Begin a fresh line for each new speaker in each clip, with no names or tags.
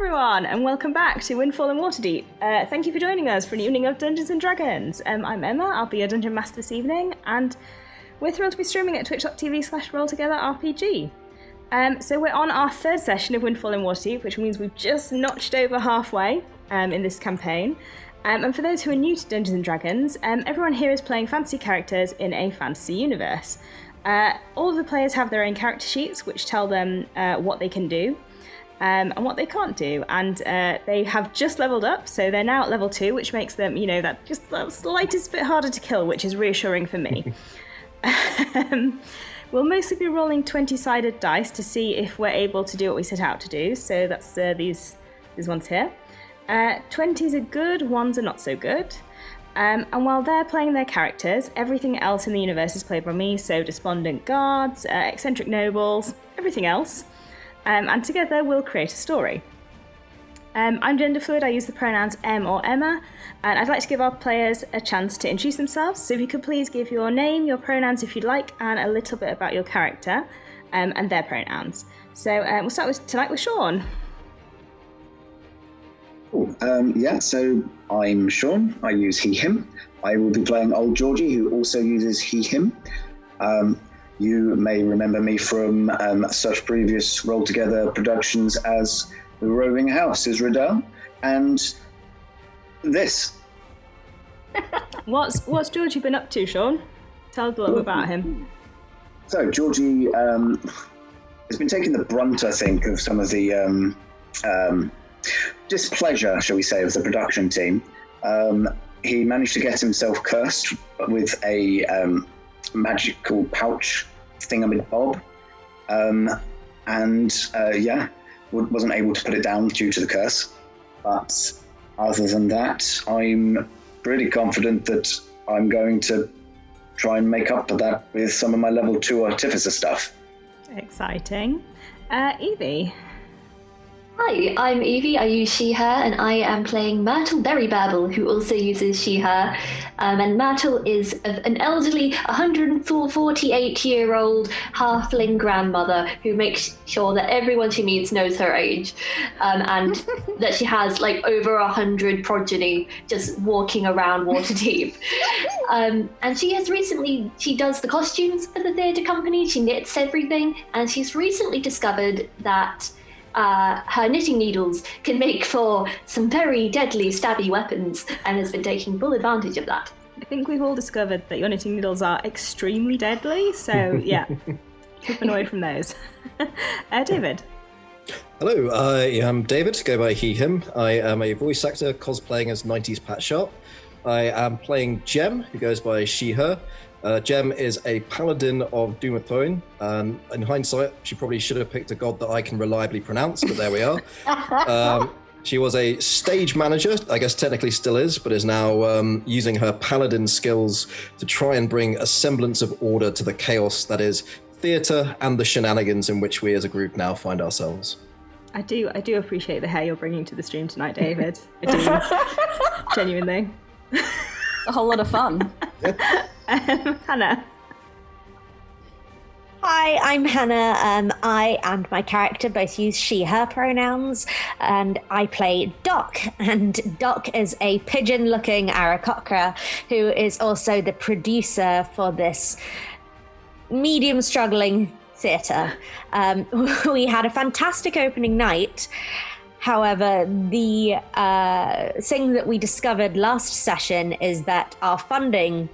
everyone, and welcome back to Windfall and Waterdeep. Thank you for joining us for an evening of Dungeons & Dragons. I'm Emma, I'll be your Dungeon Master this evening, and we're thrilled to be streaming at twitch.tv/rolltogetherrpg. So we're on our third session of Windfall and Waterdeep, which means we've just notched over halfway in this campaign. And for those who are new to Dungeons & Dragons, everyone here is playing fantasy characters in a fantasy universe. All of the players have their own character sheets, which tell them what they can do. And what they can't do, and they have just leveled up, so they're now at level 2, which makes them, that just the slightest bit harder to kill, which is reassuring for me. We'll mostly be rolling 20-sided dice to see if we're able to do what we set out to do, so that's these ones here. 20s are good, 1s are not so good. And while they're playing their characters, everything else in the universe is played by me, so despondent guards, eccentric nobles, everything else. And together we'll create a story. I'm gender fluid, I use the pronouns em or Emma, and I'd like to give our players a chance to introduce themselves, so if you could please give your name, your pronouns if you'd like, and a little bit about your character, and their pronouns. So we'll start tonight with Sean.
Cool. So I'm Sean, I use he, him. I will be playing Old Georgie, who also uses he, him. You may remember me from such previous Roll Together productions as The Roving House is Riddell, and this.
What's Georgie been up to, Sean? Tell us a little bit about him.
So Georgie has been taking the brunt, I think, of some of the displeasure, shall we say, of the production team. He managed to get himself cursed with a magical pouch thingamabob, wasn't able to put it down due to the curse. But other than that, I'm pretty confident that I'm going to try and make up for that with some of my level 2 artificer stuff.
Exciting. Evie.
Hi, I'm Evie, I use she, her, and I am playing Myrtle Berrybabble, who also uses she, her. And Myrtle is an elderly, 148-year-old halfling grandmother who makes sure that everyone she meets knows her age. And that she has over 100 progeny just walking around Waterdeep. And she does the costumes for the theatre company, she knits everything, and she's recently discovered that her knitting needles can make for some very deadly stabby weapons and has been taking full advantage of that.
I think we've all discovered that your knitting needles are extremely deadly, so yeah, keep away from those. David.
Hello, I am David, go by he, him. I am a voice actor cosplaying as 90s Pat Sharp. I am playing Jem, who goes by she, her. Jem is a paladin of Doom of Throne. In hindsight, she probably should have picked a god that I can reliably pronounce, but there we are. She was a stage manager, I guess technically still is, but is now using her paladin skills to try and bring a semblance of order to the chaos that is theatre and the shenanigans in which we as a group now find ourselves.
I do appreciate the hair you're bringing to the stream tonight, David. I do, genuinely.
A whole lot of fun.
Hannah.
Hi, I'm Hannah. I and my character both use she, her pronouns, and I play Doc. And Doc is a pigeon-looking Aarakocra who is also the producer for this medium-struggling theatre. We had a fantastic opening night. However, the thing that we discovered last session is that our funding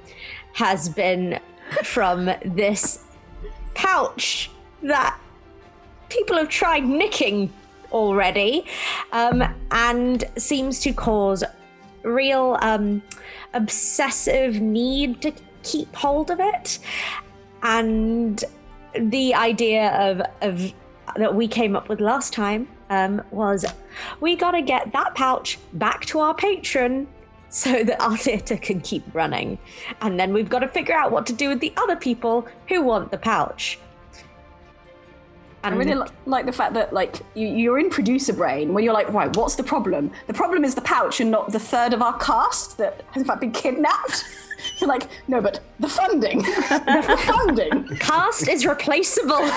has been from this pouch that people have tried nicking already, and seems to cause real obsessive need to keep hold of it. And the idea of that we came up with last time was we gotta get that pouch back to our patron so that our theatre can keep running. And then we've got to figure out what to do with the other people who want the pouch.
And I really like the fact that you're in producer brain when you're like, right, what's the problem? The problem is the pouch and not the third of our cast that has in fact been kidnapped. You're like, no, but the funding. The funding.
Cast is replaceable.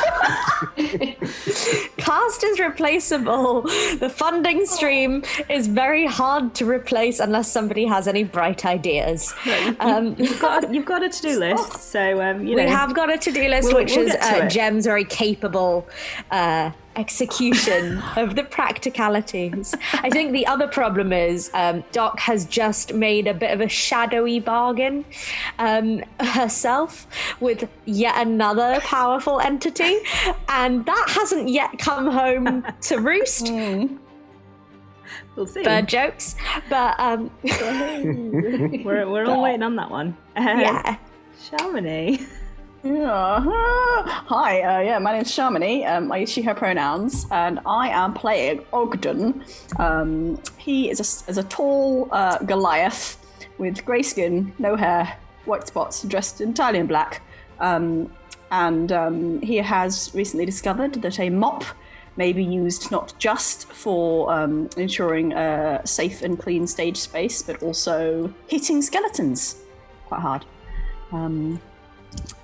Cast is replaceable. The funding stream is very hard to replace unless somebody has any bright ideas.
You've got a to-do list, so we
have got a to-do list, which
we'll
is
get to it.
Jem's very capable execution of the practicalities. I think the other problem is Doc has just made a bit of a shadowy bargain herself with yet another powerful entity, and that hasn't yet come home to roost.
We'll see.
Bird jokes, but
we're all waiting on that one.
yeah.
Shamini.
Yeah. Hi, my name's Shamini. I use she, her pronouns, and I am playing Ogden. He is a tall Goliath with grey skin, no hair, white spots, dressed entirely in black. And he has recently discovered that a mop may be used not just for ensuring a safe and clean stage space, but also hitting skeletons quite hard.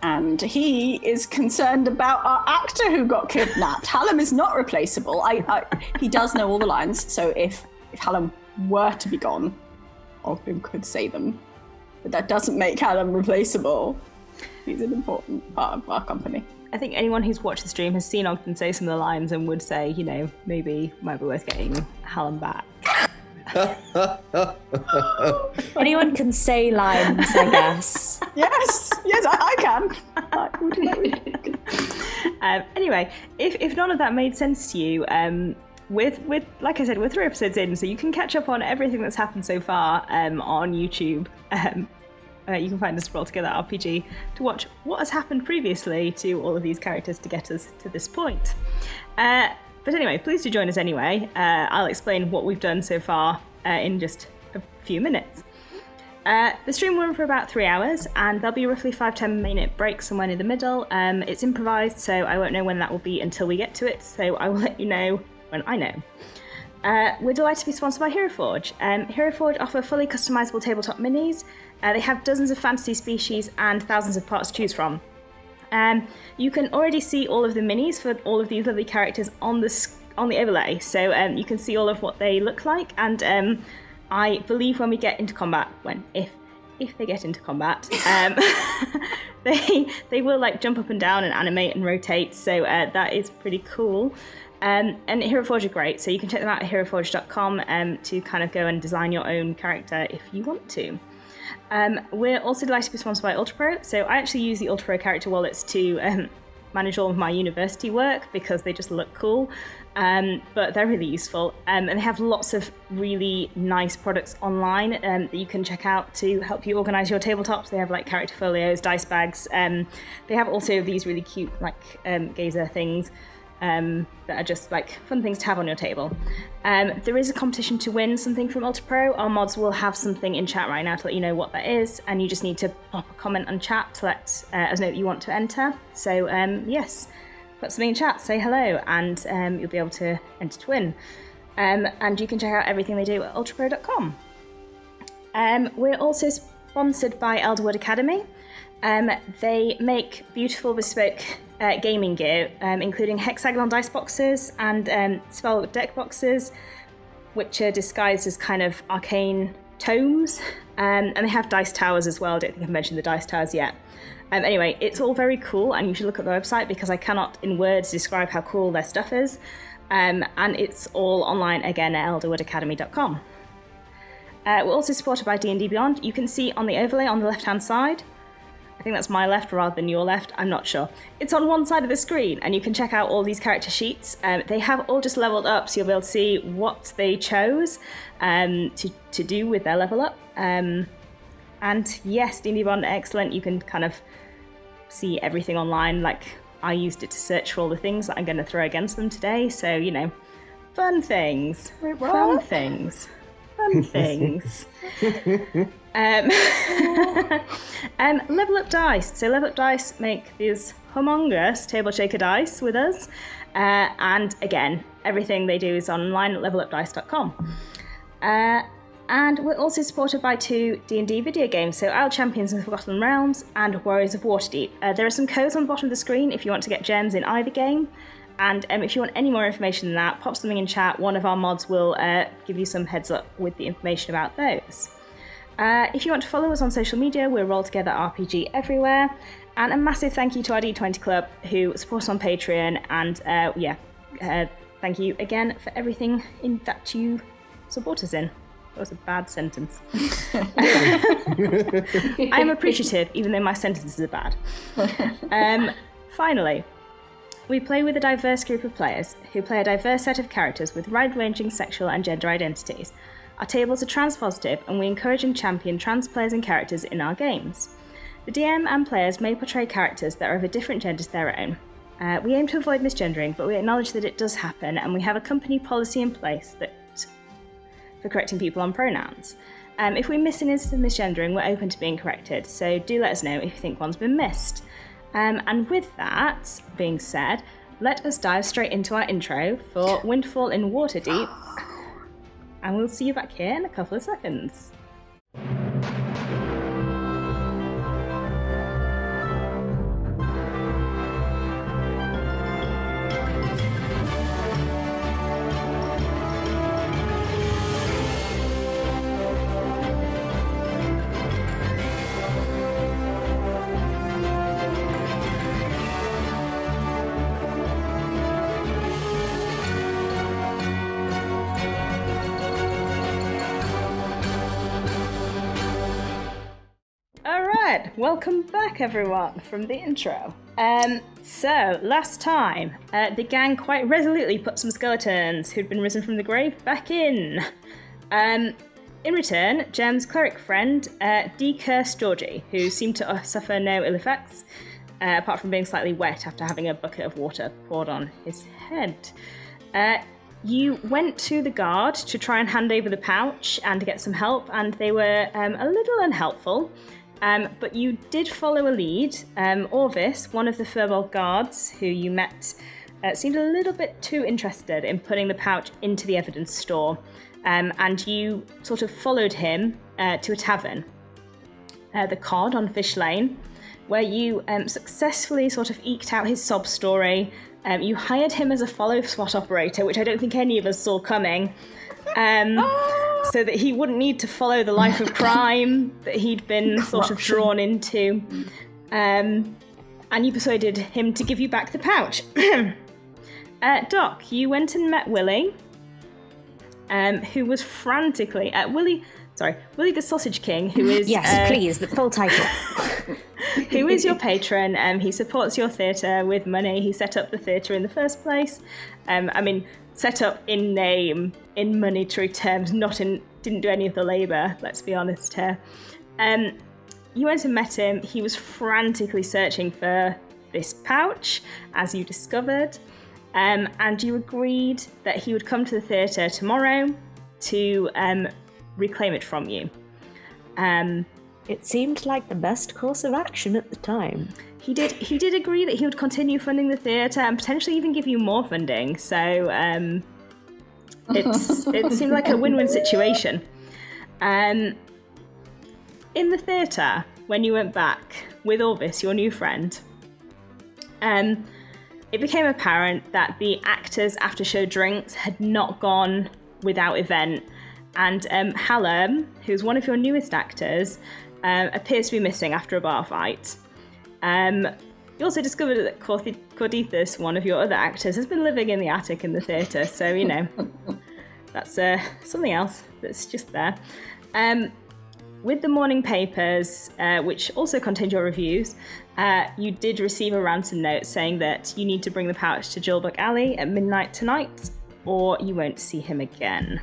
And he is concerned about our actor who got kidnapped. Hallam is not replaceable. He does know all the lines, so if Hallam were to be gone, Ogden could say them. But that doesn't make Hallam replaceable. He's an important part of our company.
I think anyone who's watched the stream has seen Ogden say some of the lines and would say, maybe it might be worth getting Hallam back.
Anyone can say lines, I guess.
Yes, I can.
Anyway, if none of that made sense to you, with like I said, we're 3 episodes in, so you can catch up on everything that's happened so far on YouTube. You can find us Roll Together RPG to watch what has happened previously to all of these characters to get us to this point. But anyway, please do join us anyway. I'll explain what we've done so far in just a few minutes. The stream will run for about 3 hours, and there'll be roughly 5-10 minute breaks somewhere in the middle. It's improvised, so I won't know when that will be until we get to it, so I will let you know when I know. We're delighted to be sponsored by Hero Forge. Hero Forge offer fully customizable tabletop minis. They have dozens of fantasy species and thousands of parts to choose from. You can already see all of the minis for all of these lovely characters on the overlay, so you can see all of what they look like, and I believe when we get into combat, if they get into combat, they will like jump up and down and animate and rotate, so that is pretty cool. And Hero Forge are great, so you can check them out at heroforge.com to kind of go and design your own character if you want to. We're also delighted to be sponsored by UltraPro, so I actually use the UltraPro character wallets to manage all of my university work because they just look cool, but they're really useful, and they have lots of really nice products online that you can check out to help you organise your tabletops. They have like character folios, dice bags, they have also these really cute like gazer things that are just like fun things to have on your table. There is a competition to win something from UltraPro. Our mods will have something in chat right now to let you know what that is, and you just need to pop a comment on chat to let us know that you want to enter. So yes, put something in chat, say hello, and you'll be able to enter to win. And you can check out everything they do at ultrapro.com. We're also sponsored by Elderwood Academy. They make beautiful bespoke gaming gear, including hexagonal dice boxes and spell deck boxes, which are disguised as kind of arcane tomes, and they have dice towers as well. I don't think I've mentioned the dice towers yet. Anyway, it's all very cool, and you should look at the website because I cannot in words describe how cool their stuff is, and it's all online again at elderwoodacademy.com. We're also supported by D&D Beyond. You can see on the overlay on the left hand side, I think that's my left rather than your left, I'm not sure. It's on one side of the screen, and you can check out all these character sheets. They have all just leveled up, so you'll be able to see what they chose to do with their level up. And yes, D&D Beyond, excellent. You can kind of see everything online. Like, I used it to search for all the things that I'm going to throw against them today, so, fun things. Fun things. Level Up Dice. So Level Up Dice make these humongous table shaker dice with us, and again, everything they do is online at levelupdice.com. And we're also supported by 2 D&D video games, so Our Champions of the Forgotten Realms and Warriors of Waterdeep. There are some codes on the bottom of the screen if you want to get gems in either game. And if you want any more information than that, pop something in chat. One of our mods will give you some heads up with the information about those. If you want to follow us on social media, we're Roll Together RPG everywhere. And a massive thank you to our D20 Club who support us on Patreon. And thank you again for everything that you support us in. That was a bad sentence. I am appreciative, even though my sentences are bad. Finally, we play with a diverse group of players who play a diverse set of characters with wide-ranging sexual and gender identities. Our tables are trans-positive, and we encourage and champion trans players and characters in our games. The DM and players may portray characters that are of a different gender to their own. We aim to avoid misgendering, but we acknowledge that it does happen, and we have a company policy in place for correcting people on pronouns. If we miss an instance of misgendering, we're open to being corrected, so do let us know if you think one's been missed. And with that being said, let us dive straight into our intro for Windfall in Waterdeep, and we'll see you back here in a couple of seconds. Welcome back, everyone, from the intro. So, last time, the gang quite resolutely put some skeletons who'd been risen from the grave back in. In return, Jem's cleric friend decursed Georgie, who seemed to suffer no ill effects, apart from being slightly wet after having a bucket of water poured on his head. You went to the guard to try and hand over the pouch and to get some help, and they were a little unhelpful. But you did follow a lead. Orvis, one of the Furbolg guards who you met, seemed a little bit too interested in putting the pouch into the evidence store, and you sort of followed him to a tavern, the Cod on Fish Lane, where you successfully sort of eked out his sob story. You hired him as a follow SWAT operator, which I don't think any of us saw coming. So that he wouldn't need to follow the life of crime that he'd been sort of drawn into. And you persuaded him to give you back the pouch. Doc, you went and met Willie, who was frantically... Willie the Sausage King, who is...
Yes, please, the full title.
Who is your patron. He supports your theatre with money. He set up the theatre in the first place. Set up in name, in monetary terms, didn't do any of the labour, let's be honest here. You went and met him. He was frantically searching for this pouch, as you discovered, and you agreed that he would come to the theatre tomorrow to reclaim it from you.
It seemed like the best course of action at the time.
He did agree that he would continue funding the theatre and potentially even give you more funding, so it seemed like a win-win situation. In the theatre, when you went back with Orvis, your new friend, it became apparent that the actors' after-show drinks had not gone without event, and Hallam, who's one of your newest actors, appears to be missing after a bar fight. You also discovered that Cordithus, one of your other actors, has been living in the attic in the theatre, so, you know, that's something else that's just there. With the morning papers, which also contained your reviews, you did receive a ransom note saying that you need to bring the pouch to Jailbreak Alley at midnight tonight, or you won't see him again.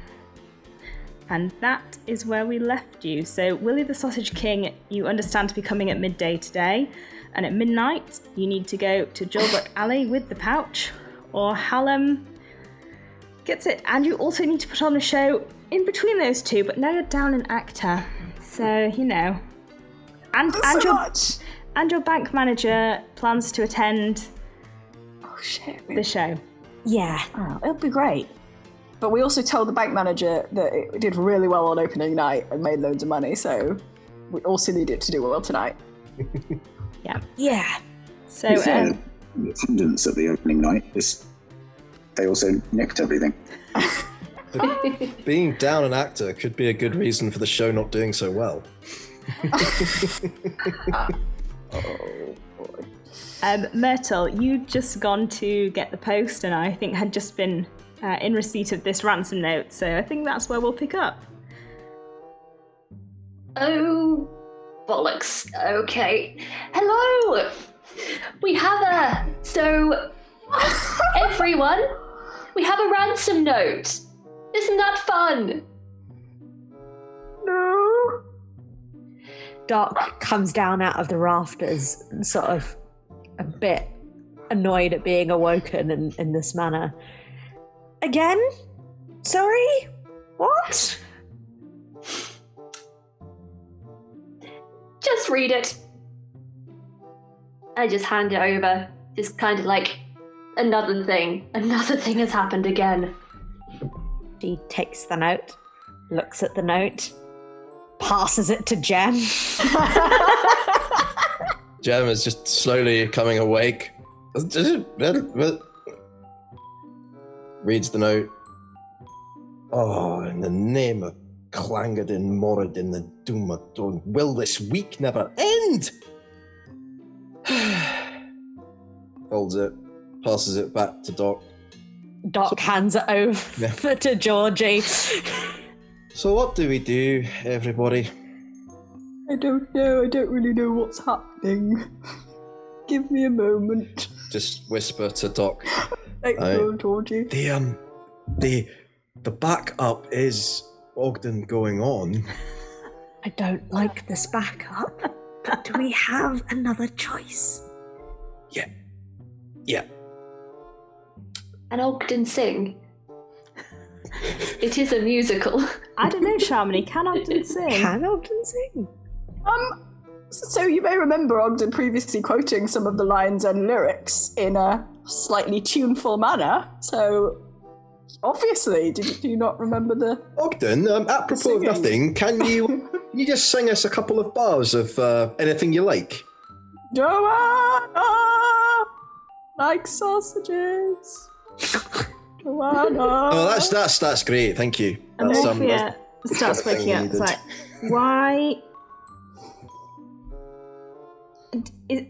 And that is where we left you. So Willie the Sausage King, you understand to be coming at midday today. And at midnight, you need to go to Jailbreak Alley with the pouch, or Hallam gets it. And you also need to put on a show in between those two, but now you're down an actor. So, you know. And your bank manager plans to attend
the show.
Yeah.
Oh, it'll be great. But we also told the bank manager that it did really well on opening night and made loads of money, so we also need it to do well tonight.
Yeah.
So,
To be fair, the attendance at the opening night they also nicked everything.
Being down an actor could be a good reason for the show not doing so well.
Oh, boy.
Myrtle, you'd just gone to get the post, and I think had just been in receipt of this ransom note, so I think that's where we'll pick up.
Oh, bollocks. Okay. Hello! We have everyone, we have a ransom note. Isn't that fun?
No.
Doc comes down out of the rafters, sort of a bit annoyed at being awoken in this manner. Again? Sorry? What?
Just read it. I just hand it over. Just kind of like, another thing has happened again.
She takes the note, looks at the note, passes it to Jem.
Jem is just slowly coming awake. Reads the note. Oh, in the name of Clangadin, Moradin, the Doomadon, will this week never end? Folds it, passes it back to Doc.
Doc hands it over to Georgie.
So what do we do, everybody?
I don't know. I don't really know what's happening. Give me a moment.
Just whisper to Doc.
Thank you, Georgie.
The backup is Ogden going on.
I don't like this backup, but do we have another choice?
Yeah.
And Ogden sing. It is a musical.
I don't know, Sharmini, can Ogden sing?
Can Ogden sing?
So you may remember Ogden previously quoting some of the lines and lyrics in a slightly tuneful manner. So obviously, do you not remember the
Ogden, apropos of
singing?
nothing, can you just sing us a couple of bars of anything you like?
Joanna like sausages? Joanna.
Oh, that's great. Thank you.
And
That's,
Morphia starts
everything
waking up.
needed.
It's like, why?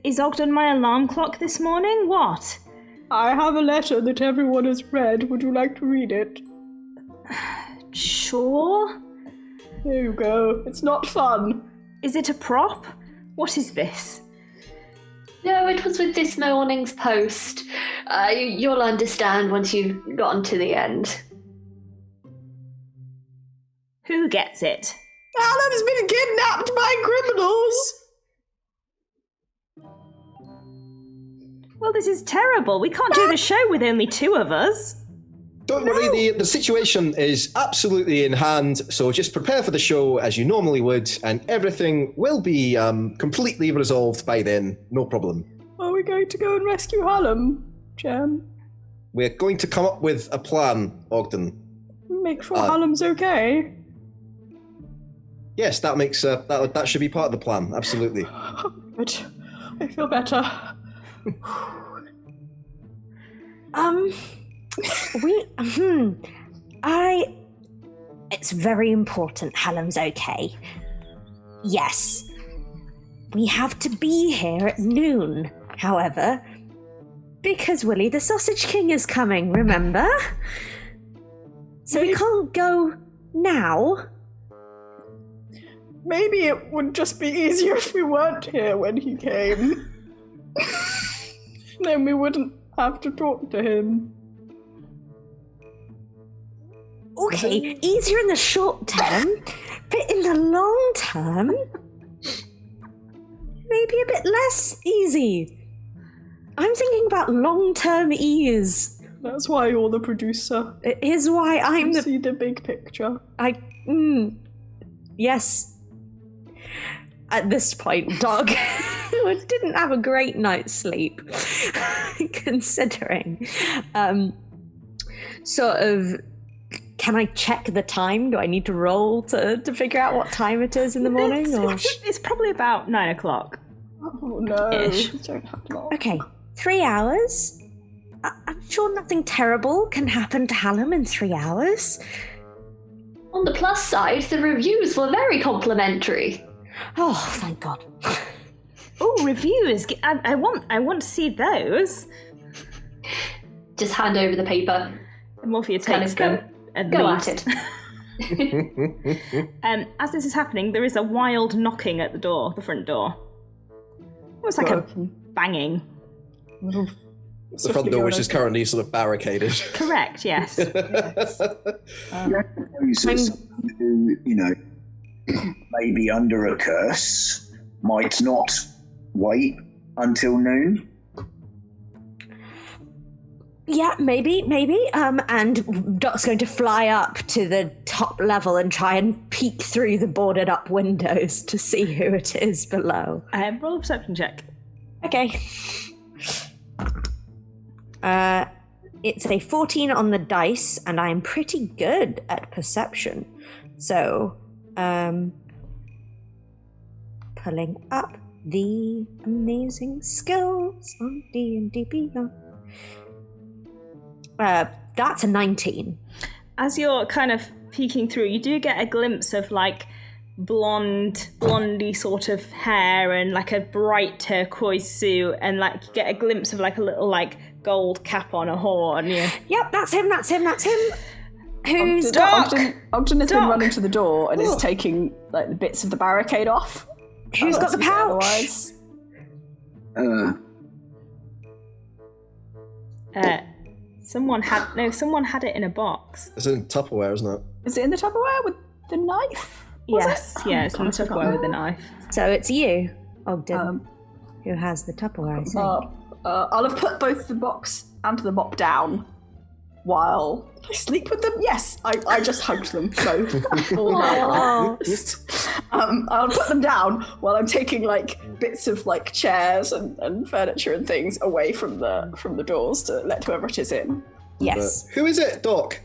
Is Ogden my alarm clock this morning? What?
I have a letter that everyone has read. Would you like to read it?
Sure.
There you go. It's not fun.
Is it a prop? What is this?
No, it was with this morning's post. You'll understand once you've gotten to the end.
Who gets it?
Alan's been kidnapped by criminals.
Well, this is terrible. We can't do the show with only two of us.
Don't worry, the situation is absolutely in hand, so just prepare for the show as you normally would, and everything will be completely resolved by then, no problem.
Are we going to go and rescue Hallam, Jem?
We're going to come up with a plan, Ogden.
Make sure Hallam's okay.
Yes, that makes that should be part of the plan, absolutely.
Good. I feel better.
It's very important Hallam's okay. Yes. We have to be here at noon, however, because Willie the Sausage King is coming, remember? So we can't go now.
Maybe it would just be easier if we weren't here when he came. Then we wouldn't have to talk to him.
Okay, easier in the short term, but in the long term, maybe a bit less easy. I'm thinking about long-term ease.
That's why you're the producer.
It is why I'm
You
the...
see the big picture.
Yes. At this point, Dog didn't have a great night's sleep, considering. Sort of can I check the time? Do I need to roll to figure out what time it is in the morning?
It's probably about 9 o'clock.
Oh no,
Ish.
don't have long.
Okay, 3 hours. I'm sure nothing terrible can happen to Hallam in 3 hours.
On the plus side, the reviews were very complimentary.
Oh, thank God.
Oh, reviews! I want to see those.
Just hand over the paper.
Morphia
Kind
takes
of
them and
Go
leaves.
at it.
As this is happening, there is a wild knocking at the door, the front door. Almost like a banging.
The front door, which is currently sort of barricaded.
Correct, yes.
Who, maybe under a curse, might not wait until noon.
Yeah, maybe. And Doc's going to fly up to the top level and try and peek through the boarded up windows to see who it is below.
Roll a perception check.
Okay. It's a 14 on the dice, and I'm pretty good at perception. So, pulling up the amazing skills on D&D Beyond. That's a 19.
As you're kind of peeking through, you do get a glimpse of like blondie sort of hair and like a bright turquoise suit, and like you get a glimpse of like a little like gold cap on a horn. Yeah.
Yep, that's him. Who's
Doc?
Ogden has been
Doc!
running to the door and is taking like the bits of the barricade off.
Who's got the pouch?
Someone had it in a box.
It's in Tupperware, isn't it?
Is it in the Tupperware with the knife?
Yes, yeah, it's in the Tupperware with a knife.
So it's you, Ogden, who has the Tupperware, I think.
I'll have put both the box and the mop down while I sleep with them. Yes, I just hugged them both. I'll put them down while I'm taking like bits of like chairs and furniture and things away from the doors to let whoever it is in.
Yes.
Who is it, Doc?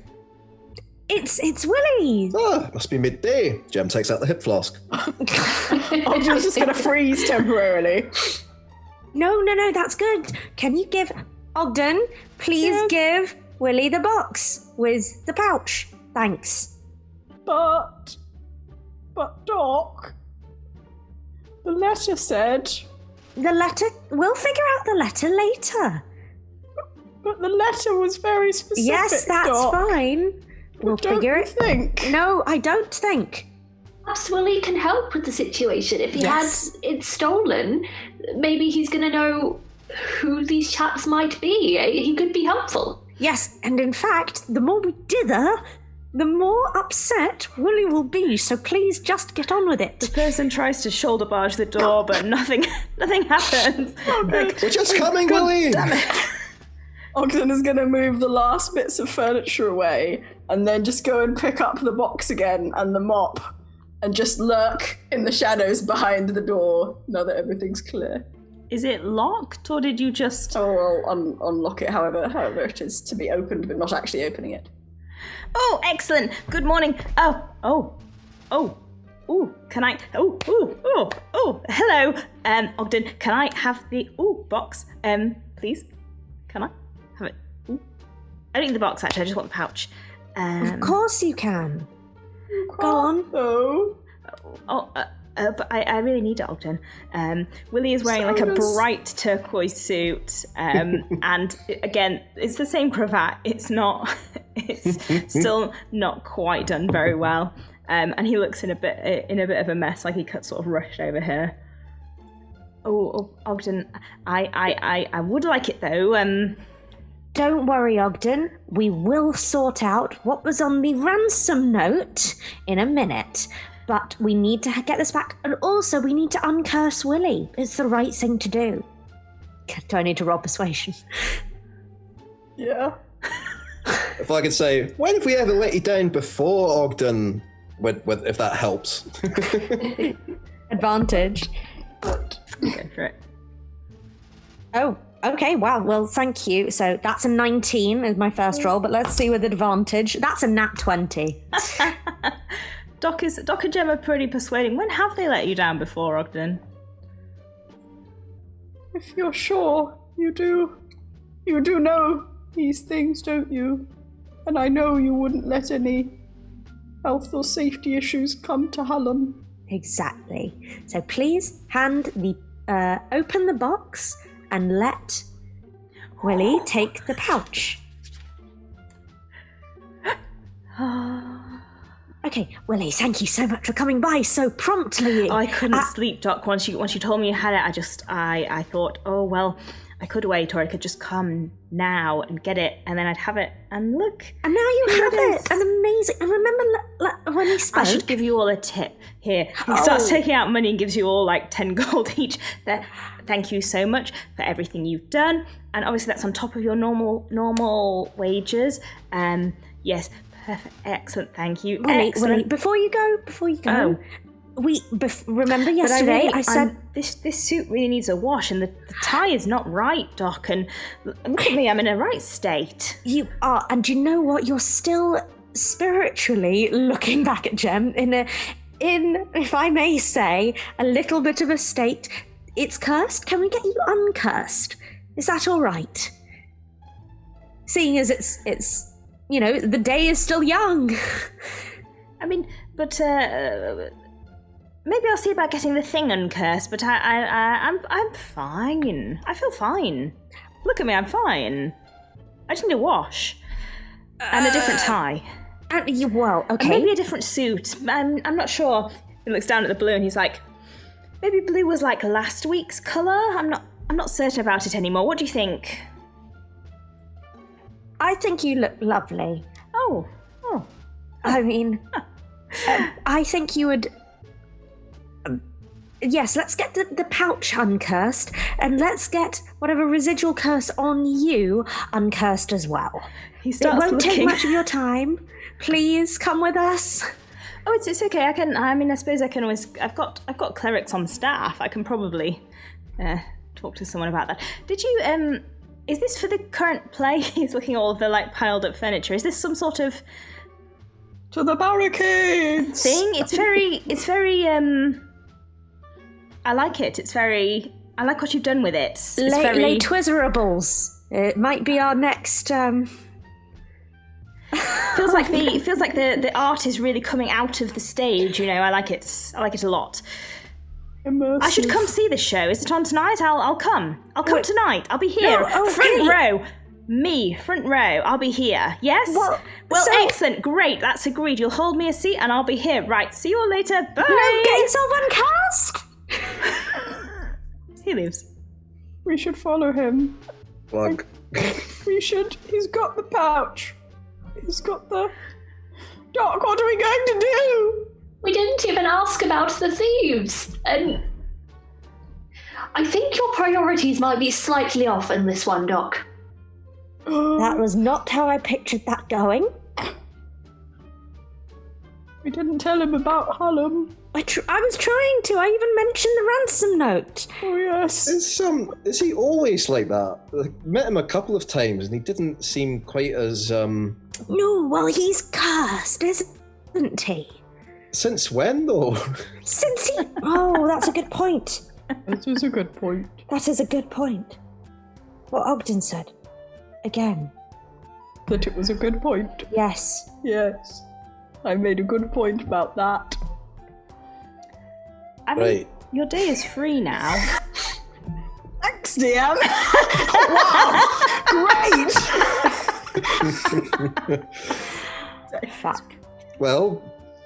It's Willie.
Ah, must be midday. Jem takes out the hip flask.
Ogden's just going to freeze temporarily.
No, that's good. Can you give Ogden, please give Willie the box with the pouch. Thanks.
But Doc, the letter said...
The letter? We'll figure out the letter later.
But the letter was very specific,
Yes, that's
Doc.
fine. We'll figure it.
Think?
No, I don't think.
Perhaps Willie can help with the situation. If he
Yes.
had it stolen, maybe he's going to know who these chaps might be. He could be helpful.
Yes, and in fact, the more we dither, the more upset Willie will be, so please just get on with it.
The person tries to shoulder barge the door, but nothing happens.
We're just coming, Willie!
Damn it.
Ogden is going to move the last bits of furniture away and then just go and pick up the box again and the mop and just lurk in the shadows behind the door now that everything's clear.
Is it locked, or did you just...
Oh, I'll unlock it however it is to be opened, but not actually opening it.
Oh, excellent. Good morning. Oh, can I... Oh, hello. Ogden, can I have the... box? Please? Can I have it? Ooh. I don't need the box, actually. I just want the pouch.
Of course you can. Go on.
But I really need it, Ogden. Willie is wearing like a bright turquoise suit, and again, it's the same cravat. It's still not quite done very well, and he looks in a bit of a mess, like he sort of rushed over here. Oh, Ogden, I would like it though.
Don't worry, Ogden. We will sort out what was on the ransom note in a minute. But we need to get this back, and also we need to uncurse Willie. It's the right thing to do. Do I need to roll persuasion?
Yeah.
If I could say, when have we ever let you down before, Ogden? If that helps.
Advantage.
Go for it.
Oh, Okay, wow. Well, thank you. So that's a 19 is my first roll, but let's see with advantage. That's a nat 20.
Doc and Jem are pretty persuading. When have they let you down before, Ogden?
If you're sure, you do know these things, don't you? And I know you wouldn't let any health or safety issues come to Hallam.
Exactly. So please open the box and let Willie take the pouch. Okay, Willie, thank you so much for coming by so promptly.
I couldn't sleep, Doc. Once you told me you had it, I thought, oh well, I could wait, or I could just come now and get it, and then I'd have it. And look,
and now you have it. And amazing. And remember when he spoke?
I should give you all a tip. Here, he starts taking out money and gives you all like 10 gold each. There, thank you so much for everything you've done, and obviously that's on top of your normal wages. Yes, perfect, excellent. Thank you.
Willie, before you go. Remember yesterday I said
this suit really needs a wash, and the tie is not right, Doc. And look at me, I'm in a right state.
You are, and you know what? You're still spiritually looking back at Jem in if I may say, a little bit of a state. It's cursed. Can we get you uncursed? Is that all right? Seeing as it's the day is still young.
I mean, but maybe I'll see about getting the thing uncursed. But I'm fine. I feel fine. Look at me, I'm fine. I just need a wash and a different tie.
Okay.
And maybe a different suit. I'm not sure. He looks down at the blue and he's like, maybe blue was like last week's colour? I'm not certain about it anymore. What do you think?
I think you look lovely.
Oh.
I mean, I think you would... yes, let's get the pouch uncursed, and let's get whatever residual curse on you uncursed as well. It won't take much of your time. Please come with us.
Oh, it's okay. I suppose I can always. I've got clerics on staff. I can probably talk to someone about that. Did you Is this for the current play? He's looking at all of the like piled up furniture. Is this some sort of
to the barricades
thing? It's very. I like it. I like what you've done with it. It's
Les Twizzerables. It might be our next.
Feels like the art is really coming out of the stage. I like it. I like it a lot.
Immersive.
I should come see this show. Is it on tonight? I'll come. I'll come tonight. I'll be here.
No, okay.
Front row. Me, front row. I'll be here. Yes? Well, excellent. Great. That's agreed. You'll hold me a seat and I'll be here. Right. See you all later. Bye.
No, get yourself uncast.
He leaves.
We should follow him.
Plug.
We should. He's got the pouch. He's got the... Doc, what are we going to do?
We didn't even ask about the thieves. And I think your priorities might be slightly off in this one, Doc.
That was not how I pictured that going.
We didn't tell him about Hallam.
I was trying to. I even mentioned the ransom note.
Oh, yes.
Is he always like that? I met him a couple of times and he didn't seem quite as...
No, well, he's cursed, isn't he?
Since when, though?
Since he... Oh, that's a good point.
That is a good point.
That is a good point. What Ogden said. Again.
That it was a good point.
Yes.
Yes. I made a good point about that.
I mean, your day is free now.
Thanks, DM. Wow. Great.
Fuck.
Well,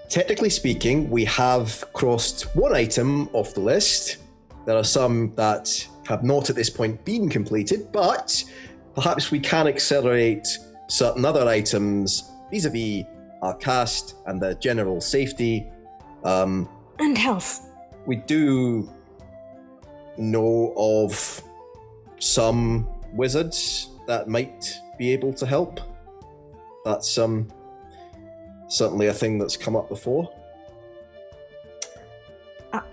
technically speaking, we have crossed one item off the list. There are some that have not at this point been completed, but perhaps we can accelerate certain other items vis-a-vis our cast and their general safety.
And health.
We do know of some wizards that might be able to help. That's certainly a thing that's come up before.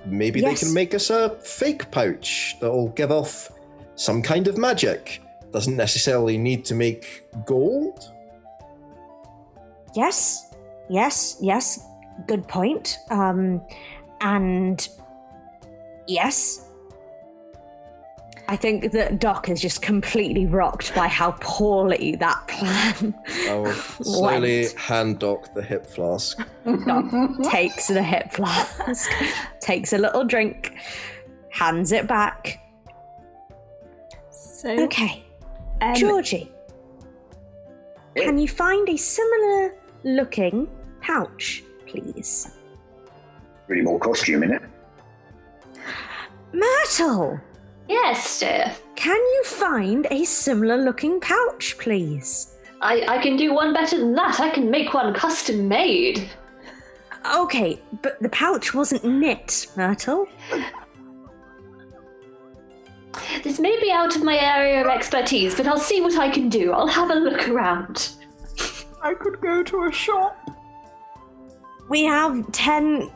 Maybe
yes.
They can make us a fake pouch that'll give off some kind of magic. Doesn't necessarily need to make gold.
Yes. Good point. And yes. I think that Doc is just completely rocked by how poorly that plan
I will slowly hand Doc the hip flask.
Doc takes the hip flask, takes a little drink, hands it back.
So,
Okay. Georgie, can you find a similar looking pouch, please?
Really more costume in it.
Myrtle,
Yes, Steph.
can you find a similar looking pouch, please?
I can do one better than that. I can make one custom made.
Okay, but the pouch wasn't knit, Myrtle.
This may be out of my area of expertise, but I'll see what I can do. I'll have a look around.
I could go to a shop.
We have 10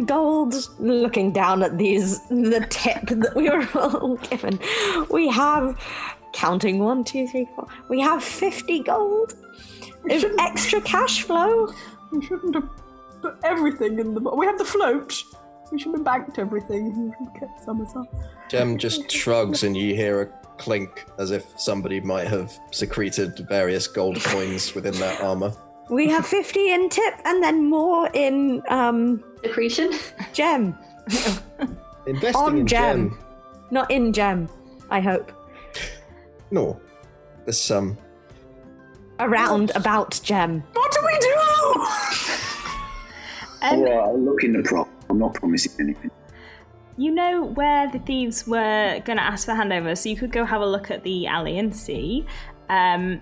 gold. Looking down at the tip that we were all given. We have, counting 1, 2, 3, 4, we have 50 gold. There's extra cash flow.
We shouldn't have put everything in the... We have the float. We should have banked everything. We should have kept some aside.
Jem just shrugs and you hear a clink as if somebody might have secreted various gold coins within their armor.
We have 50 in tip and then more in
Secretion?
gem.
Investing
On
in
gem.
gem.
Not in gem, I hope.
No. This
Around about gem.
What do we do?
Alright, I'll look in the prop. I'm not promising anything.
you know where the thieves were going to ask for handover, so you could go have a look at the alley and see.
Go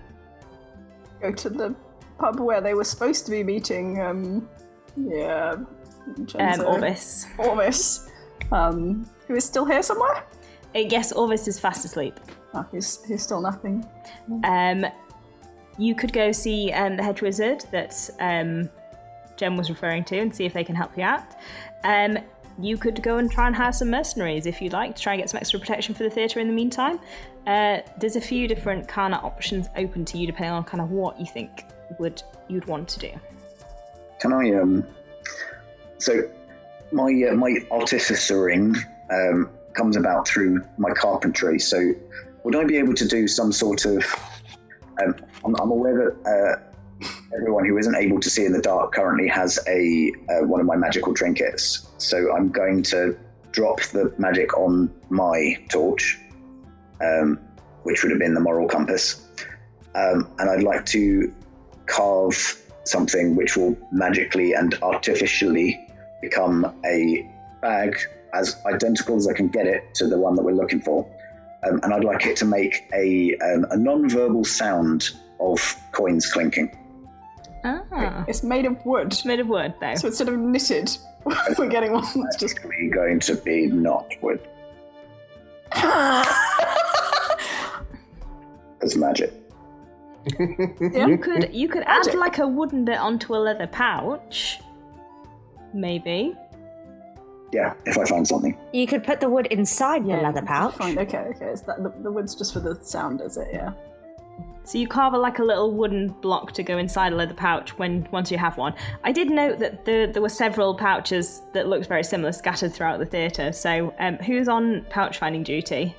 to the pub where they were supposed to be meeting.
Orvis.
Orvis. Who is still here somewhere?
Yes, Orvis is fast asleep.
Oh, he's still napping.
You could go see the hedge wizard that Jem was referring to and see if they can help you out. You could go and try and hire some mercenaries if you'd like to try and get some extra protection for the theatre in the meantime. There's a few different kind of options open to you depending on kind of what you think you'd want to do.
Can I, so my artificering comes about through my carpentry, so would I be able to do some sort of, I'm aware that everyone who isn't able to see in the dark currently has one of my magical trinkets, so I'm going to drop the magic on my torch, which would have been the moral compass, and I'd like to carve something which will magically and artificially become a bag as identical as I can get it to the one that we're looking for, and I'd like it to make a non-verbal sound of coins clinking.
Ah.
It's made of wood.
It's made of wood, though.
So instead of knitted, we're getting one that's just...
Basically going to be not wood. It's magic.
Yeah.
You could add
Magic.
like a wooden bit onto a leather pouch. Maybe.
Yeah, if I find something.
You could put the wood inside the leather pouch.
Fine, okay. Is that the wood's just for the sound, is it? Yeah.
So you carve like a little wooden block to go inside a leather pouch once you have one. I did note that there were several pouches that looked very similar scattered throughout the theatre. So who's on pouch finding duty?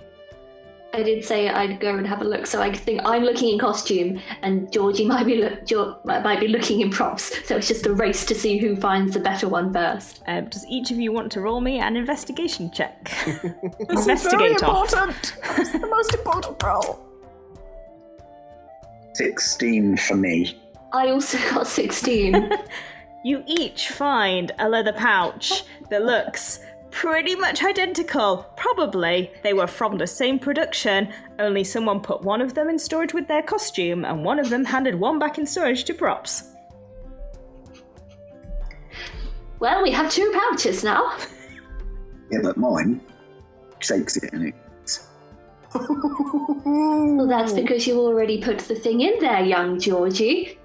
I did say I'd go and have a look, so I think I'm looking in costume, and Georgie might be looking in props. So it's just a race to see who finds the better one first.
Does each of you want to roll me an investigation check?
This is very important. It's the most important role.
16 for me.
I also got 16.
You each find a leather pouch that looks pretty much identical. Probably they were from the same production, only someone put one of them in storage with their costume and one of them handed one back in storage to props.
Well, we have 2 pouches now.
Yeah, but mine shakes it in it.
Well, that's because you already put the thing in there, young Georgie.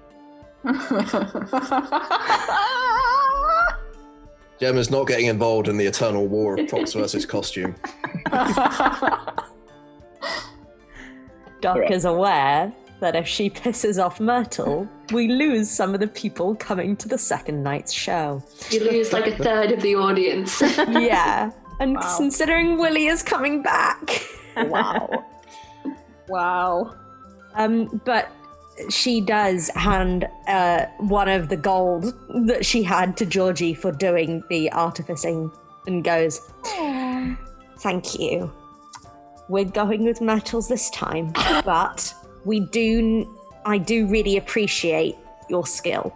Jem is not getting involved in the eternal war of props versus costume.
Doc
Correct.
is aware that if she pisses off Myrtle, we lose some of the people coming to the second night's show.
You lose like a third of the audience.
Yeah. And
Wow.
considering Willie is coming back.
Wow. Wow.
But she does hand one of the gold that she had to Georgie for doing the artificing and goes, thank you. We're going with Myrtles this time, but I do really appreciate your skill.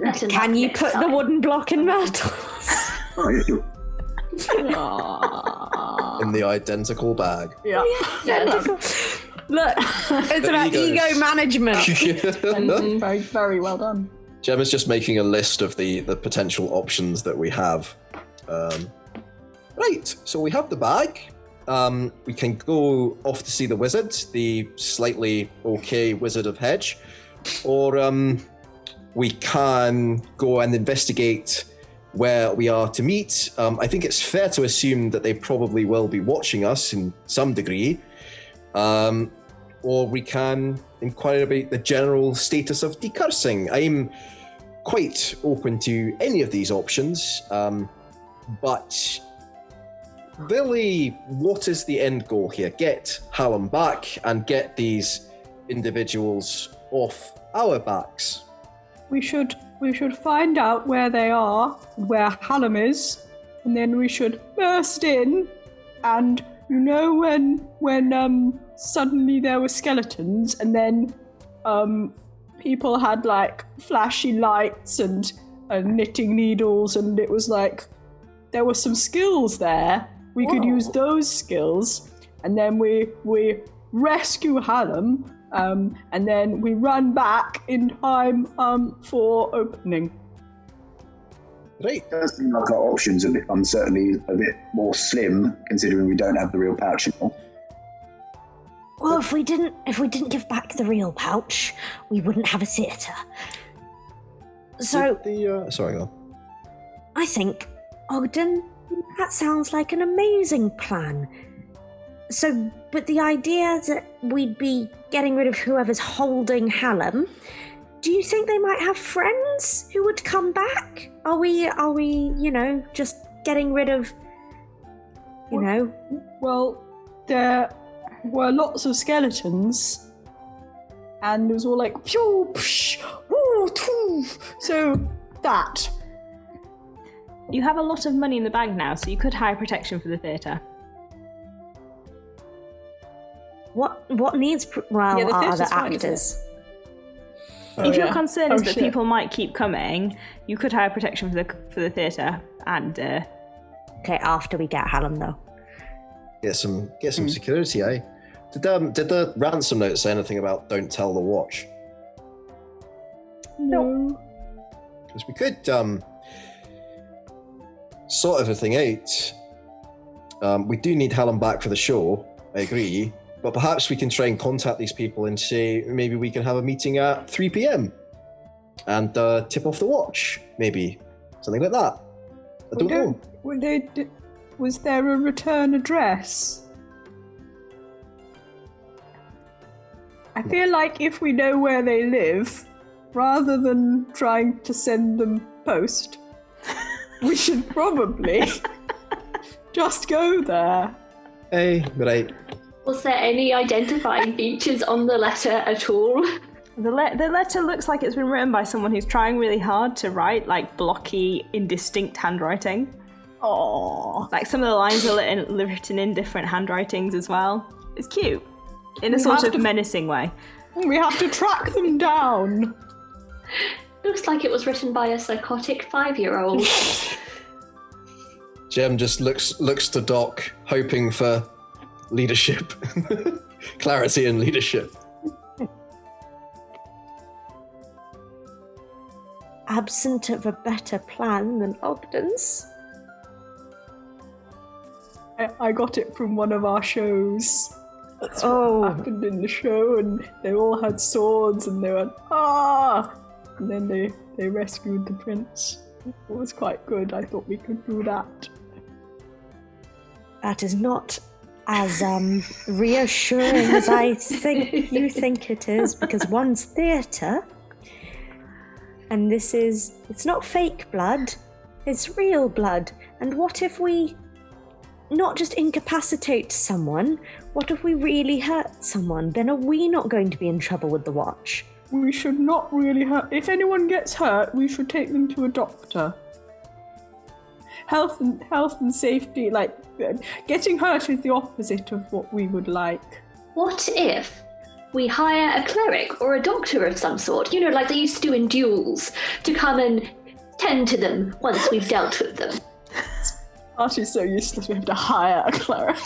Better luck
Can you
next
put the
time.
wooden block in Myrtles?
Oh, yeah, sure.
In the identical bag.
Yeah.
Yes.
Look, it's about
Egos.
ego management.
Very, very well done.
Gem is just making a list of the potential options that we have. Right, so we have the bag. We can go off to see the wizard, the slightly okay Wizard of Hedge, or we can go and investigate where we are to meet. I think it's fair to assume that they probably will be watching us in some degree. Or we can inquire about the general status of decursing. I'm quite open to any of these options, but really, what is the end goal here? Get Hallam back and get these individuals off our backs.
We should find out where they are, where Hallam is, and then we should burst in. And you know when suddenly there were skeletons, and then people had like flashy lights and knitting needles, and it was like there were some skills there. We could use those skills, and then we rescue Hallam. And then we run back in time for opening.
Right.
It does seem like our options are certainly a bit more slim, considering we don't have the real pouch anymore.
Well, if we didn't give back the real pouch, we wouldn't have a theatre. So
Sorry, go on.
I think, Ogden, that sounds like an amazing plan. So, but the idea that we'd be getting rid of whoever's holding Hallam, do you think they might have friends who would come back? Are we, just getting rid of,
Well, there were lots of skeletons, and it was all like pew, psh, woo, too. So that.
You have a lot of money in the bank now, so you could hire protection for the theatre.
What needs,
Yeah, the
are
theatre's
the
fine, isn't it?
actors?
If your
yeah.
concern is
Oh,
that
shit.
people might keep coming, you could hire protection for the theatre, and
Okay, after we get Hallam, though.
Get some security, eh? Did the ransom note say anything about don't tell the watch?
No.
Because we could sort everything out. We do need Hallam back for the show, I agree. But perhaps we can try and contact these people and say maybe we can have a meeting at 3 p.m. and tip off the watch, maybe. Something like that. I don't know.
Was there a return address? I feel like if we know where they live, rather than trying to send them post, we should probably just go there.
Hey, right.
Was there any identifying features on the letter at all?
the letter looks like it's been written by someone who's trying really hard to write like blocky, indistinct handwriting.
Aww.
Like some of the lines are written in different handwritings as well. It's cute, in a
We
sort
have
of
to-
menacing way.
We have to track them down.
Looks like it was written by a psychotic 5-year-old.
Jem just looks to Doc, hoping for leadership, clarity and leadership.
Absent of a better plan than Ogden's.
I got it from one of our shows. That's
Oh.
what happened in the show, and they all had swords, and they went, ah! And then they rescued the prince. It was quite good. I thought we could do that.
That is not as reassuring as I think you think it is, because one's theatre, and it's not fake blood, it's real blood. And what if we not just incapacitate someone, what if we really hurt someone? Then are we not going to be in trouble with the Watch?
We should not really hurt. If anyone gets hurt, we should take them to a doctor. Health and safety, like, getting hurt is the opposite of what we would like.
What if we hire a cleric or a doctor of some sort, like they used to do in duels, to come and tend to them once we've dealt with them?
Art is so useless, we have to hire a cleric.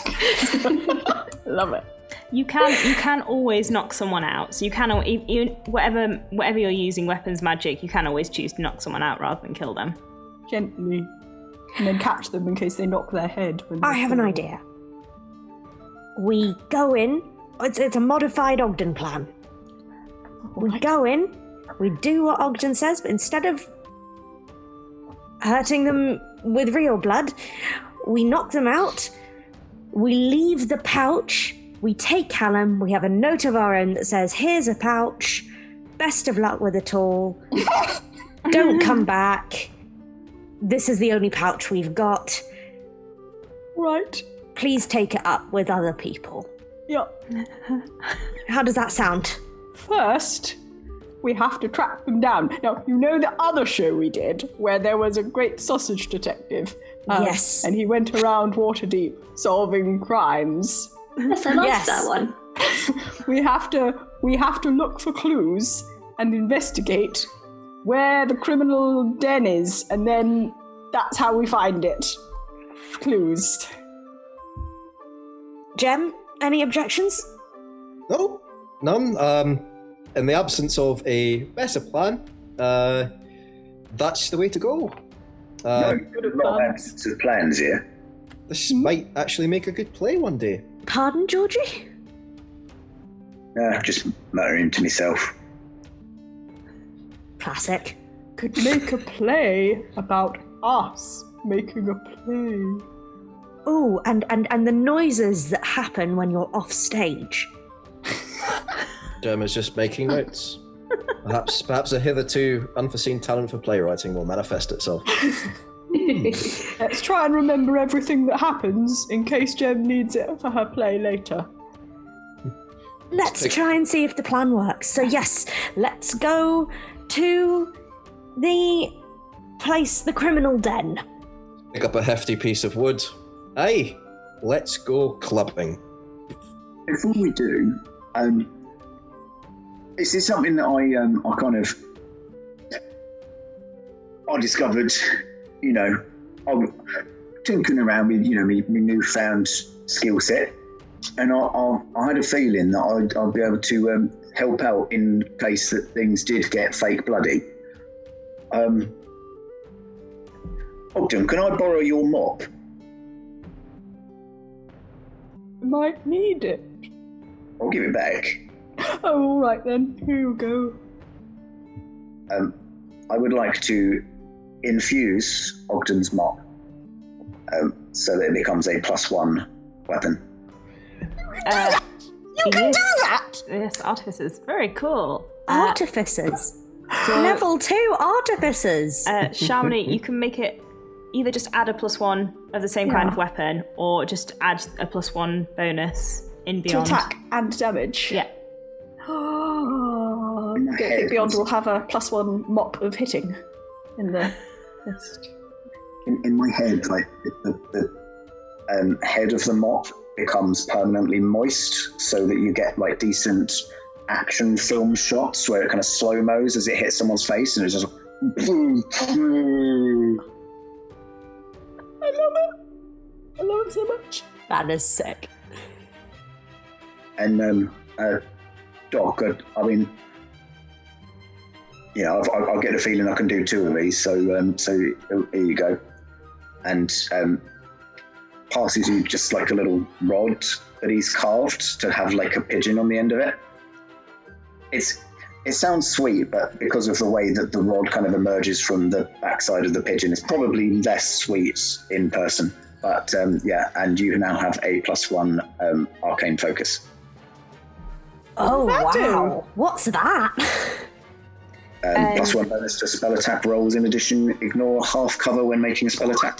Love it.
You can always knock someone out. So you can, whatever you're using, weapons, magic, you can always choose to knock someone out rather than kill them.
Gently. And then catch them in case they knock their head.
I have an idea. We go in. It's a modified Ogden plan. We go in, we do what Ogden says, but instead of hurting them with real blood, we knock them out, we leave the pouch, we take Callum, we have a note of our own that says, here's a pouch, best of luck with it all, don't come back, this is the only pouch we've got.
Right.
Please take it up with other people.
Yep.
How does that sound?
First, we have to track them down. Now, you know the other show we did, where there was a great sausage detective?
Yes.
And he went around Waterdeep solving crimes.
Yes, I liked that one.
We have to look for clues and investigate where the criminal den is, and then that's how we find it. Clues.
Jem, any objections?
No, none. In the absence of a better plan, that's the way to go.
Good at not absence of plans here.
This might actually make a good play one day.
Pardon, Georgie?
Just muttering to myself.
Classic.
Could make a play about us making a play.
Oh, and the noises that happen when you're off stage.
Derma's just making notes. Perhaps a hitherto unforeseen talent for playwriting will manifest itself.
Let's try and remember everything that happens in case Jem needs it for her play later.
Let's try and see if the plan works. So yes, let's go to the place, the criminal den.
Pick up a hefty piece of wood. Hey, let's go clubbing.
Before we do, this is something that I discovered, I'm tinkering around with, my newfound skill set, and I had a feeling that I'd be able to help out in case that things did get fake bloody. Ogden, can I borrow your mop?
Might need it.
I'll give it back.
Oh, all right then. Here you go.
I would like to infuse Ogden's mop so that it becomes a +1 weapon.
You can do that! Yes, artificers. Very cool.
Artificers. Level 2 artificers.
Shamini, you can make it either just add a +1 of the same kind of weapon, or just add a +1 bonus in Beyond.
To attack and damage?
Yeah.
I don't think Beyond will have a +1 mop of hitting in the list.
In my head, like the head of the mop becomes permanently moist, so that you get like decent action film shots where it kind of slow-mos as it hits someone's face, and it's just.
I love it. I love it so much.
That is sick.
And Doc, I mean, I get a feeling I can do 2 of these, so here you go. And passes you just like a little rod that he's carved to have like a pigeon on the end of it. It sounds sweet, but because of the way that the rod kind of emerges from the backside of the pigeon, it's probably less sweet in person. But yeah, and you now have a +1 arcane focus.
Oh,
What does that
wow. What's that?
+1 bonus to spell attack rolls. In addition, ignore half cover when making a spell attack.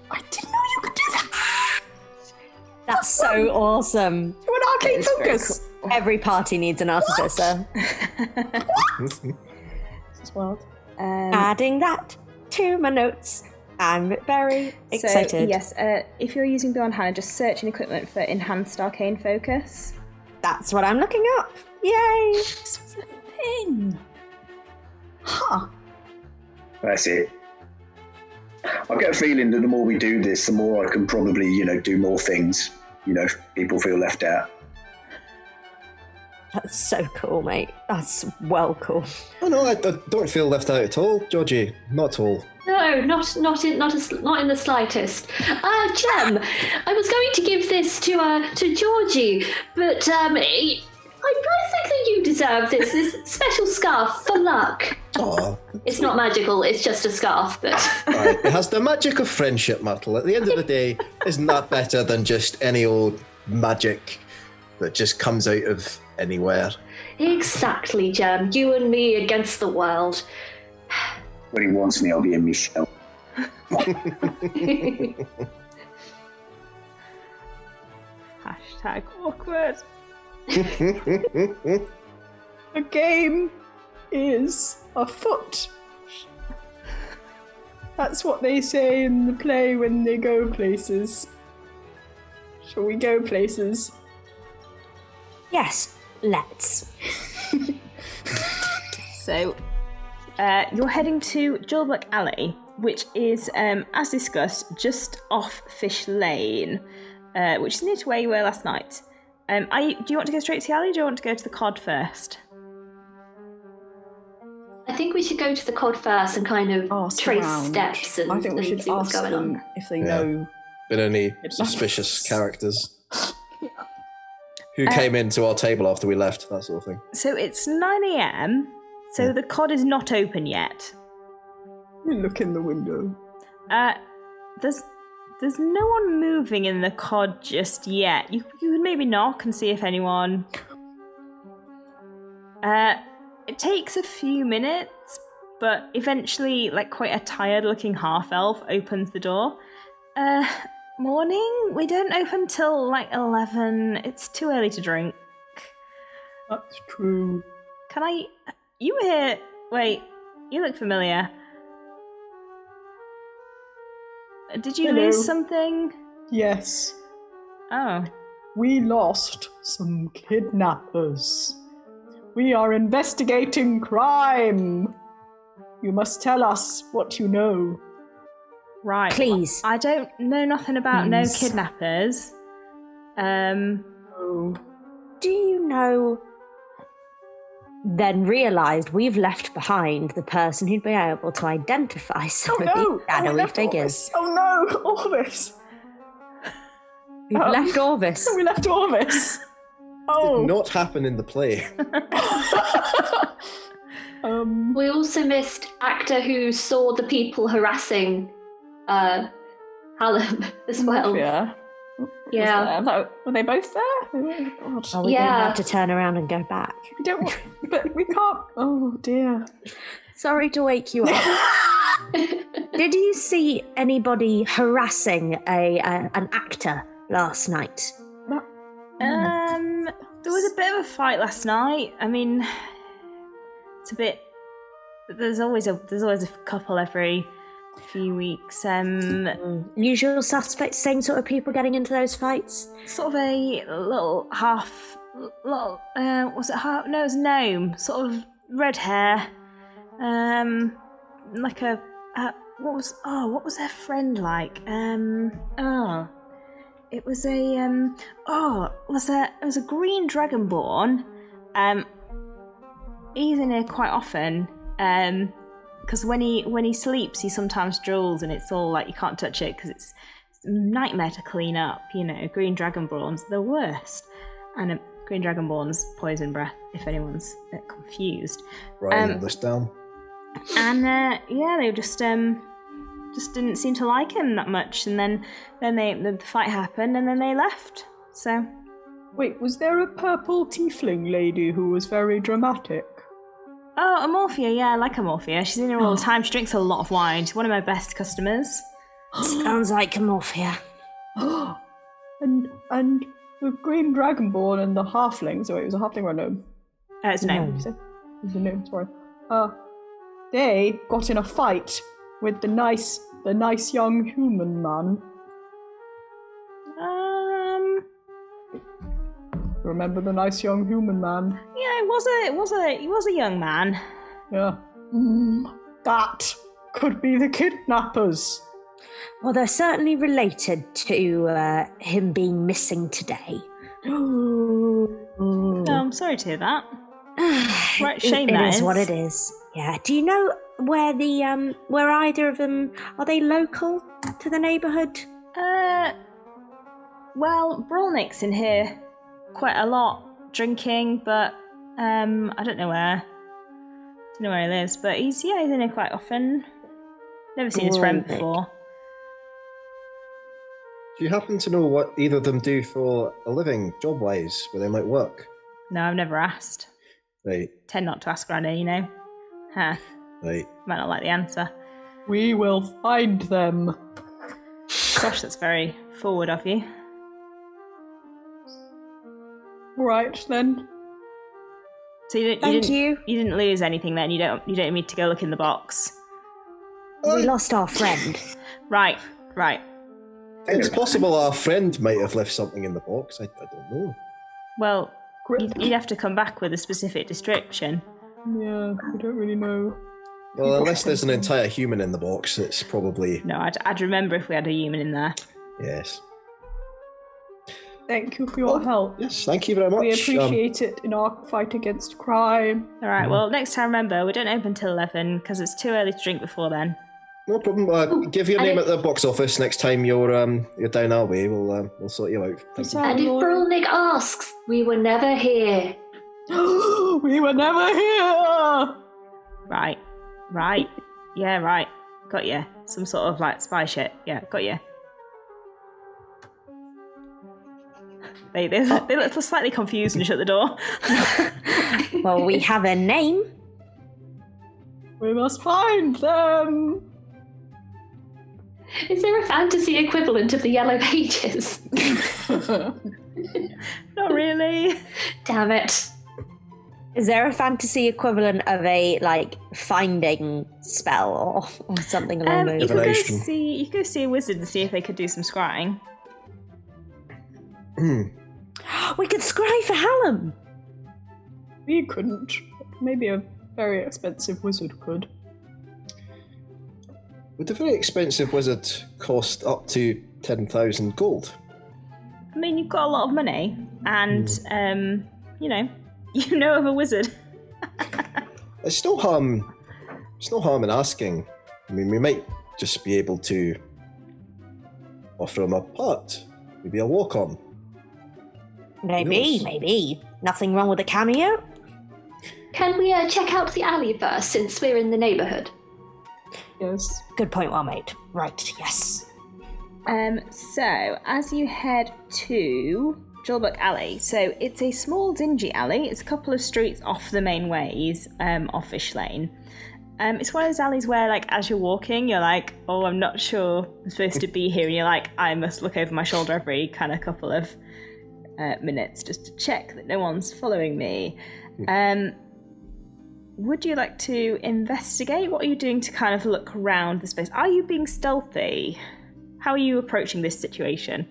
I didn't know you could do that.
That's so awesome.
To an arcane focus.
Every party needs an artificer.
This is wild.
Adding that to my notes. I'm very excited.
So, yes, if you're using Beyond Hannah, just search in equipment for Enhanced Arcane Focus.
That's what I'm looking up. Yay!
This was a thing. Huh.
That's it. I get a feeling that the more we do this, the more I can probably, do more things. People feel left out.
That's so cool, mate. That's well cool.
Oh no, I don't feel left out at all, Georgie. Not at all.
No, not in the slightest. Jem, I was going to give this to Georgie, but I think that you deserve this special scarf for luck.
Aw.
It's not magical, it's just a scarf, but
Right, it has the magic of friendship, Myrtle. At the end of the day, isn't that better than just any old magic that just comes out of anywhere?
exactly, Jem. You and me against the world.
When he wants me, I'll be a Michelle.
Hashtag awkward.
The game is afoot. That's what they say in the play when they go places. Shall we go places?
Yes, let's.
So, you're heading to Jailbreak Alley, which is, as discussed, just off Fish Lane, which is near to where you were last night. Do you want to go straight to the alley, or do you want to go to the cod first?
I think we should go to the cod first and kind of
Ask
trace
around.
steps and,
I think we
and
should
see what's
ask
going
them
on.
if they
Yeah.
know.
Been any
It's
suspicious
not-
characters? Who came into our table after we left, that sort of thing.
So it's 9 a.m, so the cod is not open yet.
We look in the window.
There's no one moving in the cod just yet. You could maybe knock and see if anyone... It takes a few minutes, but eventually, quite a tired-looking half-elf opens the door. Morning? We don't open till, 11. It's too early to drink.
That's true.
Can I... You were here... Wait, you look familiar. Did you
Hello.
lose something?
Yes.
Oh.
We lost some kidnappers. We are investigating crime. You must tell us what you know.
Right.
Please.
I don't know nothing about no
Please.
kidnappers.
Oh.
Do you know... Then realised we've left behind the person who'd be able to identify some
Oh
of
no!
these shadowy figures.
Oh no! Orvis!
We've left Orvis.
We left Orvis!
Did
Oh!
not happen in the play.
We also missed actor who saw the people harassing Hallam as well.
Yeah. Were they both there? Oh, God.
Are we going to
Yeah.
have to turn around and go back?
We don't want, but we can't. Oh dear.
Sorry to wake you up. Did you see anybody harassing an actor last night?
There was a bit of a fight last night. I mean, it's a bit. There's always a couple every few weeks.
Usual suspects, same sort of people getting into those fights?
Sort of a little half. Was it half? No, it was a gnome. Sort of red hair. Like a. What was their friend like? It was a it was a green dragonborn. He's in here quite often. Because when he sleeps, he sometimes drools, and it's all you can't touch it because it's a nightmare to clean up. Green dragonborns, the worst. And green dragonborns poison breath. If anyone's confused.
Writing all this down.
And they were just just didn't seem to like him that much, and then the fight happened, and then they left. So.
Wait, was there a purple tiefling lady who was very dramatic?
Oh, Amorphia, yeah, I like Amorphia. She's in here all the time. She drinks a lot of wine. She's one of my best customers.
Sounds like Amorphia.
and the green dragonborn and the halfling. So it was a halfling or a gnome?
It's a gnome.
It was a gnome. Sorry. They got in a fight with the nice young human man. Remember the nice young human man?
Yeah, he was a young man.
Yeah. That could be the kidnappers.
Well, they're certainly related to him being missing today.
Oh, I'm sorry to hear that. Right, shame
it
that
is what it is. Yeah. Do you know where where either of them are? They local to the neighbourhood?
Well, Brawlnick's in here quite a lot, drinking, but I don't know where. Don't know where he lives, but he's in here quite often. Never seen his friend before.
Do you happen to know what either of them do for a living, job-wise, where they might work?
No, I've never asked.
Right.
Tend not to ask around here, you know. Huh.
Right.
Might not like the answer.
We will find them.
Gosh, that's very forward of you.
Right then.
So you didn't lose anything then. You don't need to go look in the box.
We lost our friend.
Right.
It's possible our friend might have left something in the box. I don't know.
Well, you'd have to come back with a specific description.
Yeah, we don't really know.
Well, unless there's an entire human in the box, it's probably...
No, I'd remember if we had a human in there.
Yes.
Thank you for your help.
Yes, thank you very much.
We appreciate it in our fight against crime.
All right, well, next time, remember, we don't open till 11 because it's too early to drink before then.
No problem. Give your name at the box office next time you're down our way. We'll sort you out.
And if Brolnik asks, we were never here.
We were never here!
Right. Yeah, right. Got you. Some sort of, spy shit. Yeah, got you. They look slightly confused and shut the door.
Well, we have a name.
We must find them!
Is there a fantasy equivalent of the Yellow Pages?
Not really.
Damn it.
Is there a fantasy equivalent of a, finding spell or something along those lines?
You could go see a wizard and see if they could do some scrying.
We could scry for Hallam.
We couldn't. Maybe a very expensive wizard could.
Would a very expensive wizard cost up to 10,000 gold?
I mean, you've got a lot of money, and, you know of a wizard.
It's no harm in asking. I mean, we might just be able to offer him a part. Maybe a walk-on.
Maybe. Nothing wrong with a cameo?
Can we check out the alley first, since we're in the neighbourhood?
Yes.
Good point, well made. Right, yes.
So, as you head to Jailbreak Alley, so it's a small dingy alley. It's a couple of streets off the main ways, off Fish Lane. It's one of those alleys where, as you're walking, you're like, oh, I'm not sure I'm supposed to be here, and you're like, I must look over my shoulder every kind of couple of minutes just to check that no one's following me. Would you like to investigate? What are you doing to kind of look around the space? Are you being stealthy? How are you approaching this situation?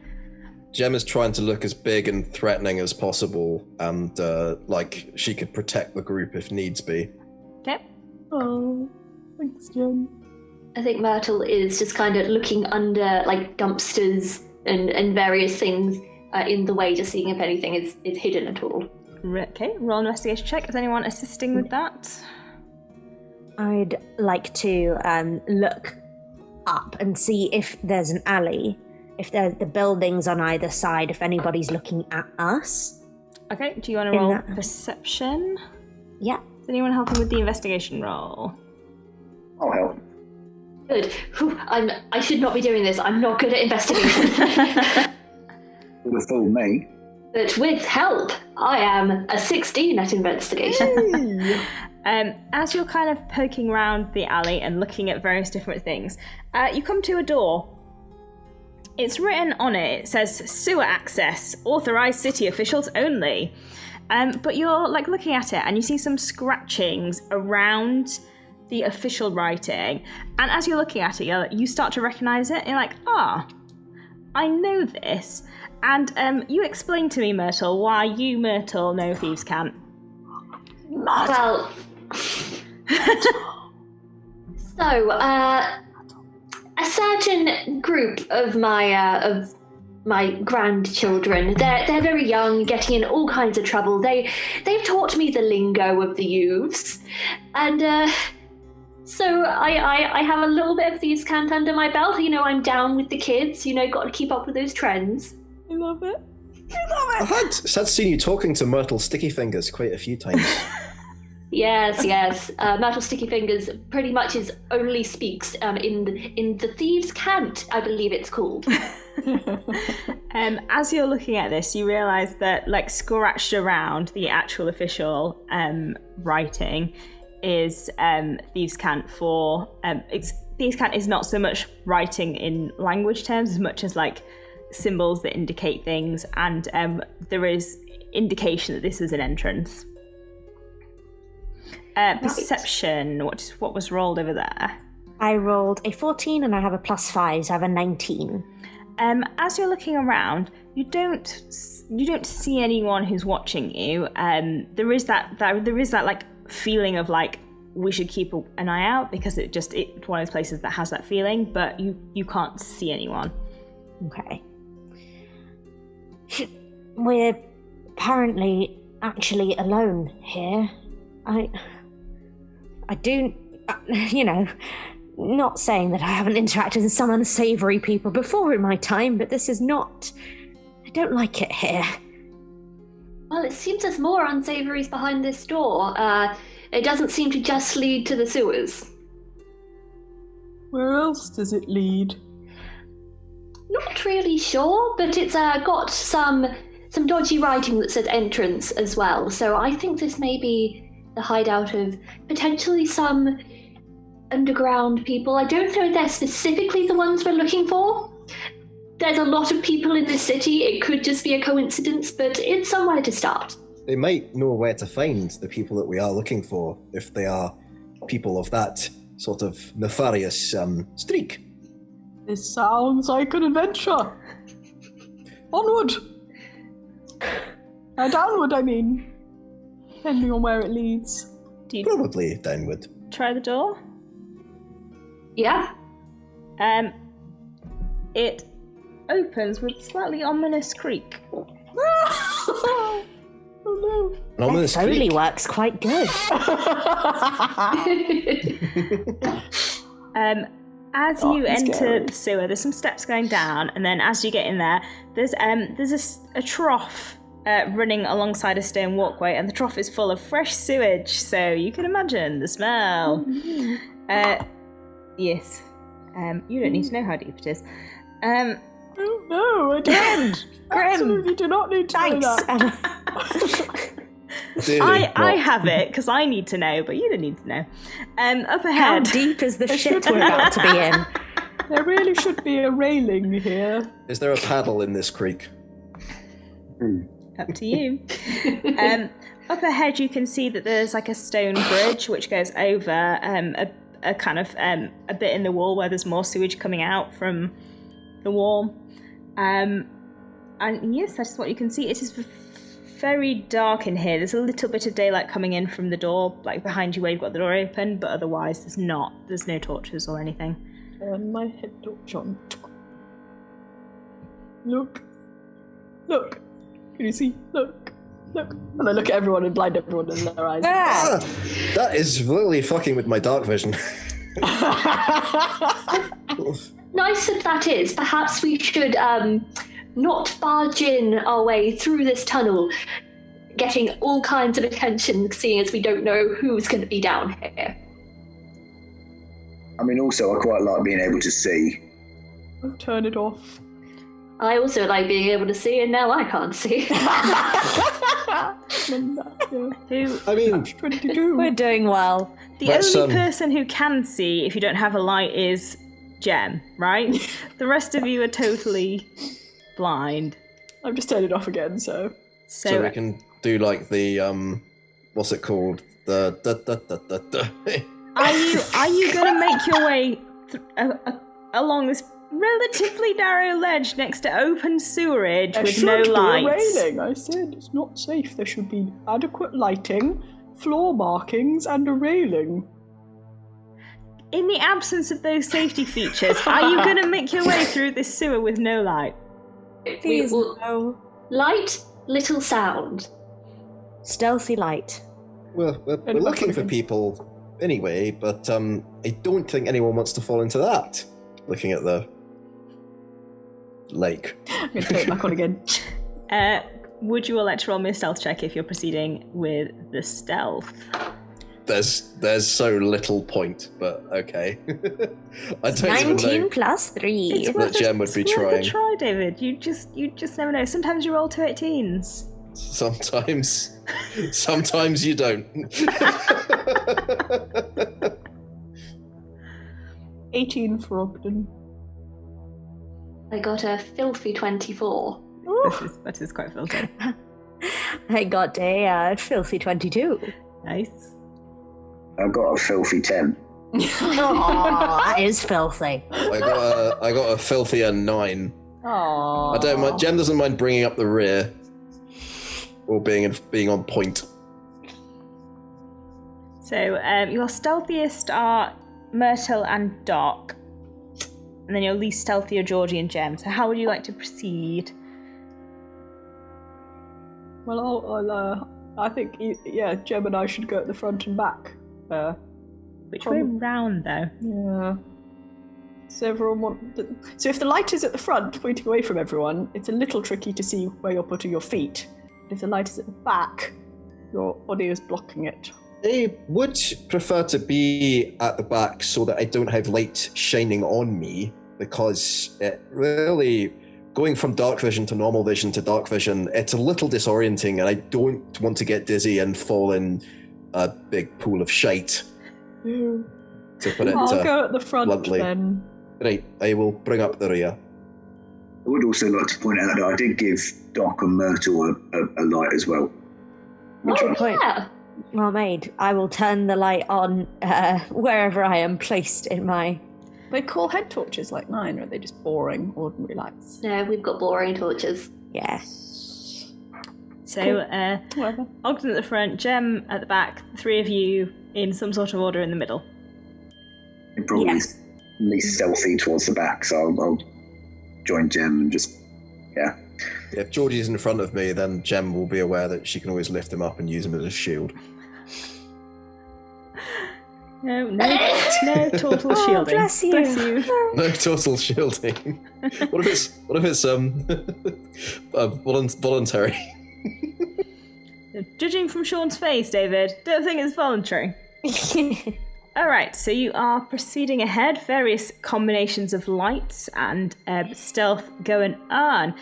Gem is trying to look as big and threatening as possible, and like she could protect the group if needs be.
Okay.
Oh, thanks, Jen.
I think Myrtle is just kind of looking under dumpsters and various things in the way, just seeing if anything is hidden at all.
Okay, roll an investigation check. Is anyone assisting with that?
I'd like to look up and see if there's an alley, if there's the buildings on either side, if anybody's looking at us.
Okay, do you want to roll perception?
Yeah.
Is anyone helping with the investigation roll?
I'll help.
Good. Whew, I should not be doing this. I'm not good at investigation.
Would have fooled me.
But with help, I am a 16 at investigation.
As you're kind of poking around the alley and looking at various different things, you come to a door. It's written on it. It says sewer access, authorized city officials only. But you're like looking at it and you see some scratchings around the official writing. And as you're looking at it, you start to recognize it. And you're like, I know this. And you explain to me, Myrtle, why you, Myrtle, know Thieves' Cant.
Well, so, a certain group of my grandchildren, they're very young, getting in all kinds of trouble. They've taught me the lingo of the youths, and so I have a little bit of Thieves' Cant under my belt. I'm down with the kids. Got to keep up with those trends.
I love it.
I had seen you talking to Myrtle Sticky Fingers quite a few times.
Yes. Myrtle Sticky Fingers pretty much only speaks in the Thieves' Cant, I believe it's called.
As you're looking at this, you realise that, like, scratched around the actual official writing is Thieves' Cant for... Thieves' Cant is not so much writing in language terms as much as, like, symbols that indicate things, and there is indication that this is an entrance. Perception, what was rolled over there?
I rolled a 14 and I have a +5, so I have a 19.
As you're looking around, you don't see anyone who's watching you. There is that like feeling of like we should keep an eye out because it's one of those places that has that feeling, but you can't see anyone.
Okay. We're apparently actually alone here. I do, not saying that I haven't interacted with some unsavory people before in my time, but this is not... I don't like it here.
Well, it seems there's more unsavories behind this door. It doesn't seem to just lead to the sewers.
Where else does it lead?
Not really sure, but it's got some dodgy writing that says entrance as well. So I think this may be the hideout of potentially some underground people. I don't know if they're specifically the ones we're looking for. There's a lot of people in this city. It could just be a coincidence, but it's somewhere to start.
They might know where to find the people that we are looking for if they are people of that sort of nefarious streak.
This sounds like an adventure. Onward. Downward, I mean. Depending on where it leads.
Do you
Probably downward.
try the door?
Yeah.
It opens with a slightly ominous creak.
Oh no.
An ominous
That Foley
creak.
works quite good.
As
Oh,
you
that's
enter
scary.
the sewer, there's some steps going down, and then as you get in there, there's a trough running alongside a stone walkway, and the trough is full of fresh sewage, so you can imagine the smell. Yes. You don't need to know how deep it is.
Oh, no, I don't. Absolutely do not need to
Thanks,
know that.
Emma.
I have it, because I need to know, but you don't need to know. Up
How
ahead.
deep is the shit we're about to be in?
There really should be a railing here.
Is there a paddle in this creek?
Up to you. Up ahead, you can see that there's like a stone bridge which goes over a kind of a bit in the wall where there's more sewage coming out from the wall. And yes, that's what you can see. It is very dark in here. There's a little bit of daylight coming in from the door, like behind you where you've got the door open, but otherwise there's not. There's no torches or anything.
Turn my head torch on. Look. Look. Can you see? Look. Look. And I look at everyone and blind everyone in their eyes.
Ah, that is really fucking with my dark vision.
Nice that that is. Perhaps we should not barge in our way through this tunnel, getting all kinds of attention, seeing as we don't know who's going to be down here.
I mean, also, I quite like being able to see.
I'll turn it off.
I also like being able to see, and now I can't see.
Who?
I mean,
22.
We're doing well.
The
Let's,
only person who can see if you don't have a light is Jem, right? The rest of you are totally blind.
I've just turned it off again, so.
so we can do like the what's it called? The
Are you going to make your way along this relatively narrow ledge next to open sewerage
There
with
should
no
be
lights?
a railing. I said it's not safe. There should be adequate lighting, floor markings, and a railing.
In the absence of those safety features, are you going to make your way through this sewer with no light?
Please,
will-
no.
Light, little sound.
Stealthy light.
we're looking for people anyway, but I don't think anyone wants to fall into that. Looking at the lake.
I'm going to turn it back on again.
Would you all like to roll me a stealth check if you're proceeding with the stealth?
There's so little point, but okay. I don't even
19
know.
plus 3.
It's
That
worth
Jem would be
it's worth
trying.
a try, David. You just never know. Sometimes you roll 2 18s.
Sometimes you don't.
18 for Ogden.
I got a filthy 24.
That is quite filthy.
I got a filthy 22.
Nice.
I got a filthy 10.
Aw, that is filthy.
I got a filthier 9.
Aww.
I don't mind. Jem doesn't mind bringing up the rear or being on point.
So your stealthiest are Myrtle and Doc, and then your least stealthy are Georgie and Jem. So how would you like to proceed?
Well, I think, Jem and I should go at the front and back.
Which way round, though?
Yeah. So everyone so if the light is at the front, pointing away from everyone, it's a little tricky to see where you're putting your feet. If the light is at the back, your body is blocking it.
I would prefer to be at the back so that I don't have light shining on me, because it really, going from dark vision to normal vision to dark vision, it's a little disorienting, and I don't want to get dizzy and fall in a big pool of shite. To put it
I'll go at the front
bluntly.
then.
Right, I will bring up the rear.
I would also like to point out that I did give Doc and Myrtle a light as well.
Oh, yeah.
Well made. I will turn the light on wherever I am placed in my...
They call head torches like mine, or are they just boring, ordinary lights?
No, we've got boring torches.
Yeah.
So
Whatever.
Ogden at the front, Jem at the back, the three of you in some sort of order in the middle.
I'm probably
Yes.
least stealthy towards the back, so I'll join Jem and just, yeah.
If Georgie's in front of me, then Jem will be aware that she can always lift him up and use him as a shield.
No total shielding.
Bless you.
Bless you.
No total shielding. What if it's voluntary?
Judging from Sean's face, David, don't think it's voluntary. Alright, so you are proceeding ahead, various combinations of lights and stealth going on.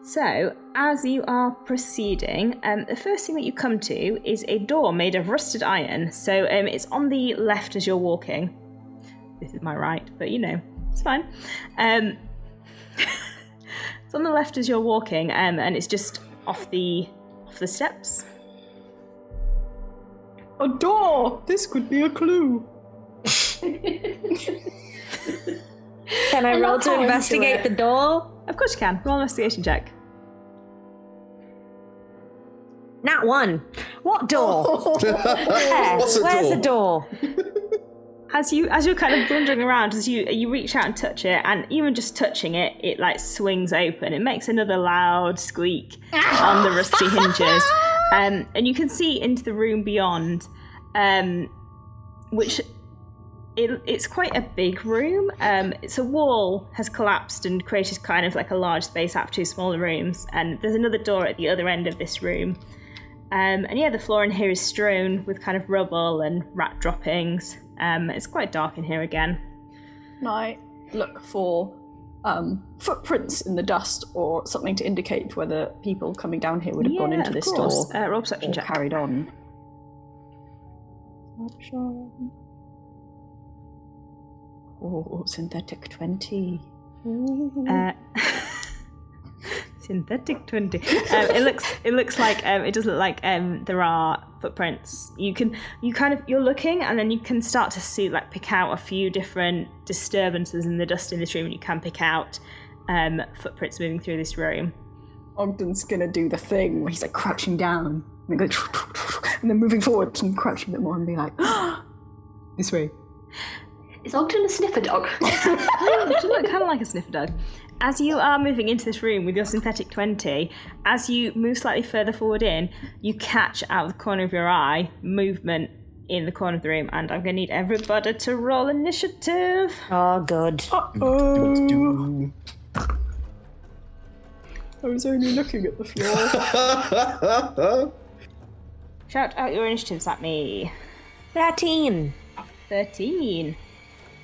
So, as you are proceeding, the first thing that you come to is a door made of rusted iron. So it's on the left as you're walking. This is my right, but you know, it's fine. It's on the left as you're walking, and it's just off the steps.
A door! This could be a clue.
Can I roll
love
to
how into
investigate
it.
the door?
Of course you can. Roll an investigation check.
Nat 1. What door? Where?
What's a
Where's
door?
the door?
As you're kind of blundering around, as you reach out and touch it, and even just touching it, it like swings open. It makes another loud squeak on the rusty hinges, and you can see into the room beyond, which it's quite a big room. It's a wall has collapsed and created kind of like a large space out of two smaller rooms, and there's another door at the other end of this room. And yeah, the floor in here is strewn with kind of rubble and rat droppings. It's quite dark in here again.
Can I look for footprints in the dust or something to indicate whether people coming down here would have gone into
of
this
course.
door
Roll perception
or
check.
carried on? Oh, synthetic 20.
Synthetic 20. It looks like it does look like there are footprints. You're looking, and then you can start to see, like, pick out a few different disturbances in the dust in this room, and you can pick out footprints moving through this room.
Ogden's gonna do the thing where he's like crouching down and then and then moving forward and crouching a bit more and be like, this way.
Is Ogden a sniffer dog?
You look kind of like a sniffer dog. As you are moving into this room with your synthetic 20, as you move slightly further forward in, you catch out of the corner of your eye movement in the corner of the room, and I'm going to need everybody to roll initiative.
Oh, good.
Uh-oh. I was only looking at the floor.
Shout out your initiatives at me.
13.
13.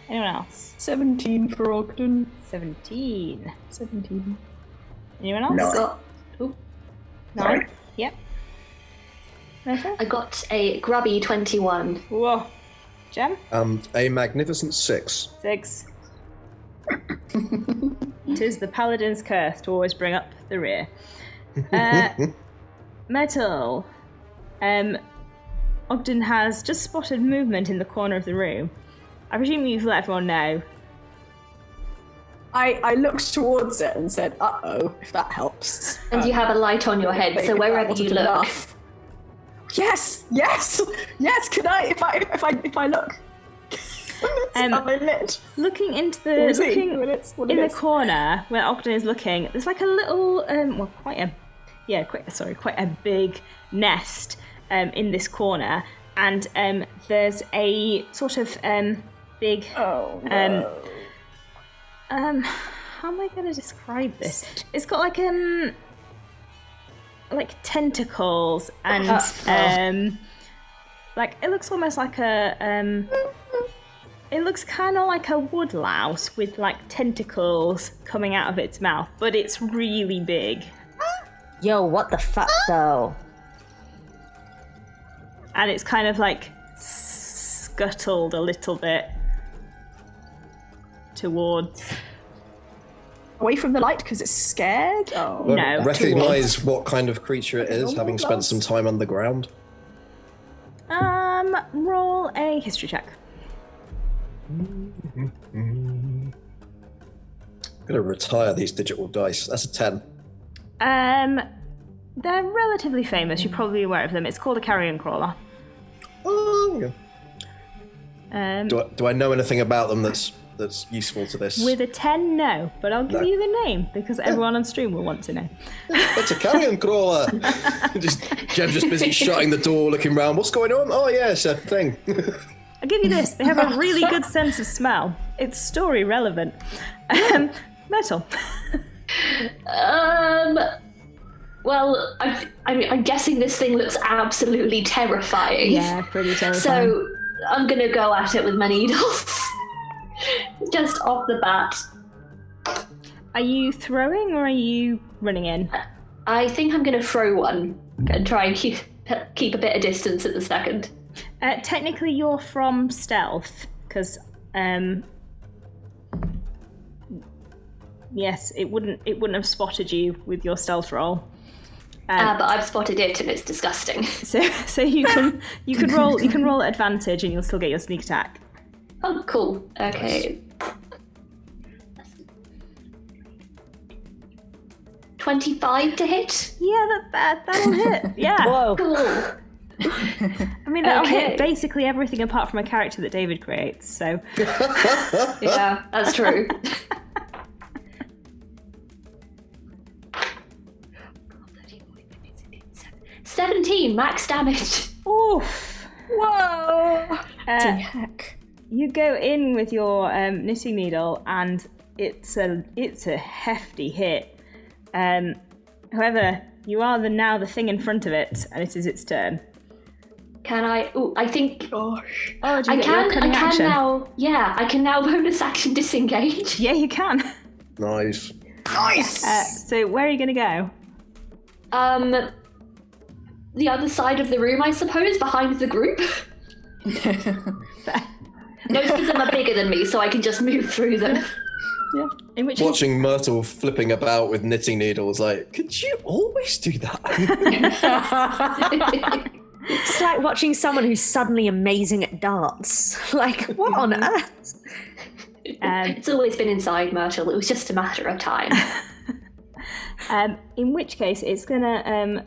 Anyone else?
17 for Ogden.
17.
17.
Anyone else?
No.
Oh,
9. Yep. Myrtle?
I got a grubby 21.
Whoa. Jem?
A magnificent 6.
6. 'Tis the paladin's curse to always bring up the rear. Myrtle. Ogden has just spotted movement in the corner of the room. I presume you've let everyone know.
I looked towards it and said, uh-oh, if that helps.
And you have a light on your head, so wherever you look.
Enough. Yes! Can I, if I look? Am I lit?
Looking into
Or is
the
it when it's- when it
in the
is?
corner where Ogden is looking, there's like a little quite a big nest in this corner, and there's a sort of big
Oh, no.
how am I going to describe this? It's got like tentacles and like it looks almost like a it looks kind of like a woodlouse with like tentacles coming out of its mouth, but it's really big.
Yo, what the fuck, though?
And it's kind of like scuttled a little bit towards...
Away from the light because it's scared? Oh.
No.
Recognise what kind of creature it is, having spent some time underground.
Roll a history check.
I'm gonna retire these digital dice. That's a 10.
They're relatively famous. You're probably aware of them. It's called a carrion crawler.
Oh, yeah. Do I know anything about them that's useful to this?
With a 10, no, but I'll give you the name because everyone on stream will want to know.
It's a carrion crawler. Jem's just busy shutting the door, looking around. What's going on? Oh yeah, it's a thing.
I'll give you this. They have a really good sense of smell. It's story relevant. Metal.
Well, I'm guessing this thing looks absolutely terrifying.
Yeah, pretty terrifying.
So I'm gonna go at it with my needles. Just off the bat.
Are you throwing or are you running in?
I think I'm gonna throw one and try and keep a bit of distance at the second.
Technically, you're from stealth because, yes, it wouldn't have spotted you with your stealth roll.
But I've spotted it and it's disgusting.
So you can roll at advantage and you'll still get your sneak attack.
Oh, cool. Okay. Nice. 25 to hit?
Yeah, that'll hit. Yeah.
Whoa.
Cool.
I mean, that'll hit basically everything apart from a character that David creates, so...
Yeah, that's true. 17 max damage.
Oof.
Whoa! Heck.
You go in with your knitting needle, and it's a hefty hit. However, you are now the thing in front of it, and it is its turn.
Can I? Oh, I think.
Gosh.
Oh, do you
I
get your
can.
cunning
I can
action?
now. Yeah, I can now bonus action disengage.
Yeah, you can.
Nice.
Nice!
So where are you going to go?
The other side of the room, I suppose, behind the group. Most of them are bigger than me, so I can just move through them.
Yeah.
In which case,
Watching Myrtle flipping about with knitting needles, like, could you always do that?
It's like watching someone who's suddenly amazing at darts. Like, what on earth?
It's always been inside Myrtle. It was just a matter of time.
in which case, it's gonna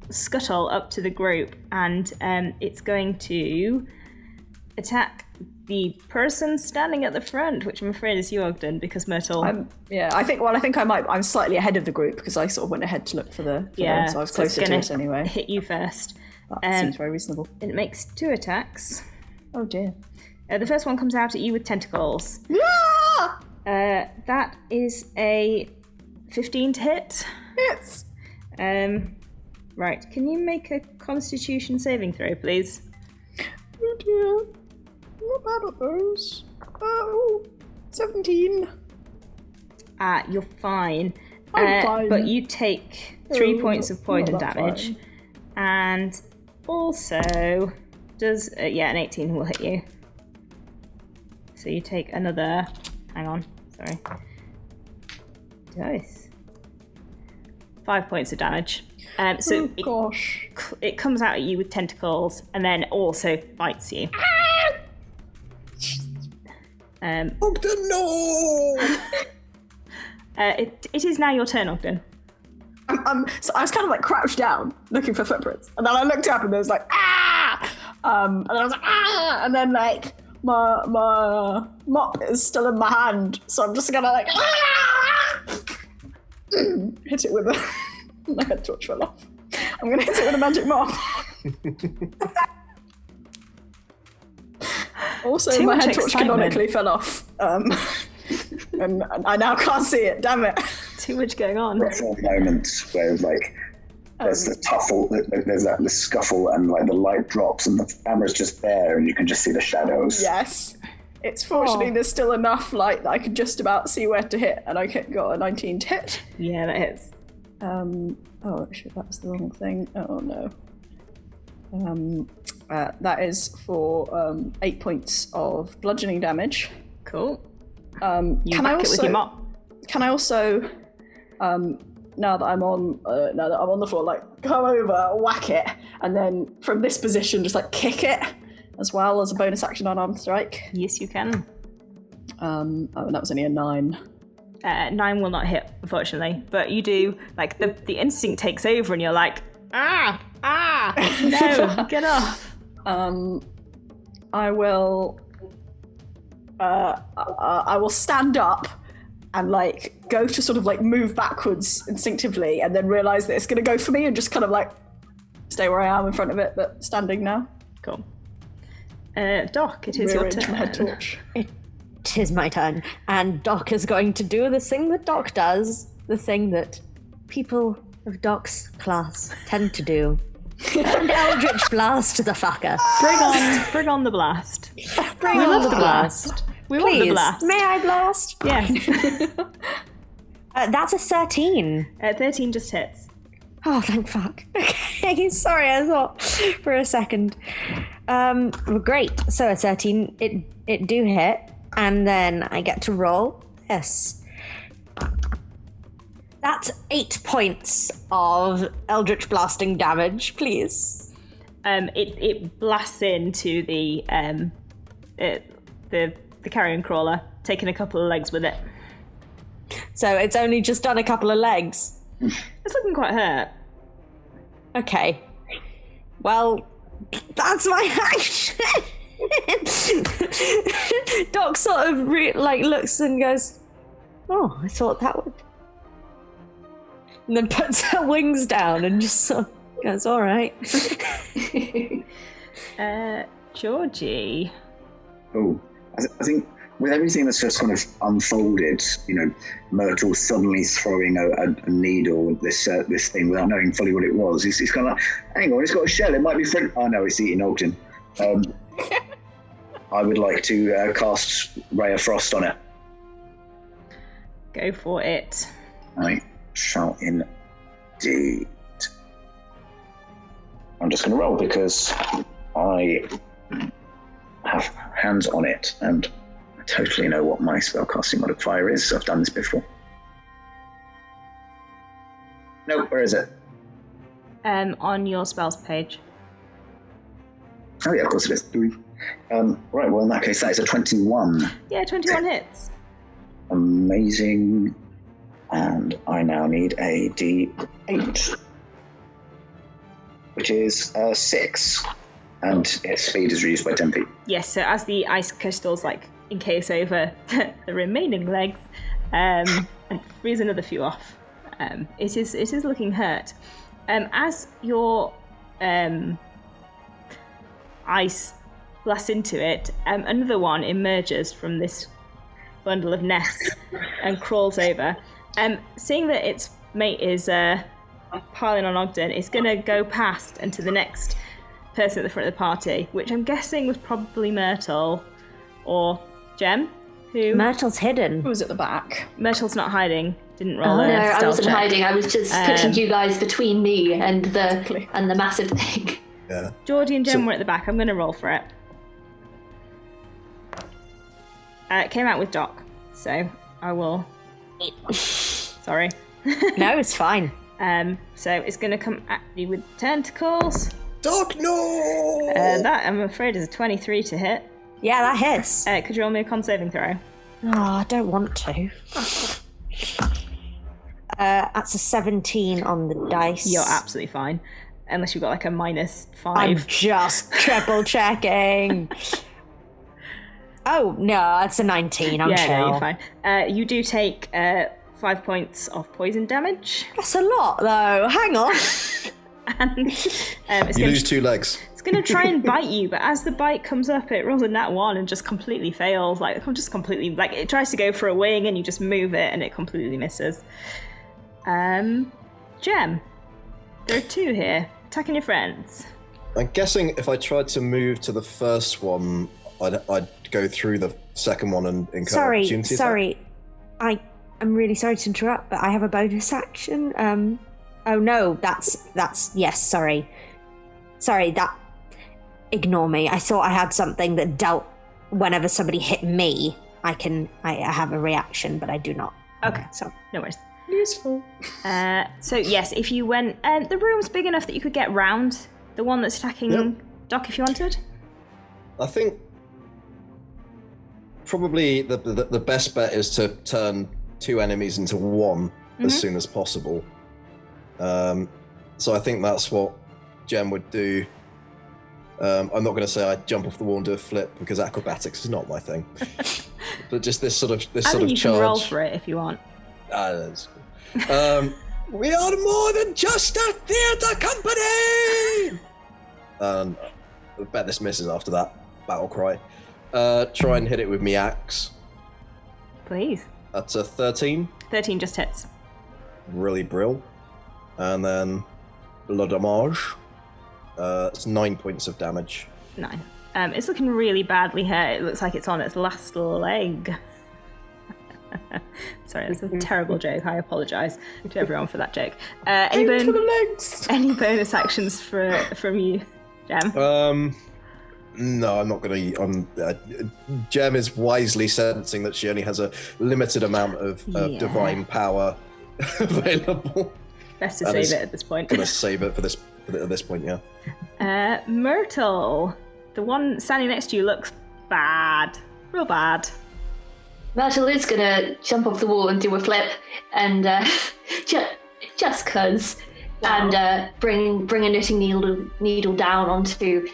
scuttle up to the group, and it's going to attack the person standing at the front, which I'm afraid is you, Ogden, because Myrtle.
I think I'm slightly ahead of the group because I sort of went ahead to look for them, so I was
so it's
closer to
gonna
it anyway.
hit you first.
That seems very reasonable.
It makes 2 attacks.
Oh dear.
The first one comes out at you with tentacles.
Ah!
That is a 15 to hit.
Yes.
Right, can you make a Constitution saving throw, please?
Oh dear. Not bad at those. Oh, 17.
You're fine.
I'm fine.
But you take 3 points of poison
not that
damage.
fine.
And also, does an 18 will hit you. So you take another. Hang on, sorry. Nice. 5 points of damage. So
Gosh.
it comes out at you with tentacles and then also bites you.
Ogden, no!
It is now your turn, Ogden.
So I was kind of like crouched down looking for footprints, and then I looked up and there was like and I was like and then like my mop is still in my hand, so I'm just gonna like hit it with a my head torch fell off. I'm gonna hit it with a magic mop. Also,
Too
my
much
head torch
excitement.
canonically fell off, and I now can't see it. Damn it!
Too much going on.
Lots of moments where like there's the tuffle, there's the scuffle, and like the light drops, and the camera's just there, and you can just see the shadows.
Yes. It's fortunately there's still enough light that I could just about see where to hit, and I got a 19 to hit.
Yeah, that hits.
Oh, shit, that was the wrong thing. Oh no. That is for 8 points of bludgeoning damage.
Cool. You
Can
back
I
it with
also?
your mop.
Can I also? Now that I'm on the floor, like come over, whack it, and then from this position, just like kick it, as well as a bonus action unarmed strike.
Yes, you can.
And that was only a 9.
9 will not hit, unfortunately. But you do, like, the instinct takes over and you're like, no, get off.
I will stand up and like go to sort of like move backwards instinctively, and then realize that it's going to go for me, and just kind of like stay where I am in front of it, but standing now.
Cool. Doc, it is your
Rearrange
turn.
my head torch.
It is my turn, and Doc is going to do the thing that Doc does, the thing that people of Doc's class tend to do. And Eldritch Blast the fucker.
Bring on the blast.
Bring
We
on
love
the
the blast. We love the
Please,
blast.
may I blast?
Yes.
That's a 13.
13 just hits.
Oh, thank fuck. Okay, sorry, I thought for a second. Well, great. So a 13, it do hit, and then I get to roll this. That's 8 points of Eldritch Blasting damage, please.
It blasts into the carrion crawler, taking a couple of legs with it.
So it's only just done a couple of legs.
It's looking quite hurt.
Okay. Well, that's my action. Doc sort of looks and goes, "Oh, I thought that would," and then puts her wings down and just sort of goes, "All right."
Georgie.
Oh, I think with everything that's just kind of unfolded, Myrtle suddenly throwing a needle at this thing without knowing fully what it was. He's kind of like, hang on, it's got a shell. It might be friend. Oh no, it's eating Ogden. I would like to cast Ray of Frost on it.
Go for it.
I shall indeed. I'm just going to roll because I have hands on it and I totally know what my spellcasting modifier is. I've done this before. Nope, where is it?
On your spells page.
Oh yeah, of course it is. 3. Right, well in that case that is a 21.
Yeah, 21 hits.
Amazing. And I now need a D8. Which is 6. And its speed is reduced by 10 feet.
Yes, so as the ice crystals encase over the remaining legs, and freeze another few off, it is looking hurt. As your ice blasts into it, another one emerges from this bundle of nests and crawls over. Seeing that its mate is piling on Ogden, it's going to go past and to the next person at the front of the party, which I'm guessing was probably Myrtle or Jem.
Myrtle's hidden.
Who was at the back?
Myrtle's not hiding. Didn't roll
No,
a
I
stealth
wasn't
check.
hiding. I was just putting you guys between me and the massive thing.
Yeah.
Geordie and Jem were at the back. I'm going to roll for it. It came out with Doc, so I will... Sorry.
No, it's fine.
So it's going to come at you with tentacles.
Doc, no!
That, I'm afraid, is a 23 to hit.
Yeah, that hits.
Could you roll me a con saving throw?
Oh, I don't want to. That's a 17 on the dice.
You're absolutely fine. Unless you've got like a -5.
I'm just triple checking. Oh, no, that's a 19. I'm chill.
No, you're fine. You do take 5 points of poison damage.
That's a lot, though. Hang on.
And it's
You
gonna,
lose 2 legs.
It's going to try and bite you, but as the bite comes up, it rolls a nat 1 and just completely fails. It tries to go for a wing and you just move it and it completely misses. Jem, there are 2 here. Attacking your friends.
I'm guessing if I tried to move to the first one, I'd go through the second one and incur opportunity attack.
Sorry. I'm really sorry to interrupt, but I have a bonus action. Oh no, that's yes, sorry. Sorry, ignore me. I thought I had something that dealt whenever somebody hit me. I have a reaction, but I do not.
Okay,
So
no worries.
Useful.
So yes, if you went, the room's big enough that you could get round the one that's attacking
Yep.
Doc if you wanted.
I think probably the best bet is to turn 2 enemies into 1 as soon as possible. So I think that's what Jem would do. I'm not going to say I'd jump off the wall and do a flip because acrobatics is not my thing. But just this sort of
You
charge.
can roll for it if you want.
That's cool. We are more than just a theatre company! I bet this misses after that battle cry. Try and hit it with me axe.
Please.
That's a 13.
13 just hits.
Really brill. And then le damage. It's 9 points of damage.
9. It's looking really badly hurt. It looks like it's on its last leg. Sorry, that's a terrible joke. I apologise to everyone for that joke. Any bonus actions from you, Jem?
No, I'm not going to. Jem is wisely sensing that she only has a limited amount of divine power available.
Best to save it at this point.
Going to save it at this point, yeah.
Myrtle, the one standing next to you looks bad. Real bad.
Myrtle is gonna jump off the wall and do a flip, and just cause, and bring a knitting needle down onto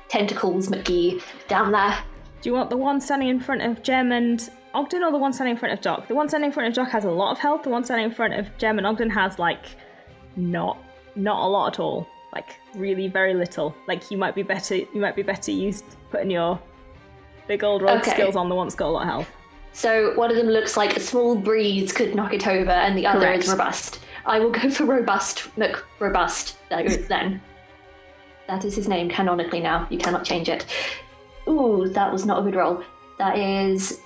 Tentacles McGee down there.
Do you want the one standing in front of Jem and Ogden, or the one standing in front of Doc? The one standing in front of Doc has a lot of health. The one standing in front of Jem and Ogden has not a lot at all. Really very little. You might be better used putting your Big old rogue
Okay.
skills on the one's got a lot of health.
So one of them looks like a small breeze could knock it over, and the other
Correct.
is robust. I will go for robust. Look, robust. Then. That is his name canonically now. You cannot change it. Ooh, that was not a good roll. That's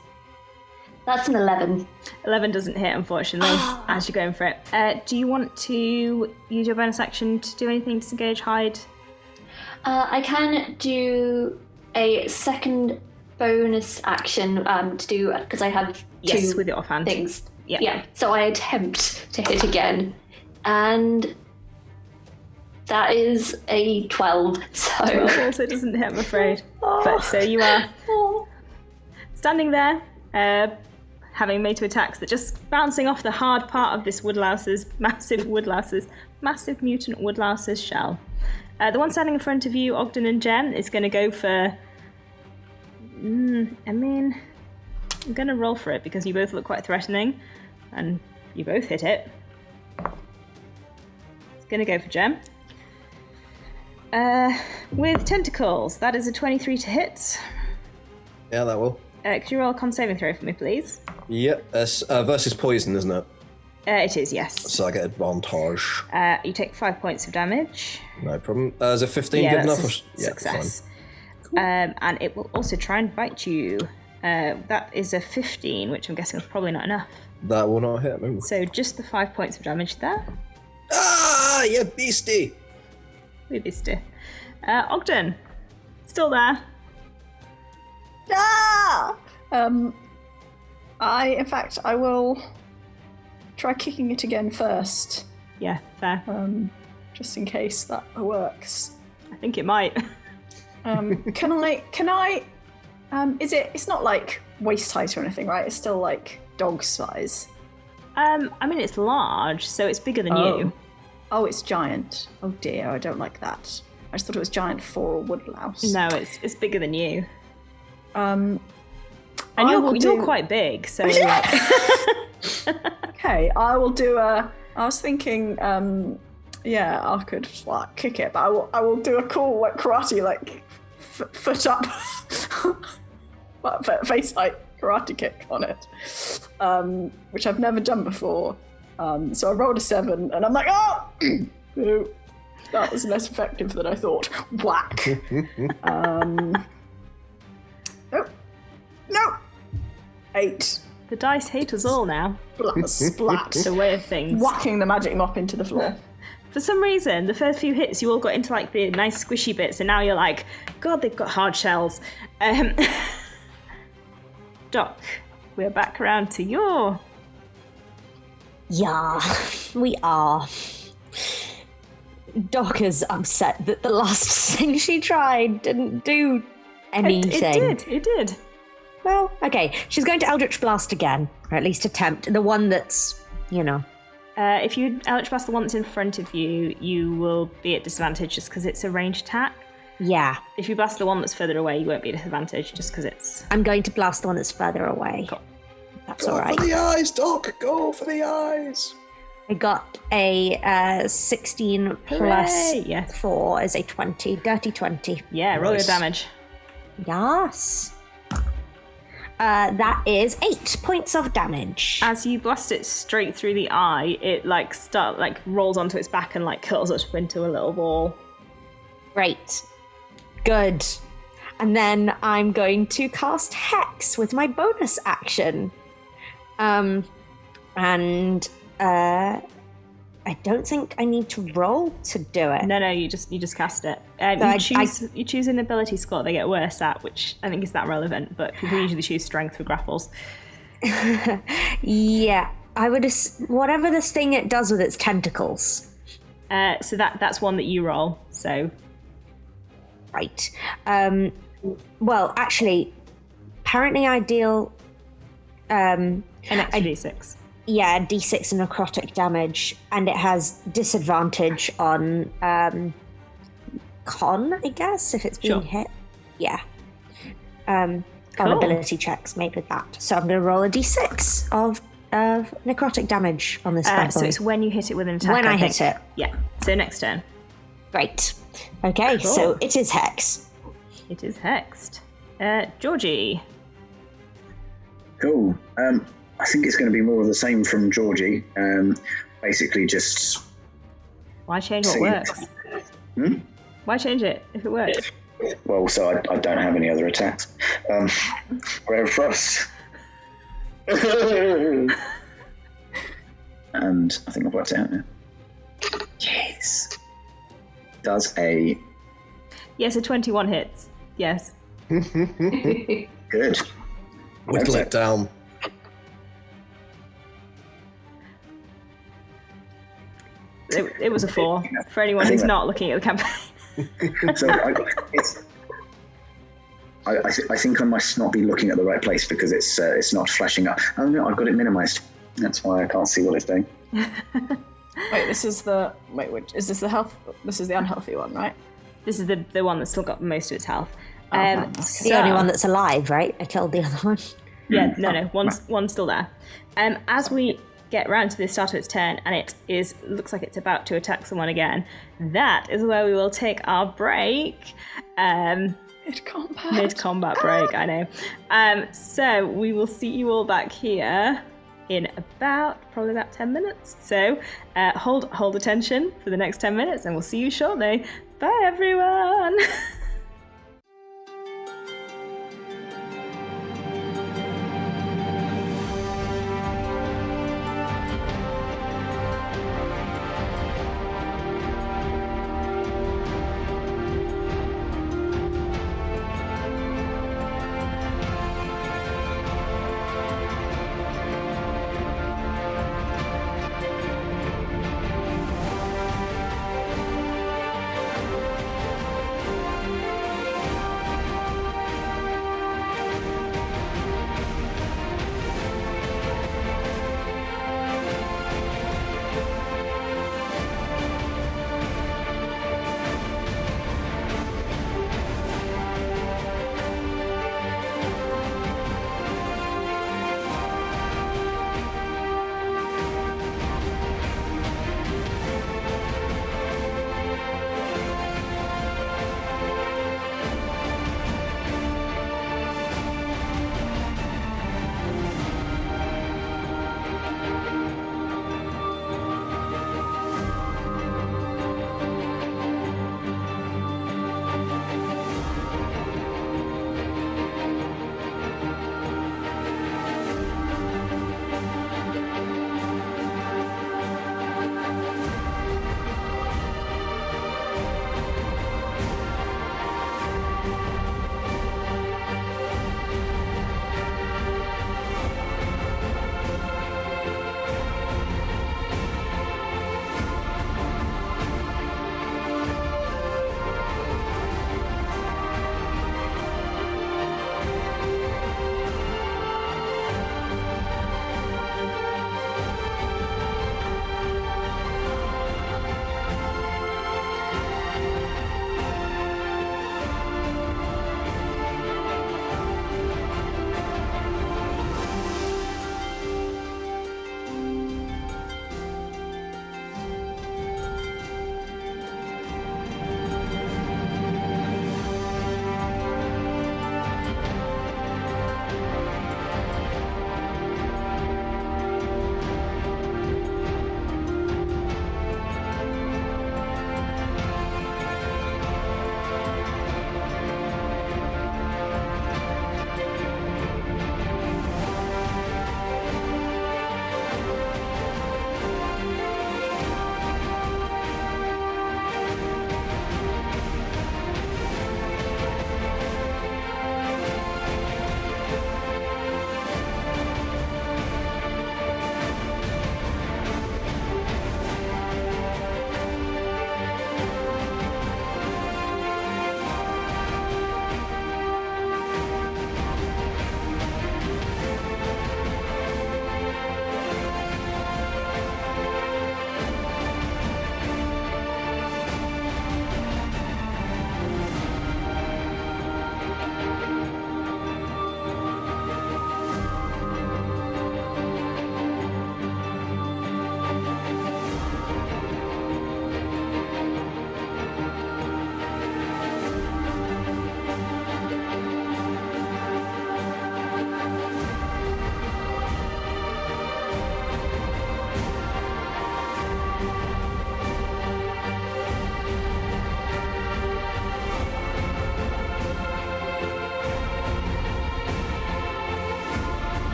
an 11.
11 doesn't hit, unfortunately, as you're going for it. Do you want to use your bonus action to do anything, disengage, hide?
I can do a second bonus action to do, because I have
Yes,
two
with your offhand.
things.
Yeah.
Yeah, so I attempt to hit again. And that is a 12, so...
Well, also doesn't hit, I'm afraid. But so you are standing there, having made two attacks that just bouncing off the hard part of this massive mutant woodlouse's shell. The one standing in front of you, Ogden and Jem, is going to go for... I'm going to roll for it because you both look quite threatening, and you both hit it. It's going to go for Jem. With tentacles, that is a 23 to hit.
Yeah, that will.
Could you roll a con saving throw for me, please?
Yep, versus poison, isn't it?
It is, yes.
So I get advantage.
You take 5 points of damage.
No problem. Is a 15
Yeah,
good
that's
enough?
a success. And it will also try and bite you. That is a 15, which I'm guessing is probably not enough.
That will not hit me.
So just the 5 points of damage there.
Ah, you beastie!
We missed it. Ogden, still there.
Ah! I will try kicking it again first,
Yeah, fair.
just in case that works.
I think it might.
Can I, it's not like waist height or anything, right? It's still like dog size.
It's large, so it's bigger than you.
Oh, it's giant. Oh dear, I don't like that. I just thought it was giant for a woodlouse.
No, it's bigger than you.
And
You're quite big, so
Okay, I will do I was thinking, I could like kick it, but I will do a cool like karate like foot up, face height karate kick on it, which I've never done before. So I rolled a 7, and I'm like, oh, no, that was less effective than I thought. Whack. No. 8.
the dice hate us all now.
Splat.
The way of things.
Whacking the magic mop into the floor.
For some reason, the first few hits, you all got into like the nice squishy bits, and now you're like, God, they've got hard shells. Doc, we're back around to your...
Yeah, we are. Doc is upset that the last thing she tried didn't do anything.
It did.
Well, okay. She's going to Eldritch Blast again, or at least attempt. The one that's,
If you Eldritch Blast the one that's in front of you, you will be at disadvantage just because it's a ranged attack.
Yeah.
If you blast the one that's further away, you won't be at disadvantage just because it's...
I'm going to blast the one that's further away.
Cool.
That's
Go
all right.
for the eyes, Doc! Go for the eyes!
I got a 16 plus
Hooray, yes.
4 is a 20. Dirty 20.
Yeah, roll your
Nice.
damage.
Yes. That is 8 points of damage.
As you blast it straight through the eye, it rolls onto its back and curls up into a little ball.
Great. Good. And then I'm going to cast Hex with my bonus action. I don't think I need to roll to do it.
No, you just cast it. You choose an ability score they get worse at, which I think is that relevant, but people usually choose strength for grapples.
Yeah, I would whatever this thing it does with its tentacles.
So that's one that you roll, so...
Right. Well, actually, apparently I deal...
An extra d6.
Yeah, d6 necrotic damage, and it has disadvantage on con, I guess, if it's being hit. Yeah. On ability checks made with that. So I'm going to roll a d6 of necrotic damage on this bad boy.
So it's when you hit it with an attack.
When I hit it.
Yeah. So next turn.
Great. Okay,
Cool.
so it is Hex.
It is hexed. Georgie.
Cool. I think it's going to be more of the same from Georgie. Basically, just.
Why change what works? Why change it if it works?
Well, so I don't have any other attacks. Ray of Frost. And I think I've worked it out now. Yes. Does a.
Yes, a 21 hits. Yes.
Good.
Whittle it down.
It was a 4 for anyone who's not looking at the campaign.
So I think I must not be looking at the right place because it's not flashing up. Oh no, I've got it minimized. That's why I can't see what it's doing.
Wait, this is the is this the health? This is the unhealthy one, right?
This is the one that's still got most of its health.
Okay.
The only one that's alive, right? I killed the other one.
Yeah, no, one's still there. As we get round to the start of its turn, and it looks like it's about to attack someone again. That is where we will take our break. Mid-combat break, I know. So we will see you all back here in probably about 10 minutes. So hold attention for the next 10 minutes, and we'll see you shortly. Bye, everyone.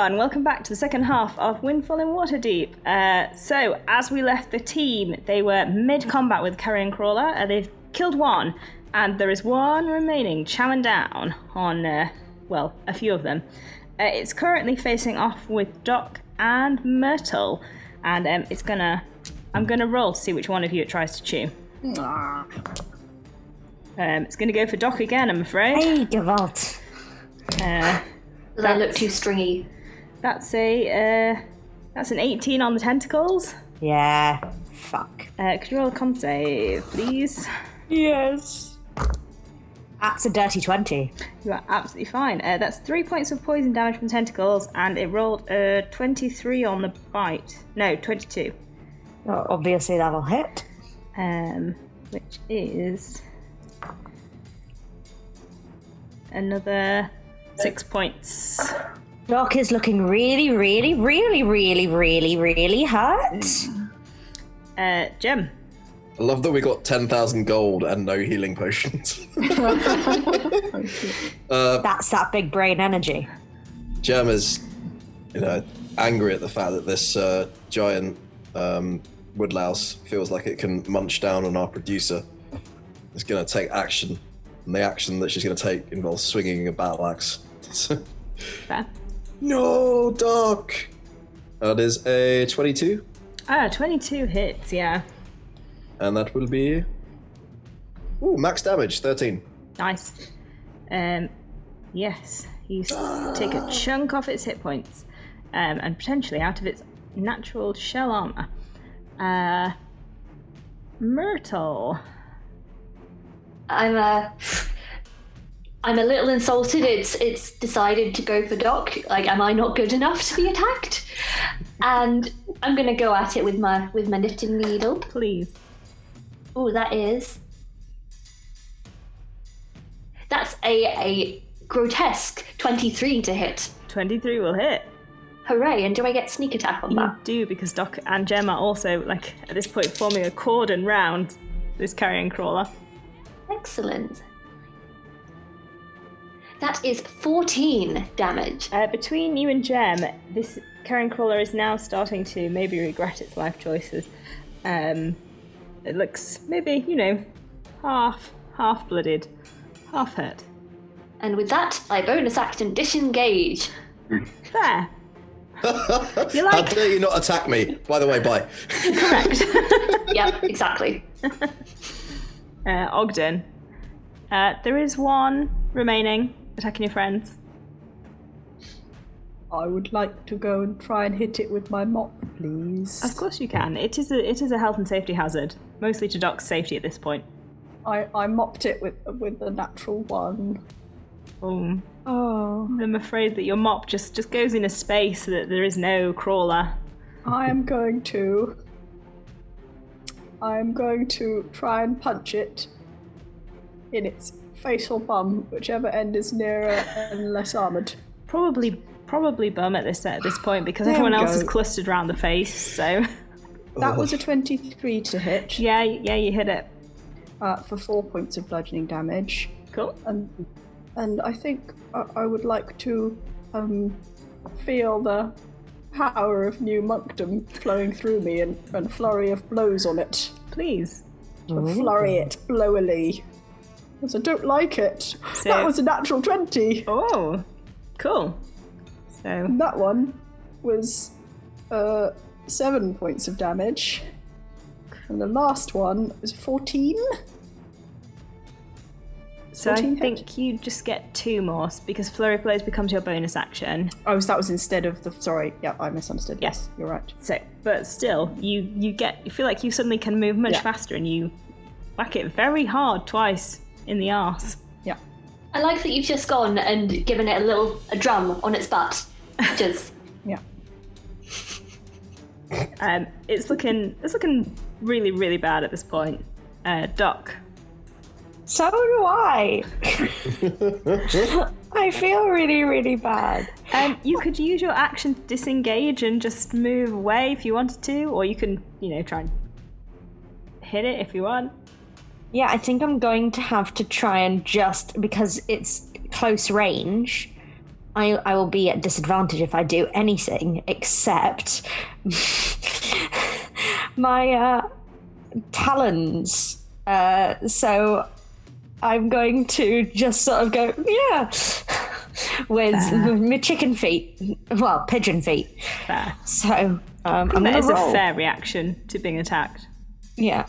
everyone, welcome back to the second half of Windfall in Waterdeep. So, as we left the team, they were mid-combat with Carrion Crawler. They've killed one, and there is one remaining, chowing down on, a few of them. It's currently facing off with Doc and Myrtle, and I'm gonna roll to see which one of you it tries to chew. It's gonna go for Doc again, I'm afraid.
Hey, Gewalt.
Does that look too stringy?
That's an 18 on the tentacles.
Yeah, fuck.
Could you roll a con save, please?
Yes. That's a dirty 20.
You are absolutely fine. That's 3 points of poison damage from tentacles, and it rolled a 23 on the bite. No, 22.
Oh, obviously that'll hit.
Which is another 6 points.
Doc is looking really, really, really, really, really, really hurt.
Jem.
I love that we got 10,000 gold and no healing potions.
That's that big brain energy.
Jem is, angry at the fact that this giant woodlouse feels like it can munch down on our producer. It's going to take action, and the action that she's going to take involves swinging a battle axe.
Fair.
No, Doc! That is a 22.
22 hits, yeah.
And that will be... Ooh, max damage, 13.
Nice. Yes, you take a chunk off its hit points, and potentially out of its natural shell armor. Myrtle.
I'm a little insulted. It's decided to go for Doc. Like, am I not good enough to be attacked? And I'm gonna go at it with my knitting needle.
Please.
Oh, that's a grotesque 23 to hit.
23 will hit.
Hooray! And do I get sneak attack on
You
that?
do, because Doc and Jem are also, at this point, forming a cordon round this carrion crawler.
Excellent. That is 14 damage.
Between you and Jem, this carrion crawler is now starting to maybe regret its life choices. It looks maybe, half-blooded, half hurt.
And with that, I bonus action disengage.
There.
How dare you not attack me? By the way, bye.
Correct.
Yep, exactly.
Ogden. There is one remaining attacking your friends.
I would like to go and try and hit it with my mop, please.
Of course you can. It is a health and safety hazard, mostly to Doc's safety at this point.
I mopped it with the natural one.
Oh, I'm afraid that your mop just goes in a space that there is no crawler.
I'm going to try and punch it in its face or bum, whichever end is nearer and less armoured.
Probably bum at this point, because
There
everyone
we
else
go.
is clustered around the face, so...
That was a 23 to hit.
Yeah, you hit it.
For 4 points of bludgeoning damage.
Cool.
And I think I would like to feel the power of new monkdom flowing through me and flurry of blows on it.
Please.
Flurry it blowily. Because I don't like it.
So-
That was a natural 20.
Oh, cool. So,
And that one was 7 points of damage. And the last one was 14.
I
14 hit.
think you just get 2 more, because Flurry of Blows becomes your bonus action.
Oh, so that was instead of the... Sorry, yeah, I misunderstood. Yes, you're right.
So, but still, you feel like you suddenly can move much
Yeah.
faster, and you whack it very hard twice in the arse.
Yeah.
I like that you've just gone and given it a drum on its butt. Just
Yeah.
It's looking really, really bad at this point. Doc.
So do I. I feel really, really bad.
You could use your action to disengage and just move away if you wanted to, or you can, try and hit it if you want.
Yeah, I think I'm going to have to try and just, because it's close range, I will be at disadvantage if I do anything except my talons. So I'm going to just sort of go, yeah, with my chicken feet. Well, pigeon feet.
Fair.
So I'm going
That
to
is
roll.
a fair reaction to being attacked.
Yeah.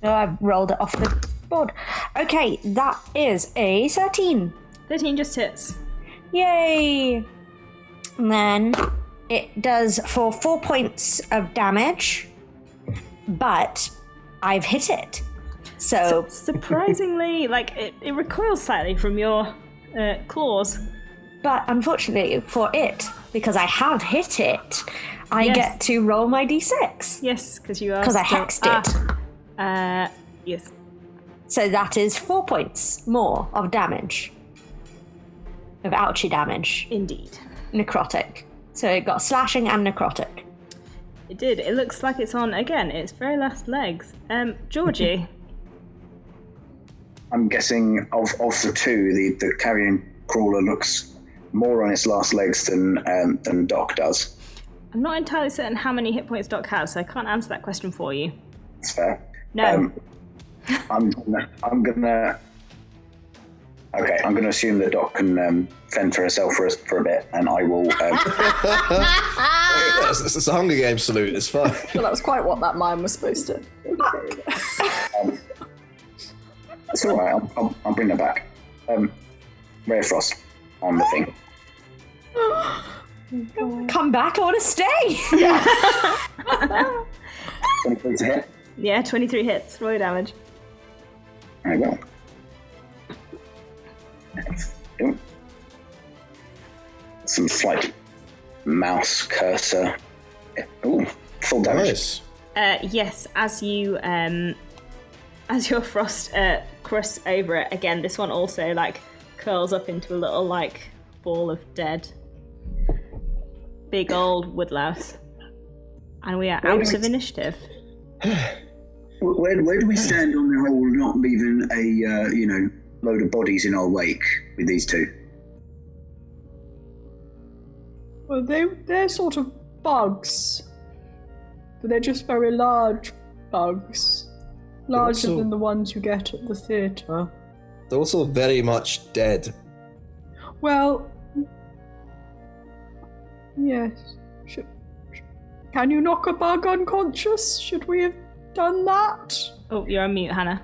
I've rolled it off the board. Okay, that is a 13.
13 just hits.
Yay! And then it does for 4 points of damage, but I've hit it. So
Surprisingly, like, it recoils slightly from your claws.
but unfortunately for it, because I have hit it, I
Yes.
get to roll my d6.
Yes, because you are
Because I
still-
hexed it.
Yes.
So that is 4 points more of damage. Of ouchie damage.
Indeed.
Necrotic. So it got slashing and necrotic.
It did. It looks like it's on, again, its very last legs. Georgie.
I'm guessing of the two, the carrion crawler looks more on its last legs than Doc does.
I'm not entirely certain how many hit points Doc has, so I can't answer that question for you.
That's fair.
No.
I'm gonna assume that Doc can fend for herself for a bit, and I will.
It's a Hunger Games salute. It's fine.
Well, that was quite what that mime was supposed to.
It's all right. I'll bring her back. Ray of Frost on the thing.
Come back, I want to stay!
23 to hit.
Yeah, 23 hits. Roll your damage.
I will. Ooh. Some slight mouse cursor. Ooh, full damage.
Nice.
Yes, as your frost crusts over it, again, this one also, like, curls up into a little, like, ball of dead. Big old woodlouse. And we are out of initiative.
Where do we stand on the whole not leaving a load of bodies in our wake with these two?
Well, they're sort of bugs. But they're just very large bugs. Larger
Also-
than the ones you get at the theatre.
They're also very much dead.
Well, yes. Can you knock a bug unconscious? Should we have done that?
Oh, you're on mute, Hannah.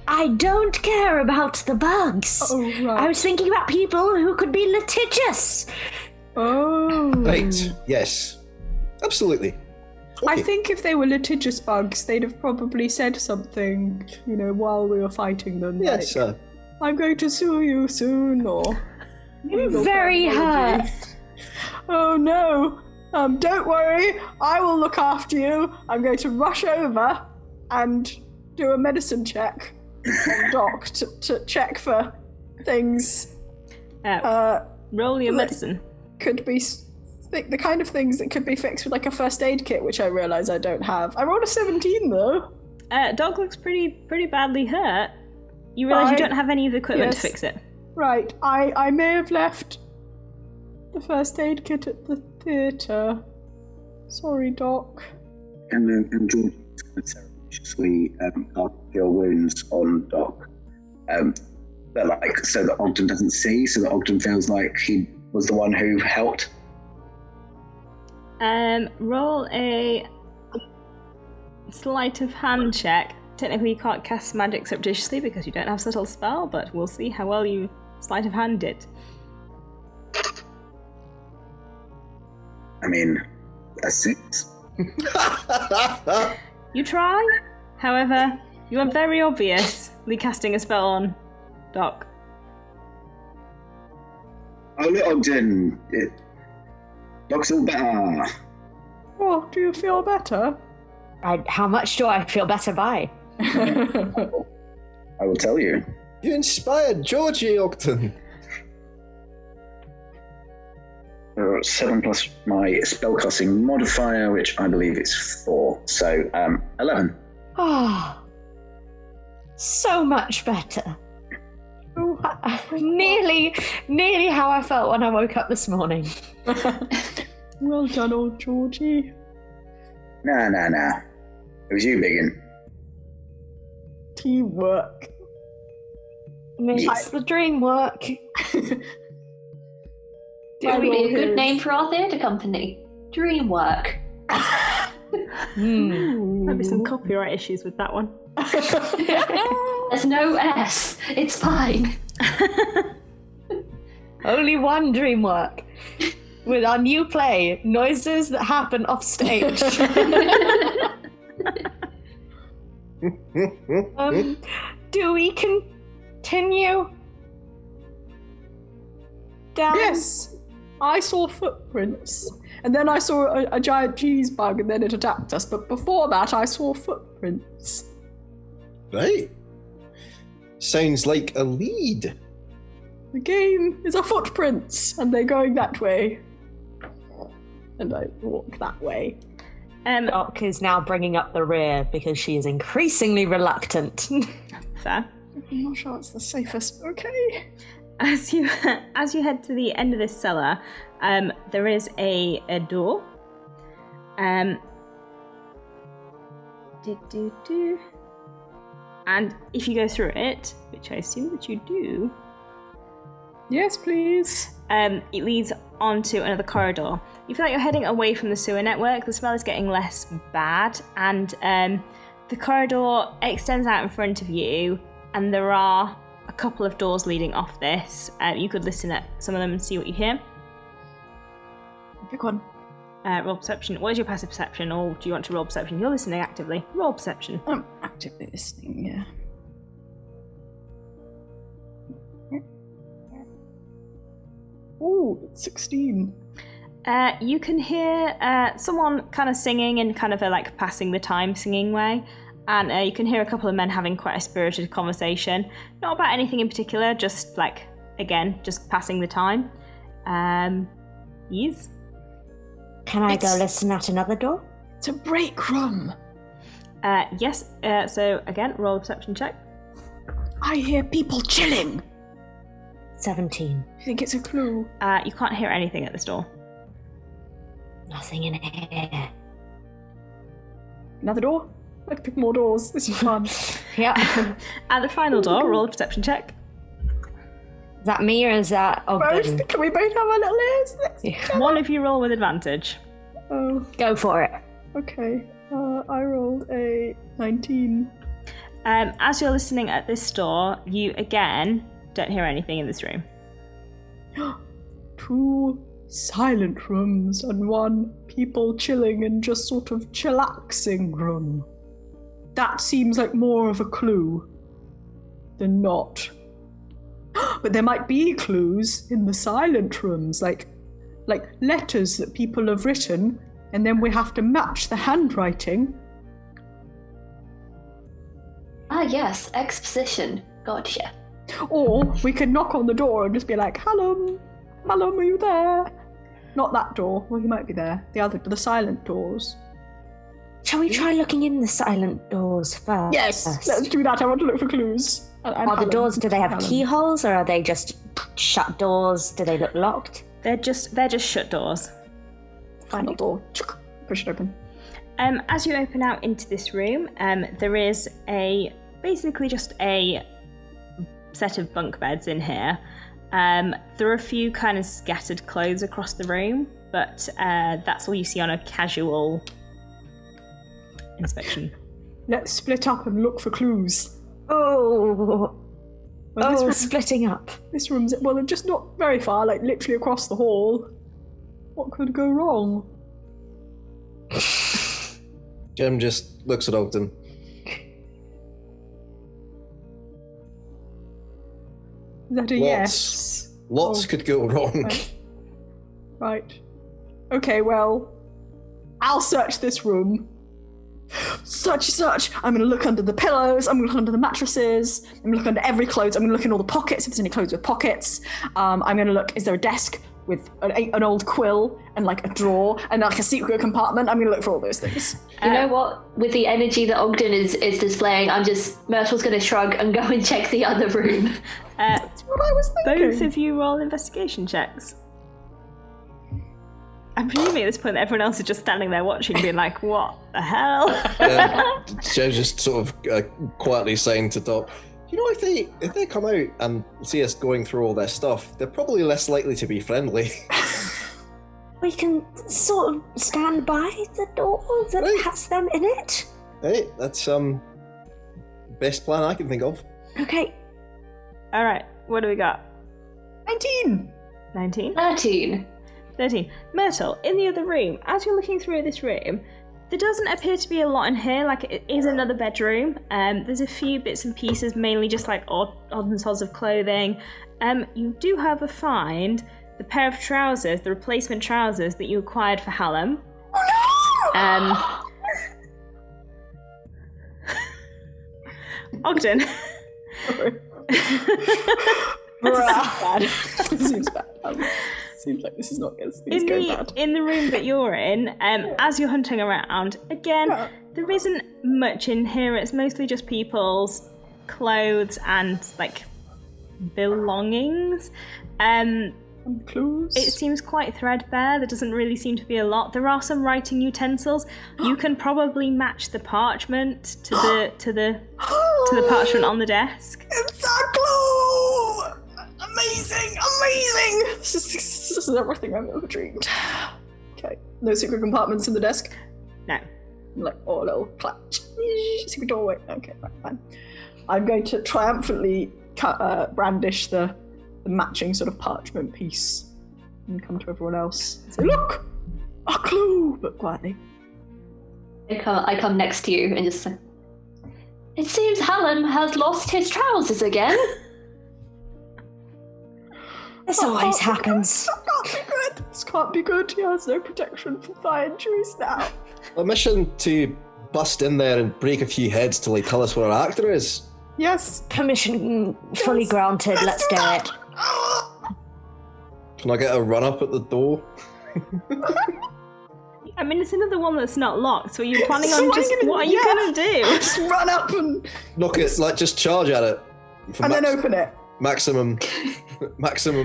I don't care about the bugs.
Oh, right.
I was thinking about people who could be litigious.
Oh.
Right. Yes. Absolutely.
I
Okay.
think if they were litigious bugs, they'd have probably said something, while we were fighting them.
Yes,
like, I'm going to sue you soon, or...
I'm very hurt.
Oh no! Don't worry, I will look after you. I'm going to rush over and do a medicine check on Doc to check for things.
Roll your medicine.
Could be the kind of things that could be fixed with like a first aid kit, which I realise I don't have. I rolled a 17 though.
Dog looks pretty badly hurt. You realise you don't have any of the equipment to
Yes.
fix it.
Right, I may have left the first aid kit at the theatre. Sorry, Doc.
And George ceremoniously cast your wounds on Doc. But like, so that Ogden doesn't see, so that Ogden feels like he was the one who helped.
Roll a sleight of hand check. Technically, you can't cast magic surreptitiously because you don't have subtle spell, but we'll see how well you sleight of hand it.
I mean, a 6.
You try, however, you are very obviously casting a spell on Doc.
Oh, look, Ogden! Doc's all better.
Oh, do you feel better?
How much do I feel better by?
I will tell you.
You inspired Georgie Ogden.
7 plus my spellcasting modifier, which I believe is 4. So, 11.
Ah, so much better.
Oh,
Nearly how I felt when I woke up this morning.
Well done, old Georgie.
Nah. It was you, Biggin.
Teamwork.
Makes the dream work.
That would be a good name for our theatre company. Dreamwork.
Might be some copyright issues with that one.
There's no S. It's fine.
Only one dream work. With our new play, Noises That Happen Off Stage. Do we continue down?
Yes, I saw footprints. And then I saw a giant cheese bug and then it attacked us. But before that, I saw footprints.
Right. Sounds like a lead.
The game is a footprints, and they're going that way. And I walk that way.
Doc is now bringing up the rear because she is increasingly reluctant.
Fair.
I'm not sure it's the safest. Okay.
As you head to the end of this cellar, there is a door. And if you go through it, which I assume that you do,
Yes, please.
it leads onto another corridor. You feel like you're heading away from the sewer network. The smell is getting less bad, and the corridor extends out in front of you, and there are a couple of doors leading off this. You could listen at some of them and see what you hear.
Pick one.
Roll perception. What is your passive perception, or do you want to roll perception? You're listening actively. Roll perception.
I'm actively listening, yeah. Ooh, 16.
You can hear someone kind of singing in kind of a like passing the time singing way, and you can hear a couple of men having quite a spirited conversation. Not about anything in particular, just like, again, just passing the time. Yes?
Can I go listen at another door?
It's a break room.
Yes, so again, roll a perception check.
I hear people chilling.
17.
You think it's a clue?
You can't hear anything at this door.
Nothing in here.
Another door? Let's pick more doors. This is fun.
Yeah.
At the final door, roll a perception check.
Is that me or is that Ogden?
Both? Can we both have a little ears?
One of you roll with advantage.
Oh,
Go for it.
okay. I rolled a 19.
As you're listening at this door, you again don't hear anything in this room.
2 silent rooms and 1 people chilling and just sort of chillaxing room. That seems like more of a clue than not. But there might be clues in the silent rooms, like letters that people have written, and then we have to match the handwriting.
Ah, yes, exposition. Gotcha.
Or we could knock on the door and just be like, "Hello, are you there?" Not that door. Well, he might be there. The silent doors.
Shall we try looking in the silent doors first?
Yes, let's do that. I want to look for clues.
Are the doors, do they have keyholes or are they just shut doors? Do they look locked?
They're just shut doors.
Final door. Push it open.
As you open out into this room, there is basically just a set of bunk beds in here. There are a few kind of scattered clothes across the room, but that's all you see on a casual inspection.
Let's split up and look for clues.
Oh,
Well,
splitting up.
This room's, well, just not very far, like literally across the hall. What could go wrong?
Jem just looks at Ogden.
Is that a yes?
Lots could go wrong.
Right. Okay, well, I'll search this room. Search. I'm going to look under the pillows. I'm going to look under the mattresses. I'm going to look under every clothes. I'm going to look in all the pockets if there's any clothes with pockets. I'm going to look, is there a desk with an old quill and like a drawer and like a secret compartment. I'm gonna look for all those things.
You know what? With the energy that Ogden is displaying, Myrtle's going to shrug and go and check the other room.
That's what I was thinking.
Both of you roll investigation checks. I'm presuming at this point that everyone else is just standing there watching, being like, what the hell?
Joe's just sort of quietly saying to Doc, you know, if they come out and see us going through all their stuff, they're probably less likely to be friendly.
We can sort of stand by the door that has them in it.
Hey, that's best plan I can think of.
Okay.
All right, what do we got?
19.
19?
13.
Myrtle, in the other room, as you're looking through this room, there doesn't appear to be a lot in here. Like, it is another bedroom. There's a few bits and pieces, mainly just like odd and sods of clothing. You do, however, find the pair of trousers, the replacement trousers that you acquired for Hallam.
Oh
no! Ogden.
This seems bad. Seems like this is not going to go bad.
In the room that you're in, as you're hunting around, again, there isn't much in here. It's mostly just people's clothes and, like, belongings.
Clothes.
It seems quite threadbare. There doesn't really seem to be a lot. There are some writing utensils. You can probably match the parchment to the parchment on the desk.
It's a clue! Amazing! This is everything I've ever dreamed. Okay. No secret compartments in the desk?
No.
Like, oh, a little clutch. Secret doorway. Okay, right, fine. I'm going to triumphantly brandish the matching sort of parchment piece and come to everyone else and say, look! A clue! But quietly.
I come next to you and just say, it seems Hallam has lost his trousers again.
This always happens.
This can't be good. He has no protection from thigh injuries now.
A mission to bust in there and break a few heads till they tell us what our actor is.
Yes.
Permission fully granted. Let's do it.
Can I get a run up at the door?
I mean, it's another one that's not locked, so you're planning on what are you going to do?
Just run up and...
Knock it, like, just charge at it.
And then open it.
Maximum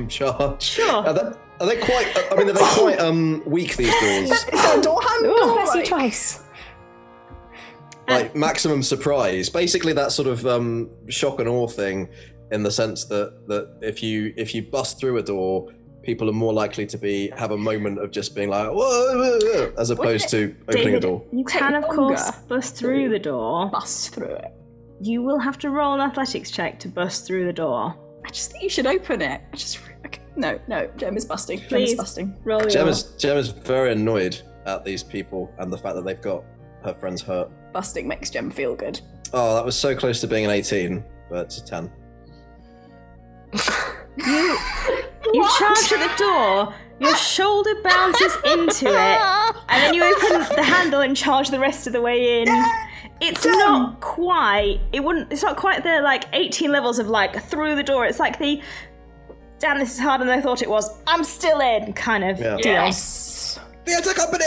charge.
Sure.
Are they quite, are they quite weak, these doors?
Is that a door handle?
Press you twice.
Like, maximum surprise. Basically that sort of shock and awe thing, in the sense that if you bust through a door, people are more likely to have a moment of just being like, whoa, as opposed to opening a door.
You can, of course, bust through the door.
Bust through it.
You will have to roll an athletics check to bust through the door.
I just think you should open it. Okay. No, Jem is busting.
Please,
Jem is busting.
Roll
Jem is very annoyed at these people and the fact that they've got her friends hurt.
Busting makes Jem feel good.
Oh, that was so close to being an 18, but it's a 10.
You charge at the door, your shoulder bounces into it, and then you open the handle and charge the rest of the way in. It's not quite. It's not quite the like 18 levels of like through the door. It's like the damn, this is harder than I thought it was. I'm still in kind of deal.
Yes.
Theatre company.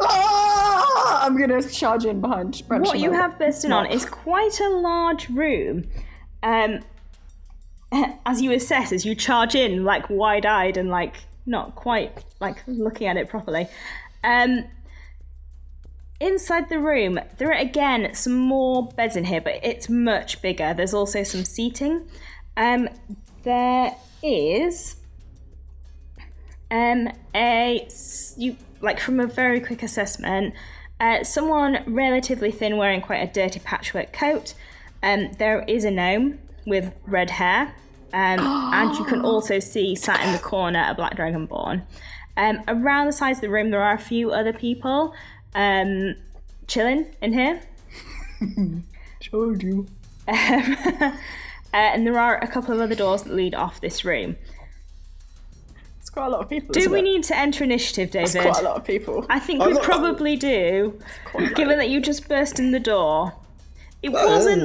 I'm gonna charge in behind.
What you have bursting on is quite a large room. As you assess, as you charge in, like wide-eyed and like not quite like looking at it properly. Inside the room, there are again some more beds in here, but it's much bigger. There's also some seating. There is from a very quick assessment, someone relatively thin wearing quite a dirty patchwork coat. There is a gnome with red hair, and you can also see sat in the corner a black dragonborn. Around the sides of the room, there are a few other people chilling in here.
Told you.
And there are a couple of other doors that lead off this room.
It's quite a lot of people.
Do we need to enter initiative, David?
That's quite a lot of people.
I think we probably do, given that you just burst in the door. It wasn't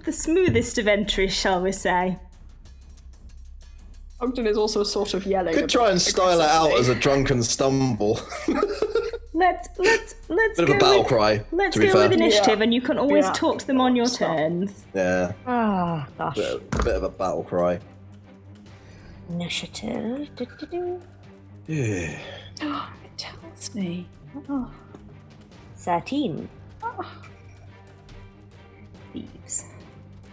the smoothest of entries, shall we say.
Ogden is also sort of yelling.
Could try and style it out as a drunken stumble.
Let's
Bit
go
of a battle
with,
cry,
Let's
to be
go
fair.
with initiative,
Yeah.
and you can always
Yeah.
talk to them on your turns.
Yeah,
Oh, gosh.
bit of a battle cry.
Initiative.
Yeah.
It tells me. Oh.
13.
Thieves.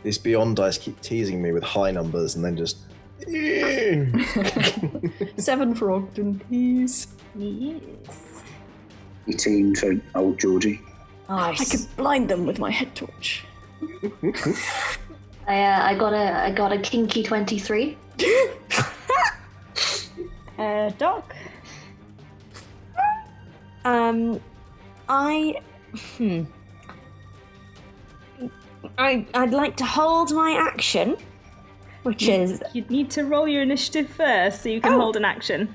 These Beyond dice keep teasing me with high numbers and then just...
7 for Ogden, please.
Yes.
18 for old Georgie.
I could blind them with my head torch.
I got a kinky 23.
Doc.
I'd like to hold my action, which is...
You'd need to roll your initiative first so you can hold an action.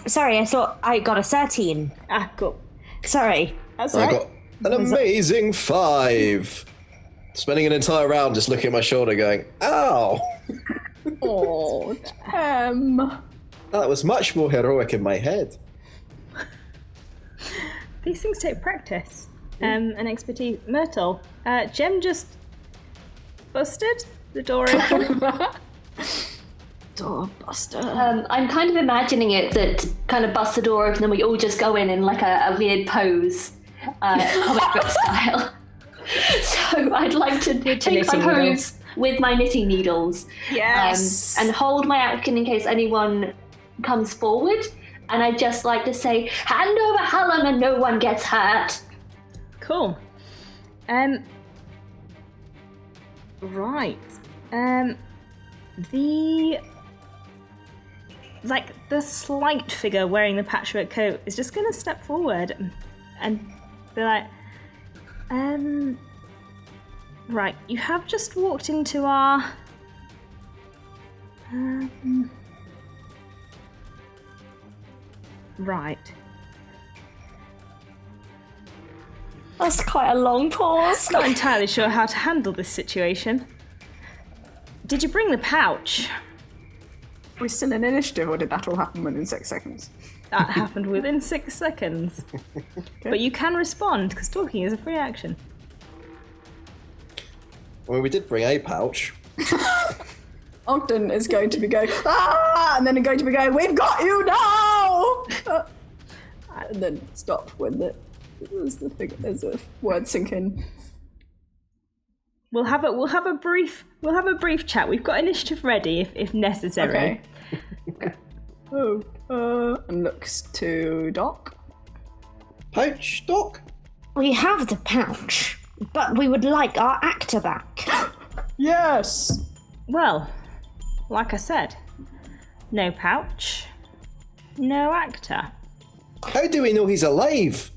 Sorry, I thought I got a 13.
Ah, cool.
Sorry.
That's
I
right.
got an amazing 5. Spending an entire round just looking at my shoulder going, ow!
Oh,
That was much more heroic in my head.
These things take practice and expertise. Myrtle, Jem just busted the door open.
doorbuster.
I'm kind of imagining it that kind of bust the door open and we all just go in like a weird pose, comic book style. So I'd like to take my
knitting
pose
needles.
with my knitting needles.
Yes.
And hold my action in case anyone comes forward. And I'd just like to say, hand over Hallam and no one gets hurt.
Cool. Right. The slight figure wearing the patchwork coat is just gonna step forward and be like, right, you have just walked into our right.
That's quite a long pause.
Not entirely sure how to handle this situation. Did you bring the pouch?
We're still in initiative, or did that all happen within 6 seconds?
That happened within 6 seconds. But you can respond, because talking is a free action.
Well, we did bring a pouch.
Ogden is going to be going, ah! And then going to be going, we've got you now! And then stop when there's a word sink in.
We'll have a brief chat. We've got initiative ready if necessary.
Okay. And looks to Doc.
Pouch, Doc?
We have the pouch, but we would like our actor back.
Yes!
Well, like I said, no pouch, no actor.
How do we know he's alive?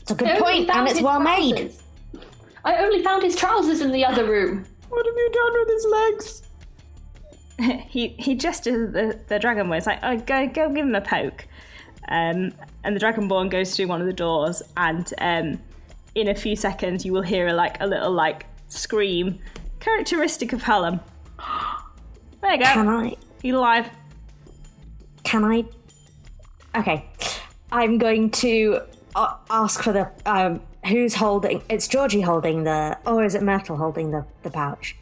It's a good point, and it's well made.
I only found his trousers in the other room.
What have you done with his legs?
he gestures the dragonborn. It's like, oh, go give him a poke. And the dragonborn goes through one of the doors, and in a few seconds you will hear a little scream, characteristic of Hallam. There you go.
Can I?
He's alive.
Can I? Okay. I'm going to ask for the... who's holding... It's Georgie holding the... Or is it Myrtle holding the pouch?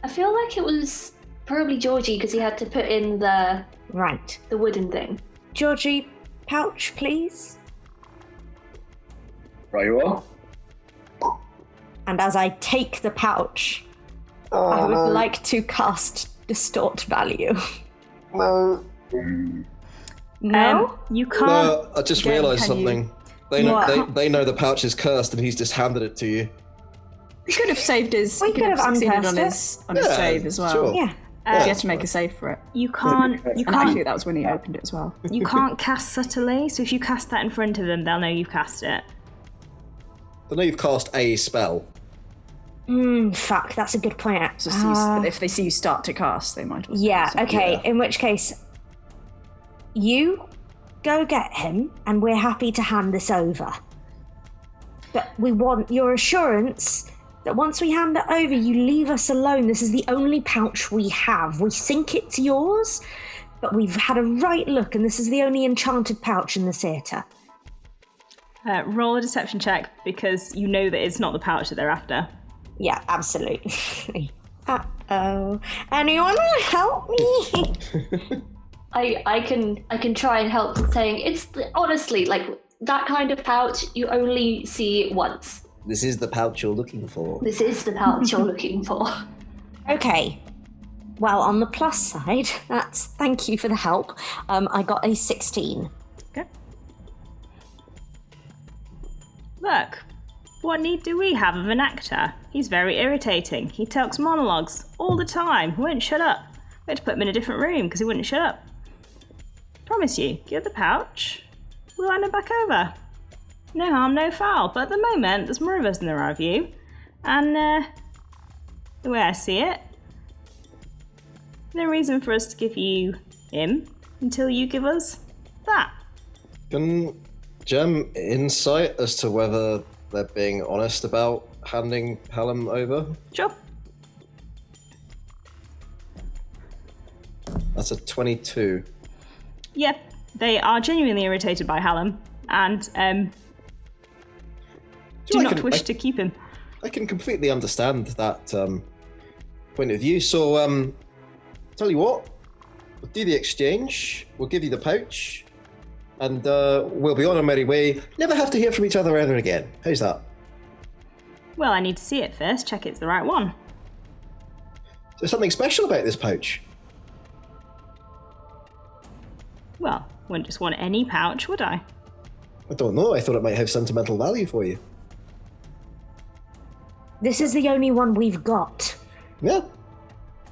I feel like it was probably Georgie because he had to put in the
Right.
wooden thing.
Georgie, pouch, please.
Right you are.
And as I take the pouch, I would like to cast Distort Value.
No.
No?
You can't.
No, I just realised
can
something. They know the pouch is cursed and he's just handed it to you.
He could have saved his...
We
he
could have
succeeded
uncursed
on his
Yeah,
save as well.
sure.
Yeah.
He had to make a save for it.
You can't. You
And
can't.
actually, that was when he opened it as well.
You can't cast subtly. So if you cast that in front of them, they'll know you've cast it.
I know you've cast a spell.
Fuck, that's a good point.
So if they see you start to cast, they might also...
Yeah,
also-
okay.
Yeah.
In which case, you go get him, and we're happy to hand this over. But we want your assurance that once we hand it over, you leave us alone. This is the only pouch we have. We think it's yours, but we've had a right look, and this is the only enchanted pouch in the theatre.
Roll a deception check, because you know that it's not the pouch that they're after.
Yeah, absolutely. Uh-oh. Anyone help me?
I can try and help, saying it's honestly like that kind of pouch you only see once.
This is the pouch you're looking for.
This is the pouch you're looking for.
Okay. Well, on the plus side, thank you for the help. I got a 16.
Okay. Look, what need do we have of an actor? He's very irritating. He talks monologues all the time. He won't shut up. We had to put him in a different room because he wouldn't shut up. Promise you, give the pouch. We'll hand him back over. No harm, no foul. But at the moment, there's more of us than there are of you. And the way I see it, no reason for us to give you him until you give us that.
Can Jem insight as to whether they're being honest about handing Hallam over?
Sure.
That's a 22.
Yep, they are genuinely irritated by Hallam and do not wish to keep him.
I can completely understand that point of view. So, tell you what, we'll do the exchange. We'll give you the pouch, and we'll be on our merry way. Never have to hear from each other ever again. How's that?
Well, I need to see it first. Check it's the right one.
Is there something special about this pouch?
Well, wouldn't just want any pouch, would I?
I don't know. I thought it might have sentimental value for you.
This is the only one we've got.
Yeah.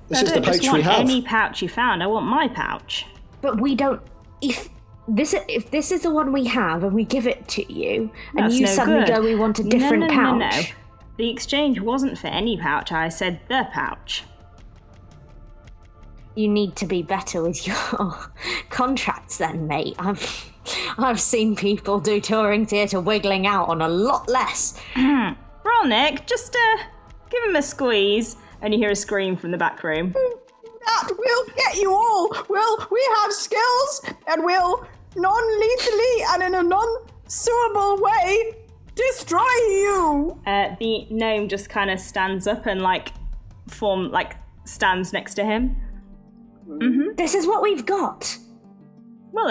This
I
is the
don't just
pouch
want
we have.
any pouch you found. I want my pouch.
But we don't. If this is the one we have, and we give it to you, and
That's
you
no
suddenly
good.
go, we want a different pouch.
No. The exchange wasn't for any pouch. I said the pouch.
You need to be better with your contracts, then, mate. I've seen people do touring theatre wiggling out on a lot less.
Roll, Nick. Just give him a squeeze. And you hear a scream from the back room.
That will get you all. We have skills, and we'll non-lethally and in a non-suable way destroy you.
The gnome just kind of stands up and stands next to him. Mm-hmm.
This is what we've got.
Well,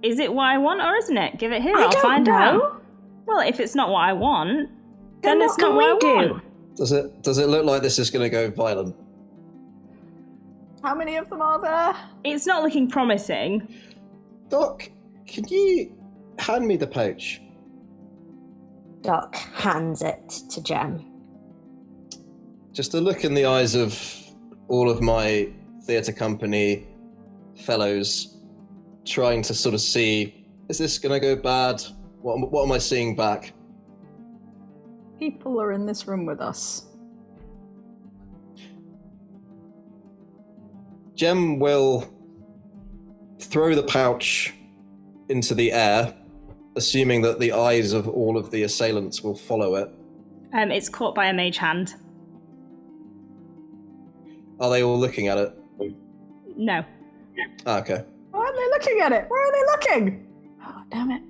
is it what I want or isn't it? Give it here.
I
I'll
don't
find
know.
out. Well, if it's not what I want, then it's not what I want.
Does it look like this is going to go violent?
How many of them are there?
It's not looking promising.
Doc, can you hand me the pouch?
Doc hands it to Jem.
Just a look in the eyes of all of my theatre company fellows, trying to sort of see, is this going to go bad? What am I seeing back?
People are in this room with us.
Jem will throw the pouch into the air, assuming that the eyes of all of the assailants will follow it.
It's caught by a mage hand.
Are they all looking at it?
No.
Ah, okay.
Why aren't they looking at it? Where are they looking? Oh, damn it.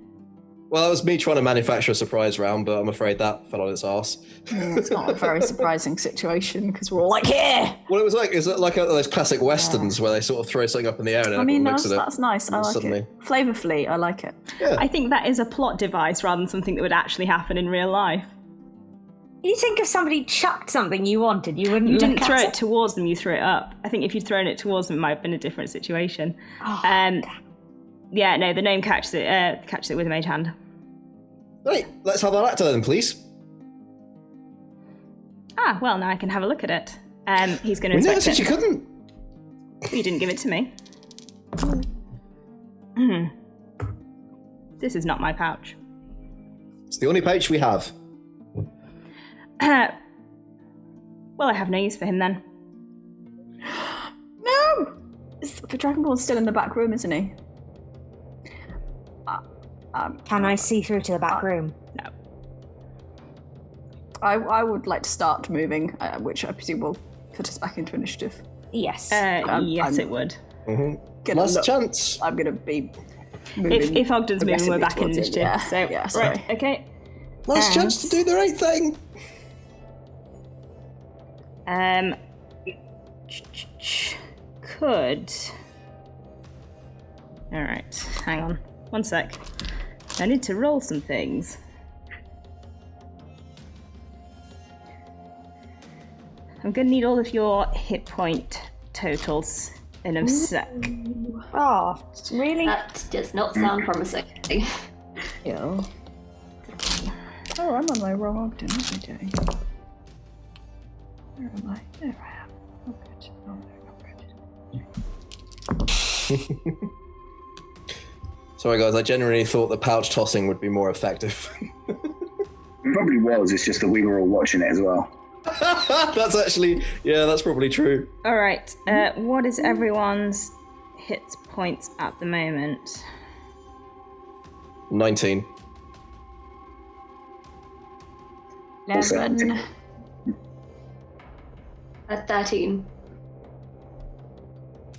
Well, that was me trying to manufacture a surprise round, but I'm afraid that fell on its arse.
It's not a very surprising situation, because we're all like, here!
Well, is it like those classic westerns where they sort of throw something up in the air and everyone looks at it?
That's nice. I like
suddenly.
it. Flavorfully, I like it.
Yeah.
I think that is a plot device rather than something that would actually happen in real life.
You think if somebody chucked something you wanted, you wouldn't
You
look
didn't
at
throw
it?
it towards them, you threw it up. I think if you'd thrown it towards them, it might have been a different situation. Yeah, no, the gnome catches it with a mage hand.
Right, let's have our actor then, please.
Ah, well, now I can have a look at it. He's going to
We never
inspect
said
it.
you couldn't.
You didn't give it to me. This is not my pouch.
It's the only pouch we have.
Well, I have no use for him then.
No! The Dragonborn's still in the back room, isn't he?
Can I see through to the back room?
No.
I would like to start moving, which I presume will put us back into initiative.
Yes.
Yes, it would.
Last chance.
I'm going to be moving.
If Ogden's moving, we're back in
towards it,
initiative.
yeah.
So,
Yeah, sorry.
right, okay.
Last chance to do the right thing.
Could. Alright, hang on. One sec. I need to roll some things. I'm gonna need all of your hit point totals in a sec.
Oh, really?
That does not sound promising.
Yeah. Oh, I'm on my wrong Ogden every day. Where am I? There I am. Oh, good. Oh, no, not good.
Sorry, guys. I genuinely thought the pouch tossing would be more effective.
It probably was. It's just that we were all watching it as well.
That's actually, that's probably true.
Alright, what is everyone's hit points at the moment?
19.
11.
At 13.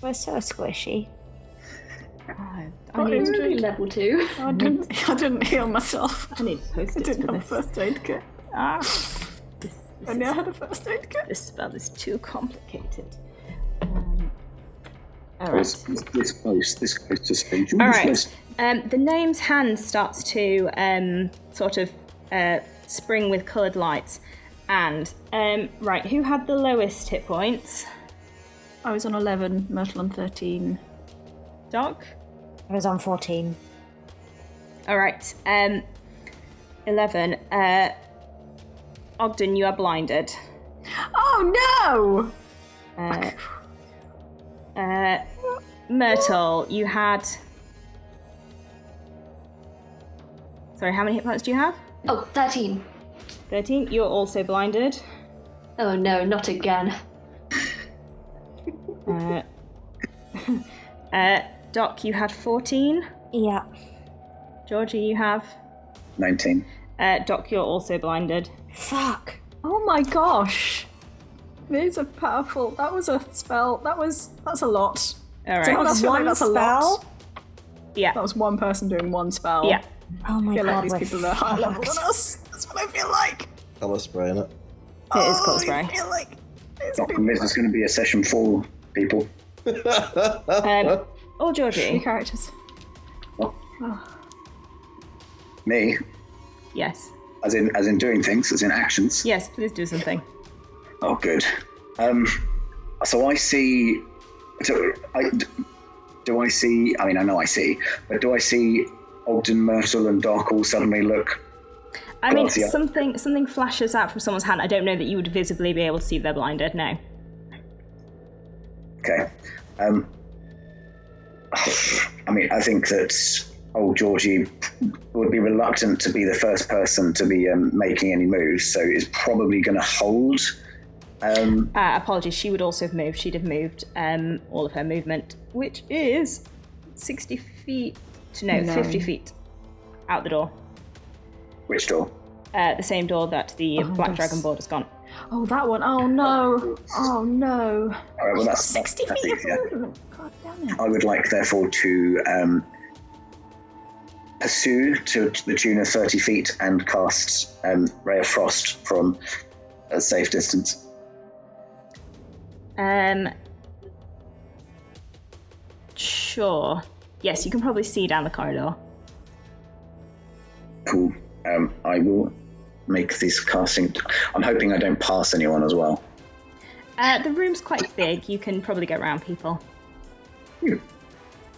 We're so squishy.
I
Only level 2.
I didn't heal myself.
I need
I
post-its
didn't
for
have a
this.
first aid kit. I never had a first aid kit.
This spell is too complicated.
I was this close to stage.
Alright, the name's hand starts to sort of spring with coloured lights. And, right, who had the lowest hit points?
I was on 11, Myrtle on 13.
Doc?
I was on 14.
Alright, 11. Ogden, you are blinded.
Oh no!
Myrtle, you had... Sorry, how many hit points do you have?
Oh, 13.
13. You're also blinded.
Oh no, not again.
Doc, you had 14.
Yeah.
Georgie, you have...
19.
Doc, you're also blinded.
Fuck.
Oh my gosh! These are powerful. That was a spell. That's a lot.
Alright.
Someone else feel like that's a lot?
Yeah.
That was one person doing one spell.
Yeah.
Oh my
I feel
god,
like these
we're
people are higher level than
fucked.
us. That's what I feel like.
Colour spray in it.
It is colour spray.
I feel like these
Not
people
convinced it's going to be a session for people.
Or Georgie.
New characters.
Me,
Yes.
as in doing things, as in actions.
Yes, please do something.
Oh, good. So I see. Do I see? I mean, I know I see, but do I see Ogden, Myrtle, and Dark all suddenly look?
I mean,
Classy.
something flashes out from someone's hand. I don't know that you would visibly be able to see if they're blinded. No.
Okay. I mean, I think that old Georgie would be reluctant to be the first person to be making any moves, so is probably going to hold.
Apologies, she would also have moved. She'd have moved all of her movement, which is 60 feet... No, 50 feet out the door.
Which door?
The same door that the Black Dragon board has gone.
Oh, that one. Oh no. Oh no.
All right, well, that's
60
that's
feet of
easier.
movement. God damn it.
I would like, therefore, to pursue to the tune of 30 feet and cast Ray of Frost from a safe distance.
Sure. Yes, you can probably see down the corridor.
Cool. I will make this casting. I'm hoping I don't pass anyone as well.
The room's quite big. You can probably get around people.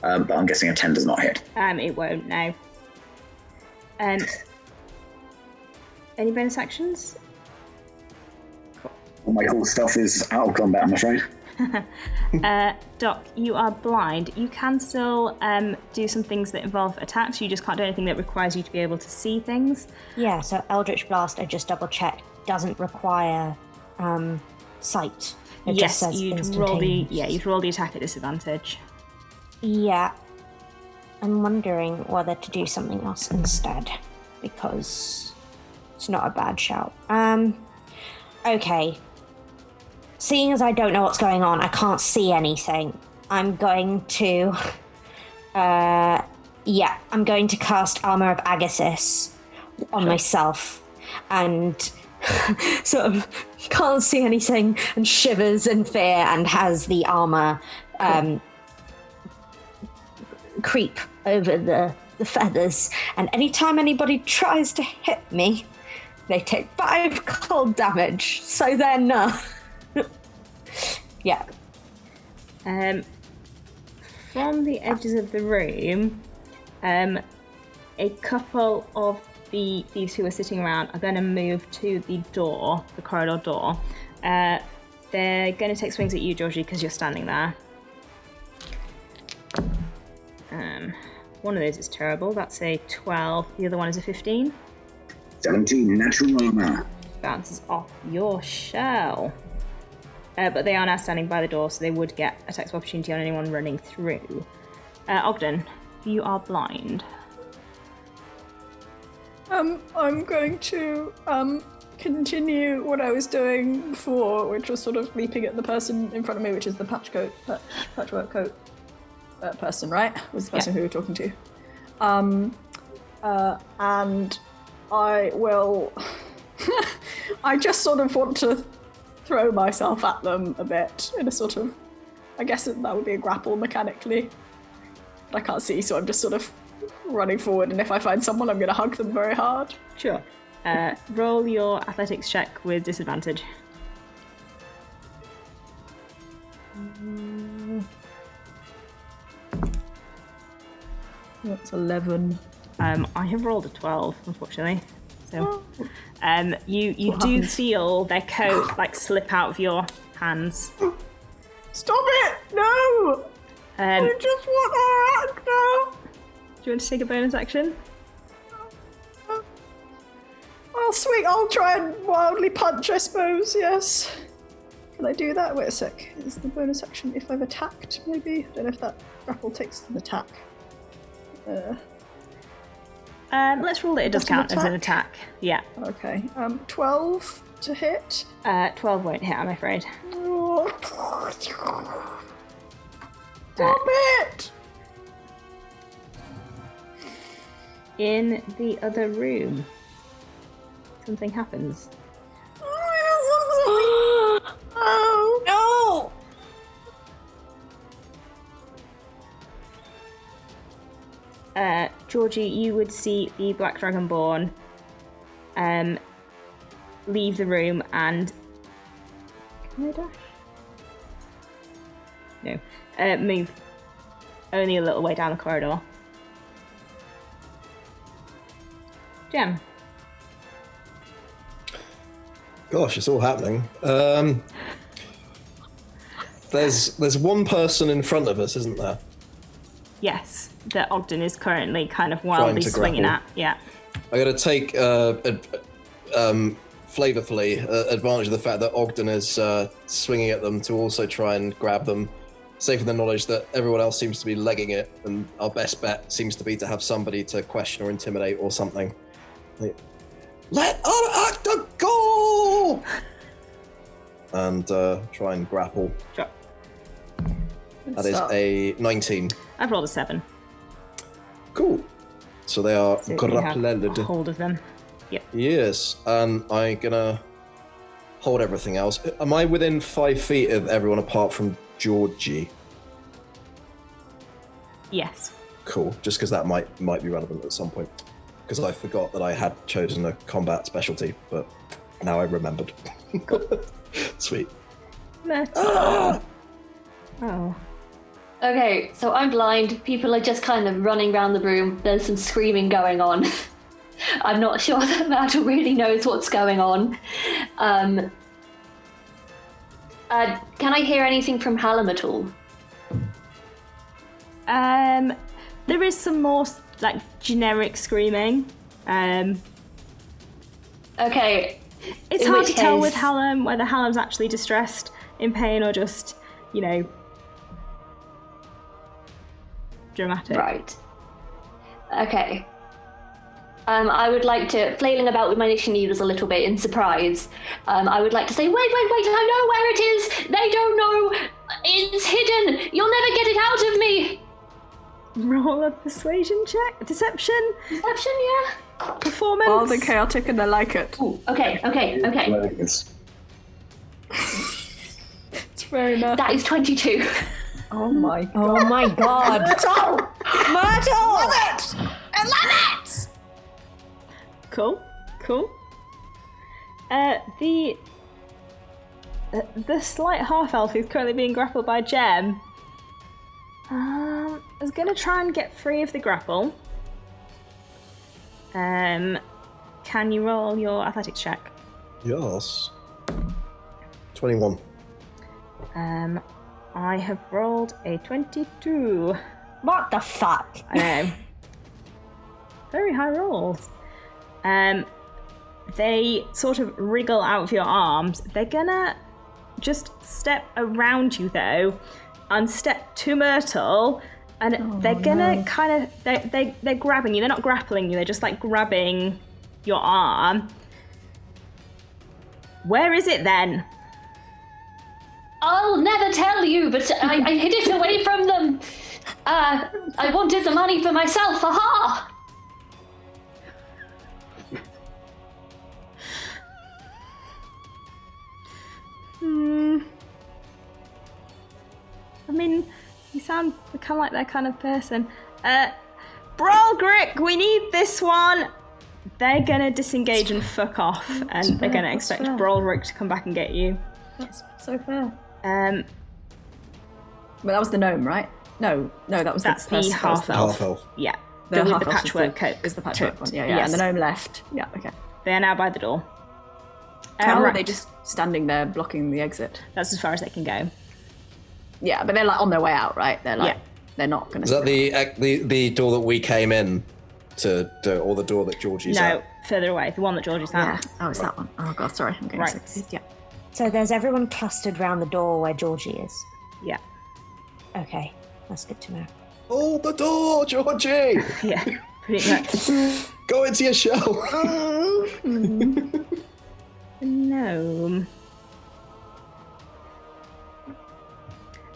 But I'm guessing a 10 does not hit.
It won't, no. Any bonus actions?
All my cool stuff is out of combat, I'm afraid.
Doc, you are blind. You can still do some things that involve attacks. You just can't do anything that requires you to be able to see things.
Yeah, so Eldritch Blast, I just double checked, doesn't require sight. It just says
you'd roll
instantaneous.
you'd roll the attack at disadvantage.
Yeah. I'm wondering whether to do something else instead, because it's It's not a bad shout. Okay. Seeing as I don't know what's going on, I can't see anything. I'm going to... I'm going to cast Armor of Agathis on myself. And sort of can't see anything and shivers in fear and has the armor creep over the feathers. And anytime anybody tries to hit me, they take 5 cold damage. So then, yeah.
From the edges of the room, a couple of the thieves who are sitting around are going to move to the door, the corridor door. They're going to take swings at you, Georgie, because you're standing there. One of those is terrible. That's a 12. The other one is a 15.
17, natural armor.
Bounces off your shell. But they are now standing by the door, so they would get attacks of opportunity on anyone running through. Ogden, you are blind.
I'm going to continue what I was doing before, which was sort of leaping at the person in front of me, which is the patchwork coat person, right? Was the person who we were talking to. And I will... I just sort of want to throw myself at them a bit in a sort of... I guess that would be a grapple mechanically. But I can't see, so I'm just sort of running forward, and if I find someone, I'm going to hug them very hard.
Sure. Roll your athletics check with disadvantage.
That's 11.
I have rolled a 12, unfortunately. So, you do feel their coat like slip out of your hands.
Stop it! No! I just want our actor!
Do you want to take a bonus action?
I'll swing. I'll try and wildly punch, I suppose, yes. Can I do that? Wait a sec. Is the bonus action if I've attacked, maybe? I don't know if that grapple takes an attack.
Let's rule that it does count as an attack. Yeah.
Okay. 12 to hit.
12 won't hit, I'm afraid.
Stop it!
In the other room, something happens.
Oh
no! Georgie, you would see the Black Dragonborn leave the room and... Can I dash? No. Move only a little way down the corridor. Jem.
Gosh, it's all happening. There's one person in front of us, isn't there?
Yes, that Ogden is currently kind of wildly swinging at. Yeah.
I gotta take flavorfully advantage of the fact that Ogden is swinging at them to also try and grab them, safe in the knowledge that everyone else seems to be legging it, and our best bet seems to be to have somebody to question or intimidate or something. Like, let our actor go! And try and grapple.
Sure.
That is a 19.
I've rolled a 7.
Cool. So they are
So you
grappled.
have hold of them. Yep.
Yes, and I'm gonna hold everything else. Am I within 5 feet of everyone apart from Georgie?
Yes.
Cool, just because that might be relevant at some point. Because I forgot that I had chosen a combat specialty, but now I remembered. Sweet.
Oh.
Okay, so I'm blind. People are just kind of running around the room. There's some screaming going on. I'm not sure that Myrtle really knows what's going on. Can I hear anything from Hallam at all?
There is some more like generic screaming.
Okay.
It's hard to tell with Hallam whether Hallam's actually distressed, in pain, or just, dramatic.
Right. Okay. I would like to, flailing about with my knitting needles a little bit in surprise, I would like to say, wait, I know where it is! They don't know! It's hidden! You'll never get it out of me!
Roll a persuasion check? Deception?
Deception, yeah?
Performance?
Oh, they're chaotic and they like it.
Ooh, okay.
It's very nice.
That is 22.
Oh my god.
Oh my god.
Myrtle!
Myrtle!
Love it! I love it!
Cool. The slight half-elf who's currently being grappled by Gem is going to try and get free of the grapple. Can you roll your athletics check?
Yes. 21.
I have rolled a 22.
What the fuck?
I know. Very high rolls. They sort of wriggle out of your arms. They're gonna just step around you though, and step to Myrtle, and they're gonna kind of they're grabbing you. They're not grappling you. They're just like grabbing your arm. Where is it then?
I'll never tell you, but I hid it away from them. I wanted the money for myself, haha!
I mean, you sound kind of like that kind of person. Brolgrick, we need this one! They're gonna disengage and fuck off, and they're gonna expect Brolgrick to come back and get you.
That's so fair.
Well,
that was the gnome, right? No, that was
that's the
person-
half-elf.
Half-elf.
Yeah.
The
with
half
the patchwork coat.
Is the patchwork one? Yeah.
Yes.
And the gnome left. Yeah. Okay.
They are now by the door.
How are
Right.
they just standing there blocking the exit?
That's as far as they can go.
Yeah, but they're like on their way out, right? They're like they're not going to.
Is that the door that we came in to do, or the door that Georgie's
No,
at?
further away. The one that George is
Yeah.
at.
Oh, it's that one. Oh god, sorry, I'm getting
Right.
so confused. Yeah.
So there's everyone clustered around the door where Georgie is.
Yeah.
Okay, that's good to know.
Oh, the door, Georgie!
Yeah, pretty much.
Go into your shell!
Gnome.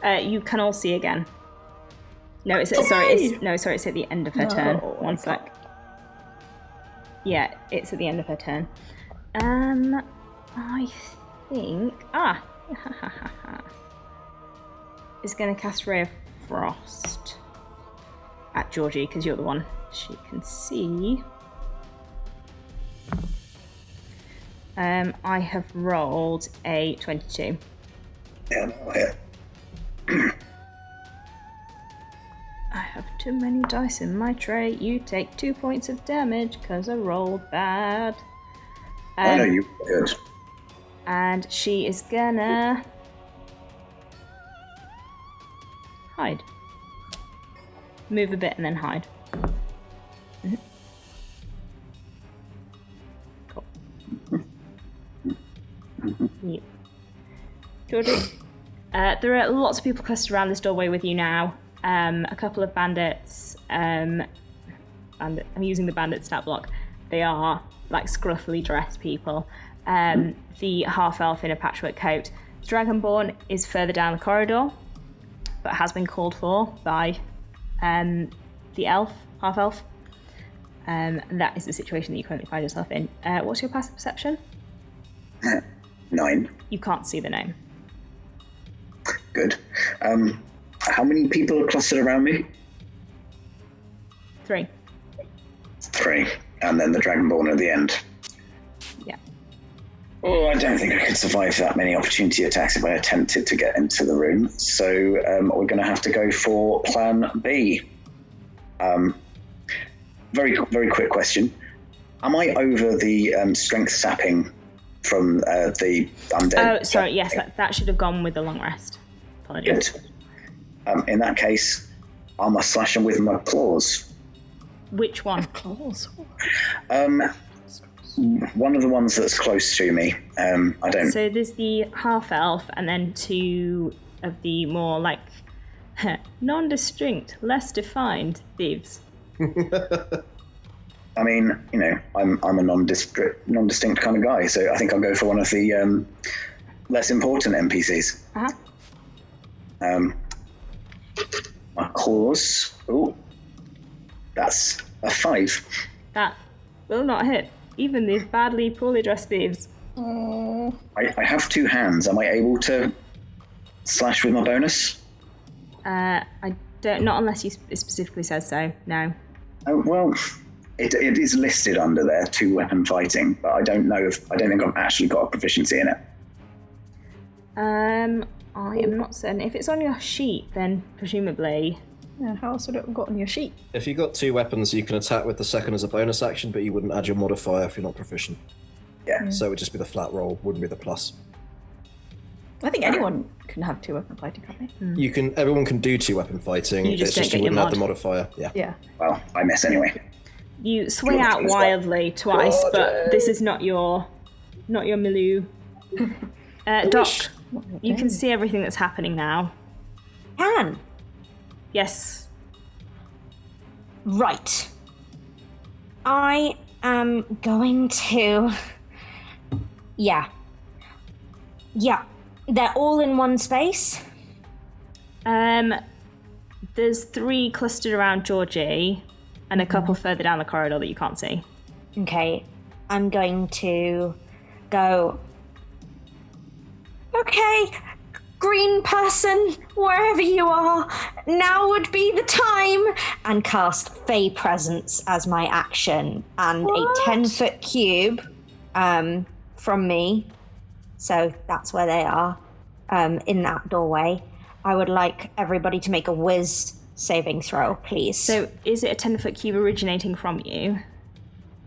You can all see again. No, it's at the end of her turn. One sec. Yeah, it's at the end of her turn. I think is going to cast Ray of Frost at Georgie because you're the one she can see. I have rolled a 22.
Yeah, no, yeah.
I have too many dice in my tray. You take 2 points of damage because I rolled bad.
I know you good.
And she is gonna hide. Move a bit and then hide. Mhm. Cool. Yep. Georgie. There are lots of people clustered around this doorway with you now. A couple of bandits. I'm using the bandit stat block. They are like scruffily dressed people. The half-elf in a patchwork coat. Dragonborn is further down the corridor, but has been called for by the half-elf. That is the situation that you currently find yourself in. What's your passive perception?
9.
You can't see the name.
Good. How many people are clustered around me?
3.
3. And then the Dragonborn at the end.
Yeah.
Oh, I don't think I could survive that many opportunity attacks if I attempted to get into the room. So we're going to have to go for Plan B. Very quick question. Am I over the strength sapping from the undead?
Oh, sorry. Yes, that should have gone with the long rest. Apologies.
Good. In that case, I must slash them with my claws.
Which one?
Claws.
One of the ones that's close to me. I don't.
So there's the half-elf, and then 2 of the more like non-distinct, less defined thieves.
I mean, I'm a non-distinct kind of guy, so I think I'll go for one of the less important NPCs. My cause. Oh, that's a 5.
That will not hit. Even these poorly dressed thieves.
I have 2 hands. Am I able to slash with my bonus?
I don't. Not unless it specifically says so. No.
Oh well, it is listed under there 2-weapon fighting, but I don't think I've actually got a proficiency in it.
I am not certain. If it's on your sheet, then presumably.
Yeah, how else would it have got on your sheet?
If you got 2 weapons, you can attack with the second as a bonus action, but you wouldn't add your modifier if you're not proficient.
Yeah.
So it would just be the flat roll, wouldn't be the plus.
I think anyone can have 2-weapon fighting, can't they?
Everyone can do 2-weapon fighting.
You just
it's just
don't
you
get
wouldn't
your
have the
mod.
modifier. Yeah.
Yeah.
Well, I miss anyway.
You swing out wildly twice, but this is not your milieu. Doc, you can see everything that's happening now.
Can.
Yes.
Right. I am going to... Yeah. They're all in one space.
There's 3 clustered around Georgie, and a couple further down the corridor that you can't see.
Okay. I'm going to go... Okay, green person, wherever you are, now would be the time, and cast Fey Presence as my action, and a 10-foot cube from me, so that's where they are, in that doorway. I would like everybody to make a whiz saving throw, please.
So is it a 10-foot cube originating from you?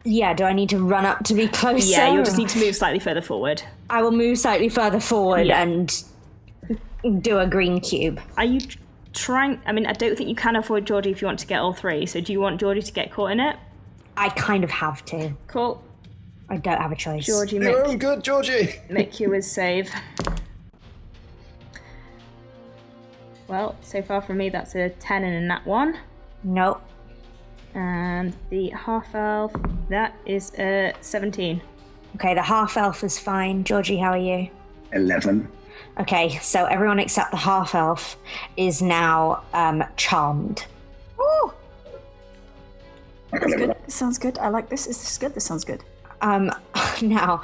Yeah, do I need to run up to be closer?
Yeah, you'll just need to move slightly further forward.
I will move slightly further forward and do a green cube.
Are you trying... I mean, I don't think you can avoid Georgie if you want to get all 3, so do you want Georgie to get caught in it?
I kind of have to.
Cool.
I don't have a choice.
Georgie,
You're good, Georgie!
make you whiz save. Well, so far from me, that's a 10 and a nat 1.
Nope.
And the half-elf, that is a 17.
Okay, the half-elf is fine. Georgie, how are you?
11.
Okay, so everyone except the half-elf is now charmed.
Ooh!
I
That's
can live
good.
with
This sounds good. I like this. Is this good? This sounds good.
Now,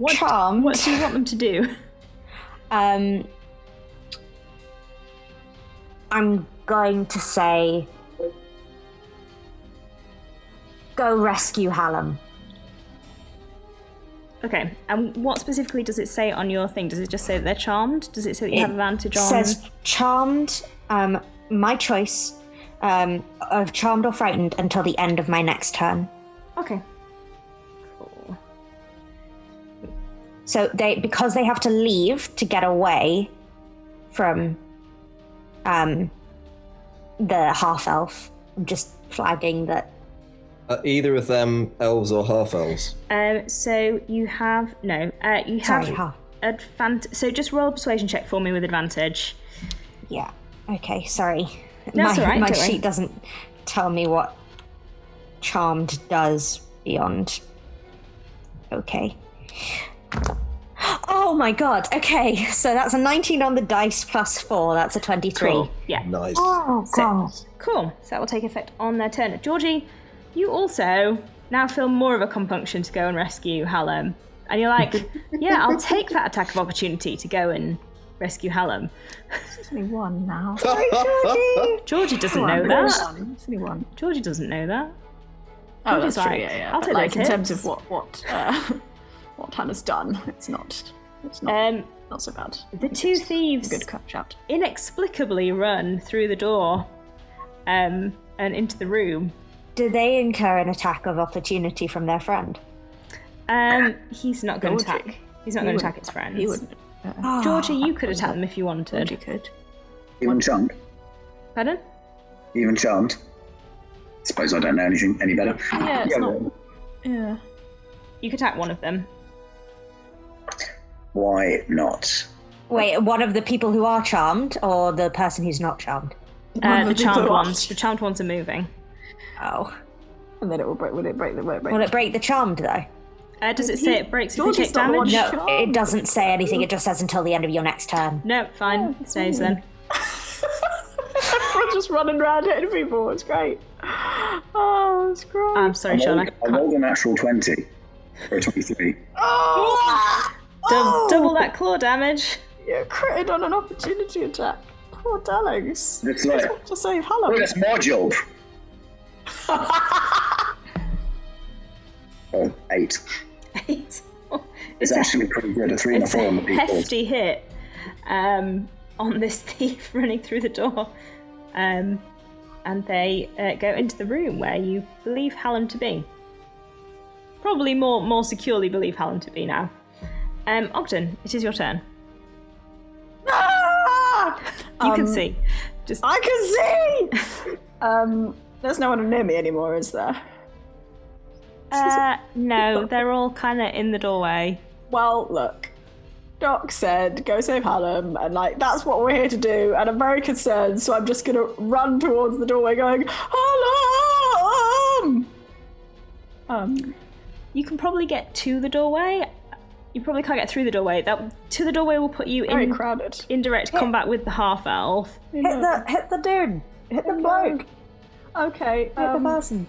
charmed.
What do you want them to do?
I'm going to say, go rescue Hallam.
Okay, and what specifically does it say on your thing? Does it just say that they're charmed? Does it say that you have advantage on...
It says charmed, my choice, of charmed or frightened until the end of my next turn.
Okay. Cool.
So because they have to leave to get away from the half-elf, I'm just flagging that.
Are either of them elves or half-elves?
So you have... No, you have...
Sorry, half.
So just roll a persuasion check for me with advantage.
Yeah. Okay, sorry.
That's all right,
my
don't worry.
sheet doesn't tell me what charmed does beyond. Okay. Oh my god. Okay, so that's a 19 on the dice plus 4. That's a 23.
Cool. Yeah.
Nice.
Oh god.
Cool. So that will take effect on their turn. Georgie, you also now feel more of a compunction to go and rescue Hallam. And you're like, yeah, I'll take that attack of opportunity to go and rescue Hallam.
It's only 1 now.
Georgie doesn't know that.
It's only 1.
Georgie doesn't know that.
Oh,
Georgie's
that's true.
like,
Yeah.
I'll
But
take
like
those
in terms
hits.
of what Hannah's done, it's not so bad.
The 2 thieves
Good catch out.
inexplicably run through the door and into the room.
Do they incur an attack of opportunity from their friend?
He's not going to
Georgie.
attack. He's not going to attack his friends.
He wouldn't.
Georgie, you could attack them if you wanted.
Georgie could.
Even charmed?
Pardon?
Even charmed? Suppose I don't know anything any better.
Yeah, it's not. Yeah.
You could attack one of them.
Why not?
Wait, one of the people who are charmed, or the person who's not charmed?
The charmed ones. The charmed ones are moving.
Oh.
And then it will break. Will it break the?
Will it break the charmed though?
Does it say it breaks if you
Georgie's
take
not the one
damage?
who-
No, it doesn't say anything. It just says until the end of your next turn.
No, fine. It stays then.
We're just running around hitting people. It's great. Oh, it's great.
I'm sorry, Sean. I
I rolled a natural 20 or a 23.
double that claw damage.
You critted on an opportunity attack. Poor darlings.
It's like,
Just want to save Hallam.
oh, that's my job. Oh, 8.
8.
It's actually pretty good. A 3 and a 4 on the people.
Hefty hit on this thief running through the door. And they go into the room where you believe Hallam to be. Probably more securely believe Hallam to be now. Ogden, it is your turn. You can see. Just
I can see! There's no one near me anymore, is there?
no, they're all kind of in the doorway.
Well, look. Doc said, go save Hallam, and that's what we're here to do, and I'm very concerned, so I'm just gonna run towards the doorway going, Hallam!
You can probably get to the doorway. You probably can't get through the doorway. To the doorway will put you
Very
in
crowded.
direct combat with the half-elf.
Hit the dude. Hit the bloke.
Okay,
Hit the person.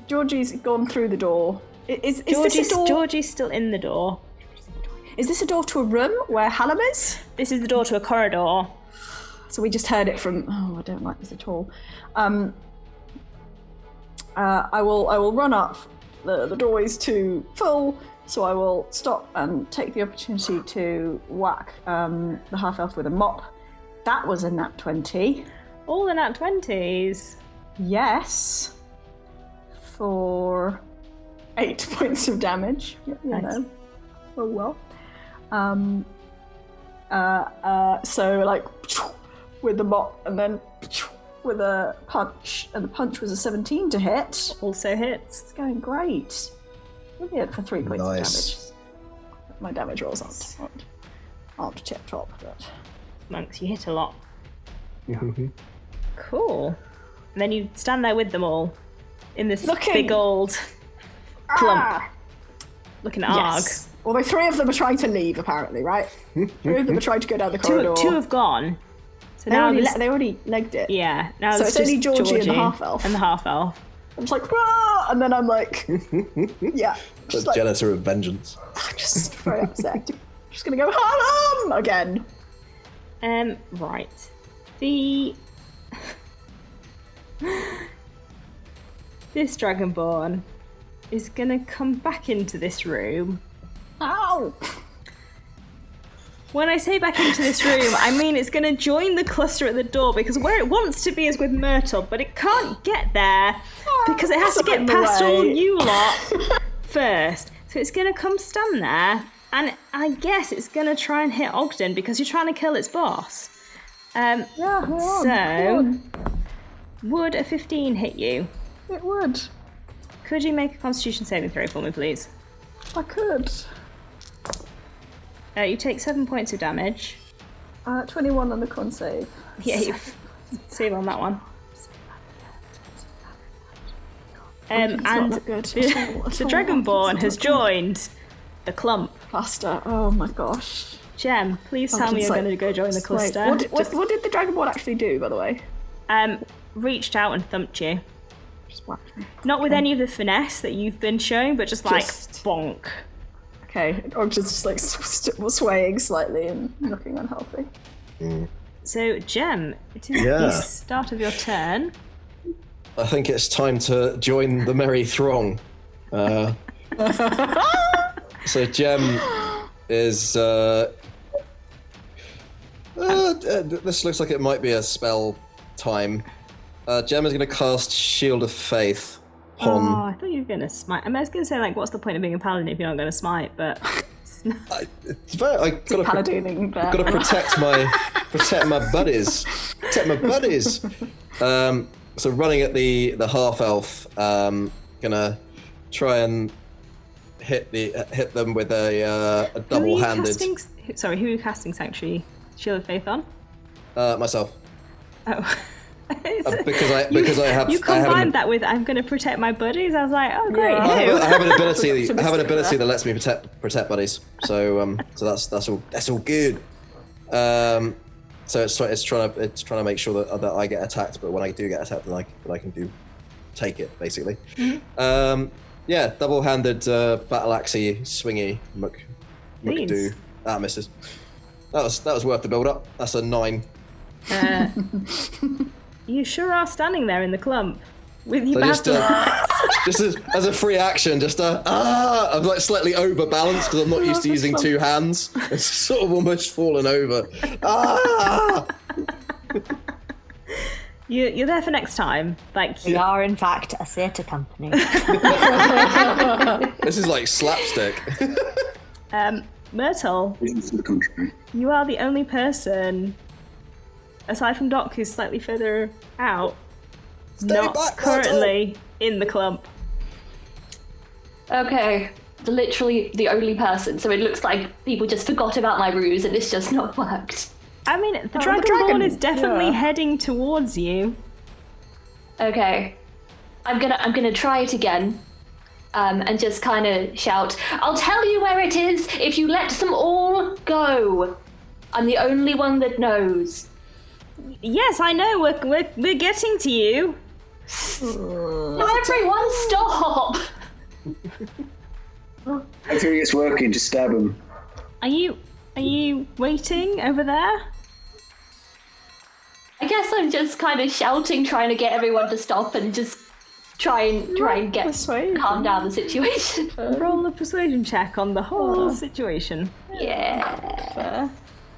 Georgie's gone through the door. Is this a door?
Georgie's still in the door.
Is this a door to a room where Hallam is?
This is the door to a corridor.
So we just heard it from. Oh, I don't like this at all. I will run up. The doorway's too full, so I will stop and take the opportunity to whack the half elf with a mop. That was a nat 20.
All the nat 20s.
Yes. For 8 points of damage. You know. Oh well. So with the mop and then with a punch, and the punch was a 17 to hit.
Also hits.
It's going great. Brilliant for 3 points
Nice.
of damage. My damage rolls aren't tip top, but
Monks, you hit a lot. Cool. And then you stand there with them all in this
Looking.
big old clump. Looking arg.
yes. Although 3 of them are trying to leave, apparently, right? 3 of them are trying to go down the corridor.
Two have gone. So
They
now
already,
there's-
they already legged it.
yeah. Now
So
there's
it's only
just
Georgie and the half-elf.
And the half-elf.
I'm just like, "Rah!" And then I'm like, yeah.
The
Just like,
Janitor of Vengeance.
just very upset. Just gonna go, Hallam! Again.
Right. The... This Dragonborn is gonna come back into this room.
Ow!
When I say back into this room, I mean it's going to join the cluster at the door, because where it wants to be is with Myrtle, but it can't get there because it has to
It's a bit
get
in the
past all
way.
you lot first. So it's going to come stand there, and I guess it's going to try and hit Ogden because you're trying to kill its boss.
Yeah, come on,
So, would a 15 hit you?
it would.
Could you make a Constitution saving throw for me, please?
I could.
You take 7 points of damage.
21 on the con save.
Yeah, you save on that one. And
not good.
the Dragonborn has joined the clump.
Cluster. Oh my gosh.
Jem, please tell me you're going to go join the cluster.
Wait, what did the Dragonborn actually do, by the way?
Reached out and thumped you.
Just whacked me.
Not with any of the finesse that you've been showing, but just like
Just-
bonk.
Okay, Ogden's just like swaying slightly and looking unhealthy.
So, Jem, it is
Yeah.
the start of your turn.
I think it's time to join the merry throng. So Jem is... this looks like it might be a spell time. Jem is going to cast Shield of Faith
Oh,
upon...
I thought you were going to smite. I was going to say, like, what's the point of being a paladin if you're not going to smite, but...
It's very, I gotta,
Paladin.
gotta protect my buddies. Protect my buddies. So running at the half elf, gonna try and hit them with a double handed.
who are you casting Sanctuary Shield of Faith on?
Myself.
Oh.
because I have.
You combined that with "I'm going to protect my buddies." I was like, "Oh, great!"
I
who?
have an ability. I have an ability that lets me protect buddies. So that's all good. So it's trying to make sure that I get attacked, but when I do get attacked, then I can take it basically.
Mm-hmm.
Yeah, double-handed battle axey swingy McDo. That misses. That was worth the build-up. That's a 9.
You sure are standing there in the clump with your
So
battle.
just as a free action, I'm like slightly overbalanced because I'm not used to using 2 hands. It's sort of almost fallen over.
You're there for next time. Like
We are, in fact, a theatre company.
This is like slapstick.
Myrtle, you are the only person, aside from Doc, who's slightly further out, not
back,
currently in the clump.
Okay, literally the only person. So it looks like people just forgot about my ruse and it's just not worked.
I mean, the
dragon,
Dragonborn is definitely
yeah.
heading towards you.
Okay, I'm gonna try it again, and just kind of shout, "I'll tell you where it is if you let them all go. I'm the only one that knows."
Yes, I know. We're getting to you.
Now everyone stop!
I think it's working. Just stab him.
Are you waiting over there?
I guess I'm just kind of shouting, trying to get everyone to stop and just try and get
Persuasion.
calm down the situation.
Roll a persuasion check on the whole situation.
Yeah.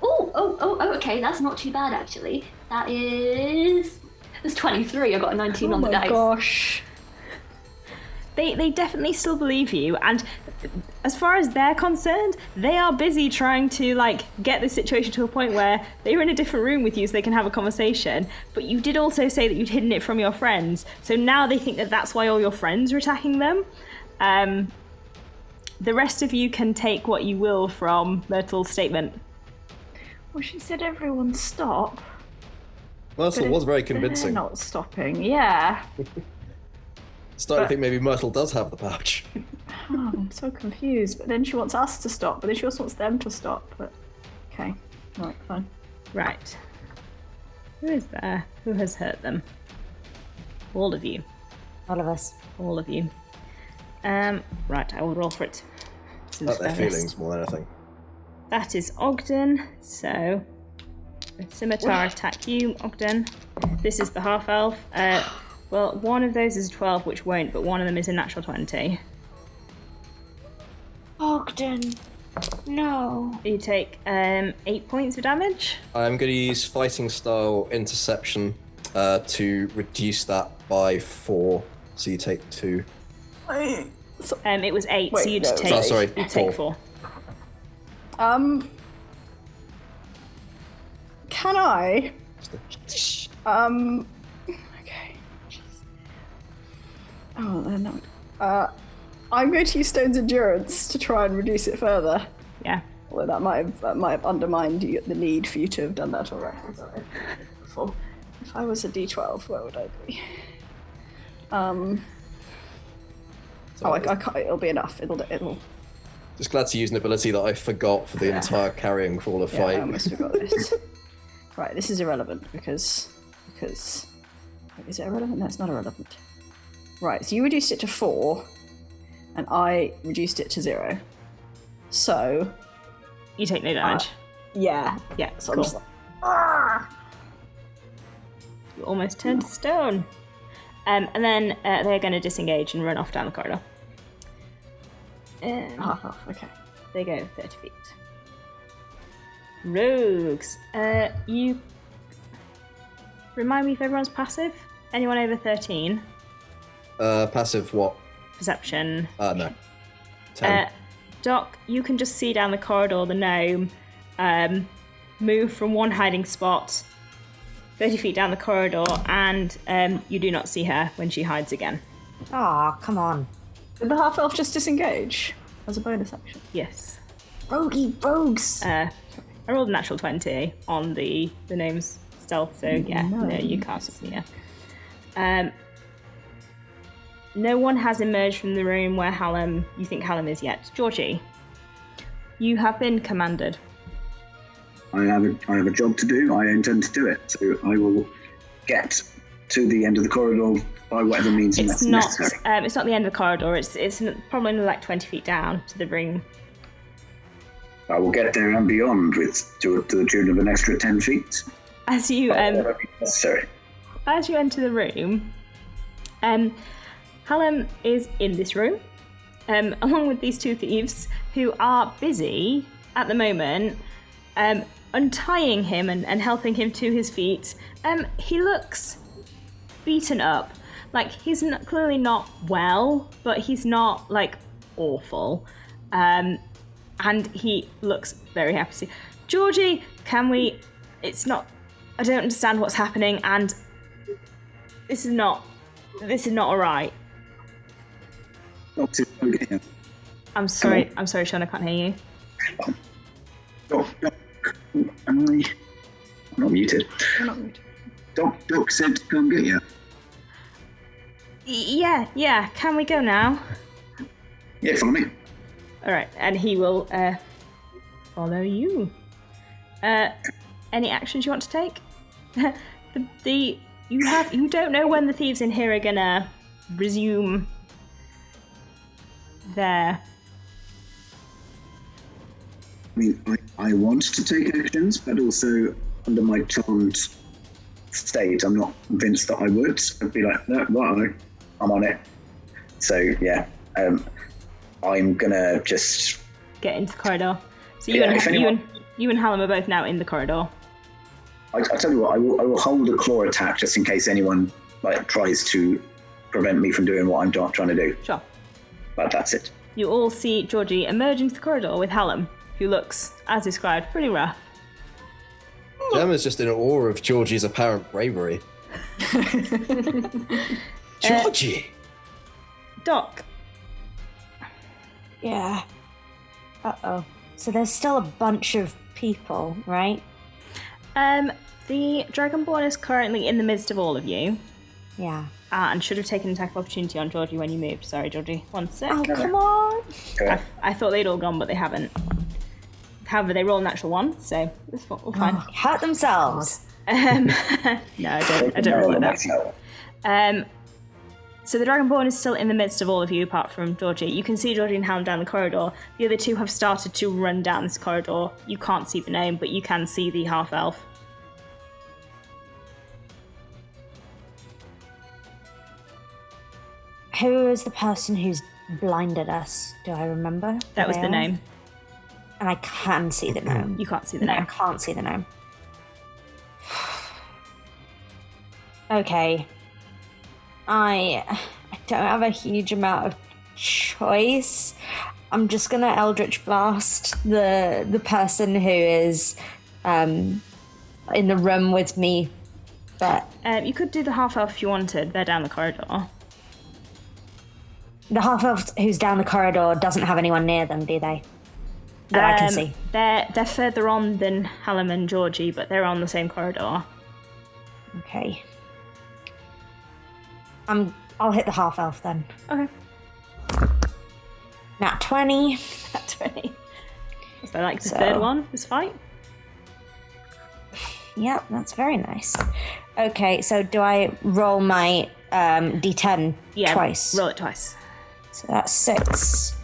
Oh, okay, that's not too bad actually. That's 23. I got a 19 on the dice.
Gosh.
They definitely still believe you, and as far as they're concerned, they are busy trying to get the situation to a point where they're in a different room with you so they can have a conversation. But you did also say that you'd hidden it from your friends, so now they think that that's why all your friends are attacking them. The rest of you can take what you will from Myrtle's statement.
Well, she said everyone stop.
Myrtle was very
They're
convincing.
not stopping. Yeah.
Starting to think maybe Myrtle does have the pouch.
Oh, I'm so confused. But then she wants us to stop, but then she also wants them to stop. But okay, right, fine.
Right. Who is there? Who has hurt them? All of you.
All of us.
All of you. Right, I will roll for it.
About their feelings more than anything.
That is Ogden, so the scimitar attack you, Ogden. This is the half-elf. Well, one of those is a 12, which won't, but one of them is a natural 20.
Ogden, no.
You take 8 points of damage.
I'm going to use fighting style interception to reduce that by 4. So you take 2.
It was 8, so
Wait,
you'd
no.
take,
Oh, sorry,
you'd take
4.
4.
Can I? Okay. Oh, no. I'm going to use Stone's Endurance to try and reduce it further.
Yeah.
Although that might have undermined the need for you to have done that already. Sorry. If I was a D12, where would I be? I can't. It'll be enough. It'll.
Just glad to use an ability that I forgot for the entire carrying crawler
Yeah, I
fight.
almost forgot this. Right, this is irrelevant because. Wait, is it irrelevant? No, it's not irrelevant. Right, so you reduced it to 4, and I reduced it to 0. So.
You take no damage.
Yeah.
Yeah,
So
cool.
I'm just like.
You almost turned to stone. And then they're going to disengage and run off down the corridor.
Half off, okay.
They go 30 feet. Rogues. You remind me if everyone's passive? Anyone over 13?
Passive what?
Perception.
No. 10.
Doc, you can just see down the corridor the gnome move from one hiding spot 30 feet down the corridor, and you do not see her when she hides again.
Aw, come on.
Did the half elf just disengage as a bonus action?
Yes.
Rogues.
I rolled a natural 20 on the gnome's stealth, so yeah, no, you can't see her. No one has emerged from the room where you think Hallam is yet. Georgie, you have been commanded.
I have a job to do. I intend to do it. So I will get to the end of the corridor by whatever means necessary.
It's not the end of the corridor. It's probably only like 20 feet down to the room.
I will get there and beyond to the tune of an extra 10 feet.
As you
necessary.
As you enter the room, Hallam is in this room, along with these two thieves who are busy at the moment untying him and helping him to his feet. He looks beaten up. Like, he's clearly not well, but he's not, like, awful. And he looks very happy to see. Georgie, I don't understand what's happening, and this is not alright. I'm sorry, Sean, I can't hear you.
I'm not muted.
You're not muted.
Doc said to come get you.
Yeah, can we go now?
Yeah, follow me.
Alright, and he will follow you. Any actions you want to take? You don't know when the thieves in here are gonna resume their...
I mean, I want to take actions, but also under my charmed state, I'm not convinced that I would. I'd be like, no, right, I'm on it. So yeah, I'm gonna just
get into the corridor. So you and Hallam are both now in the corridor.
I tell you what, I will hold a claw attack just in case anyone tries to prevent me from doing what I'm trying to do.
Sure.
But that's it.
You all see Georgie emerge into the corridor with Hallam, who looks, as described, pretty rough.
Gemma's just in awe of Georgie's apparent bravery. Georgie!
Doc.
Yeah. Uh-oh. So there's still a bunch of people, right?
The Dragonborn is currently in the midst of all of you.
Yeah.
And should have taken an attack of opportunity on Georgie when you moved. Sorry, Georgie. 1 sec.
Oh, come on!
I thought they'd all gone, but they haven't. However, they roll a natural 1, so it's all fine.
Hurt themselves.
No, I don't roll it out. So the Dragonborn is still in the midst of all of you, apart from Georgie. You can see Georgie and Hallam down the corridor. The other two have started to run down this corridor. You can't see the name, but you can see the half-elf.
Who is the person who's blinded us? Do I remember?
That was the name.
And I can see the name.
You can't see the name.
I can't see the name. Okay. I don't have a huge amount of choice. I'm just gonna Eldritch Blast the person who is in the room with me. But
you could do the half-elf if you wanted. They're down the corridor.
The half-elf who's down the corridor doesn't have anyone near them, do they? That I can see.
They're further on than Hallam and Georgie, but they're on the same corridor.
Okay. I'll hit the half-elf then.
Okay.
Nat 20.
Nat 20. So the third one, this fight?
Yep, that's very nice. Okay, so do I roll my d10 twice?
Roll it twice.
So that's 6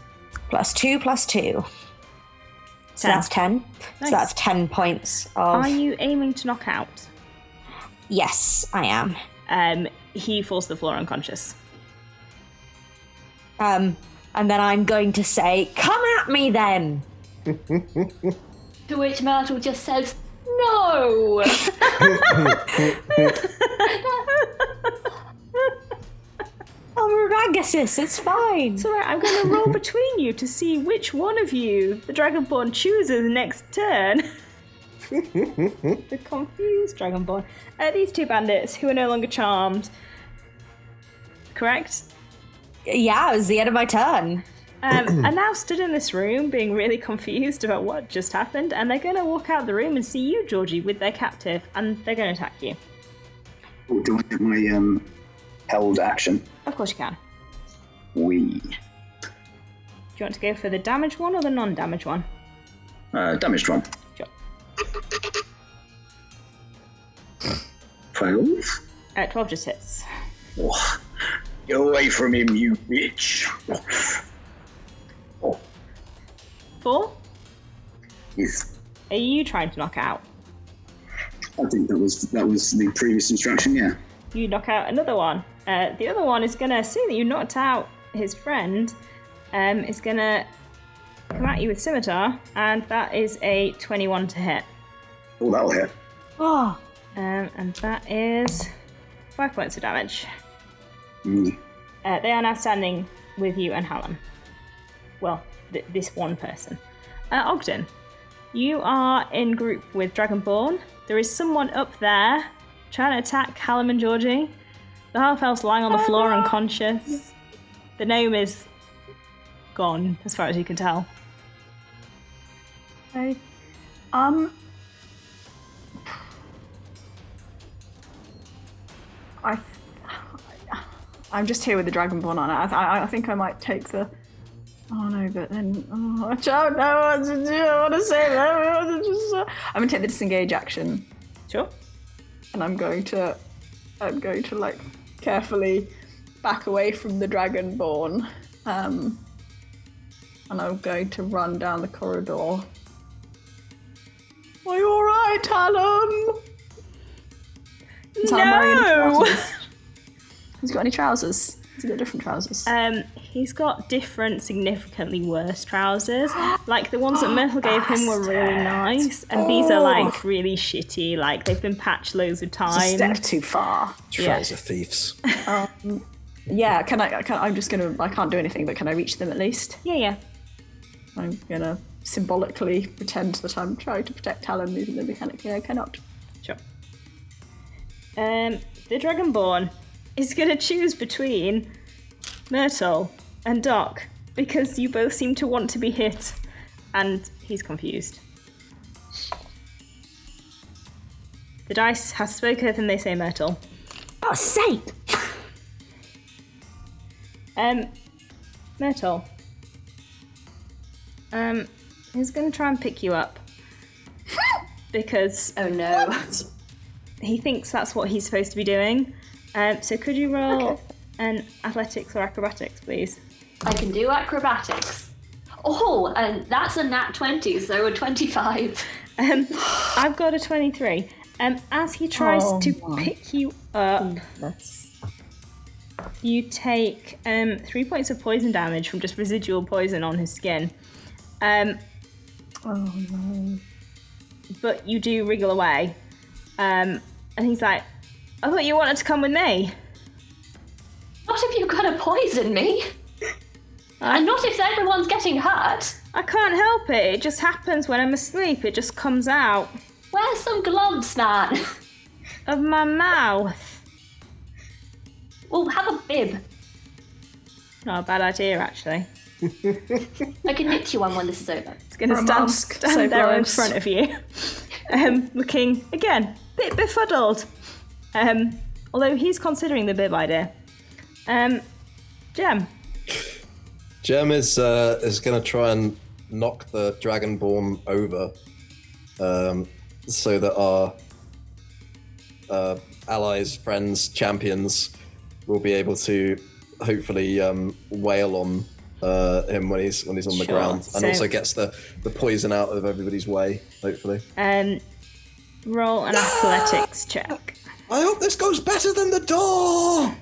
plus 2 plus 2. So that's 10. Nice. So that's 10 points of...
Are you aiming to knock out?
Yes, I am.
He falls to the floor unconscious.
And then I'm going to say, come at me then!
To which Myrtle just says, no!
Raгаsis, it's fine.
It's alright, I'm going to roll between you to see which one of you the Dragonborn chooses next turn. The confused Dragonborn. These two bandits who are no longer charmed. Correct?
Yeah, it was the end of my turn.
are now stood in this room being really confused about what just happened, and they're going to walk out the room and see you, Georgie, with their captive, and they're going to attack you.
Oh, do I get my held action?
Of course you can.
Wee.
Do you want to go for the damaged one or the non-damaged one?
Damaged one.
Sure.
12?
12 just hits.
Oh, get away from him, you bitch. Oh.
4?
Yes.
Are you trying to knock out?
I think that was the previous instruction, yeah.
You knock out another one. The other one is going to see that you knocked out his friend. Is going to come at you with scimitar, and that is a 21 to hit.
Oh, that'll hit.
Oh.
And that is 5 points of damage.
Mm.
They are now standing with you and Hallam. Well, this one person. Ogden, you are in group with Dragonborn. There is someone up there trying to attack Hallam and Georgie. The half-elf's lying on the floor unconscious. The gnome is gone, as far as you can tell.
Okay. I'm just here with the Dragonborn on it. I think I might take the... Oh no, but then... Oh, I don't know what to do. I want to say that. I'm going to take the disengage action.
Sure.
And I'm going to like carefully back away from the Dragonborn. And I'm going to run down the corridor. Are you alright, Hallam?
No!
Has he got any trousers? Has he got different trousers?
He's got different, significantly worse trousers. Like, the ones that Myrtle gave him were really nice, and these are, like, really shitty. Like, they've been patched loads of times.
It's a step too far.
Trouser thieves.
Yeah, I'm just gonna... I can't do anything, but can I reach them at least?
Yeah.
I'm gonna symbolically pretend that I'm trying to protect Hallam, even though mechanically I cannot.
Sure. The Dragonborn is going to choose between Myrtle and Doc, because you both seem to want to be hit, and he's confused. The dice has spoken and they say Myrtle.
Oh, sake!
Myrtle. He's going to try and pick you up. Because...
Oh no.
He thinks that's what he's supposed to be doing. So could you roll an athletics or acrobatics, please?
I can do acrobatics. Oh, and that's a nat 20, so a 25.
I've got a 23. As he tries to pick you up, you take 3 points of poison damage from just residual poison on his skin.
Oh no.
But you do wriggle away. And he's like, I thought you wanted to come with me.
Not if you're gonna poison me. And not if everyone's getting hurt.
I can't help it. It just happens when I'm asleep. It just comes out.
Wear some gloves, man.
Of my mouth.
Well, have a bib.
Not a bad idea, actually.
I can knit you one when this is over.
It's going to stand there in front of you. Looking, again, a bit befuddled. Although he's considering the bib idea. Jem.
Jem is going to try and knock the Dragonborn over, so that our allies, friends, champions will be able to hopefully wail on him when he's on the ground, and also gets the poison out of everybody's way, hopefully.
Roll an athletics check.
I hope this goes better than the door!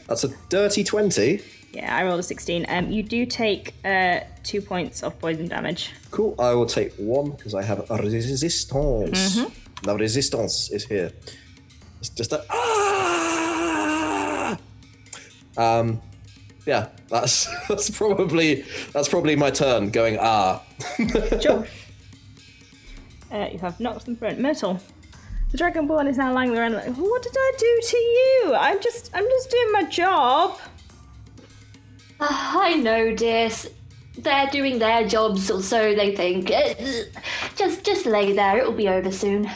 That's a dirty 20.
Yeah, I rolled a 16. You do take 2 points of poison damage.
Cool, I will take 1 because I have a resistance.
Mm-hmm.
The resistance is here. It's just a... yeah, that's probably my turn going
Sure. You have knocked them front. Myrtle. The Dragonborn is now lying around like, what did I do to you? I'm just doing my job.
I know, dear. They're doing their jobs, or so they think. Just lay there. It'll be over soon.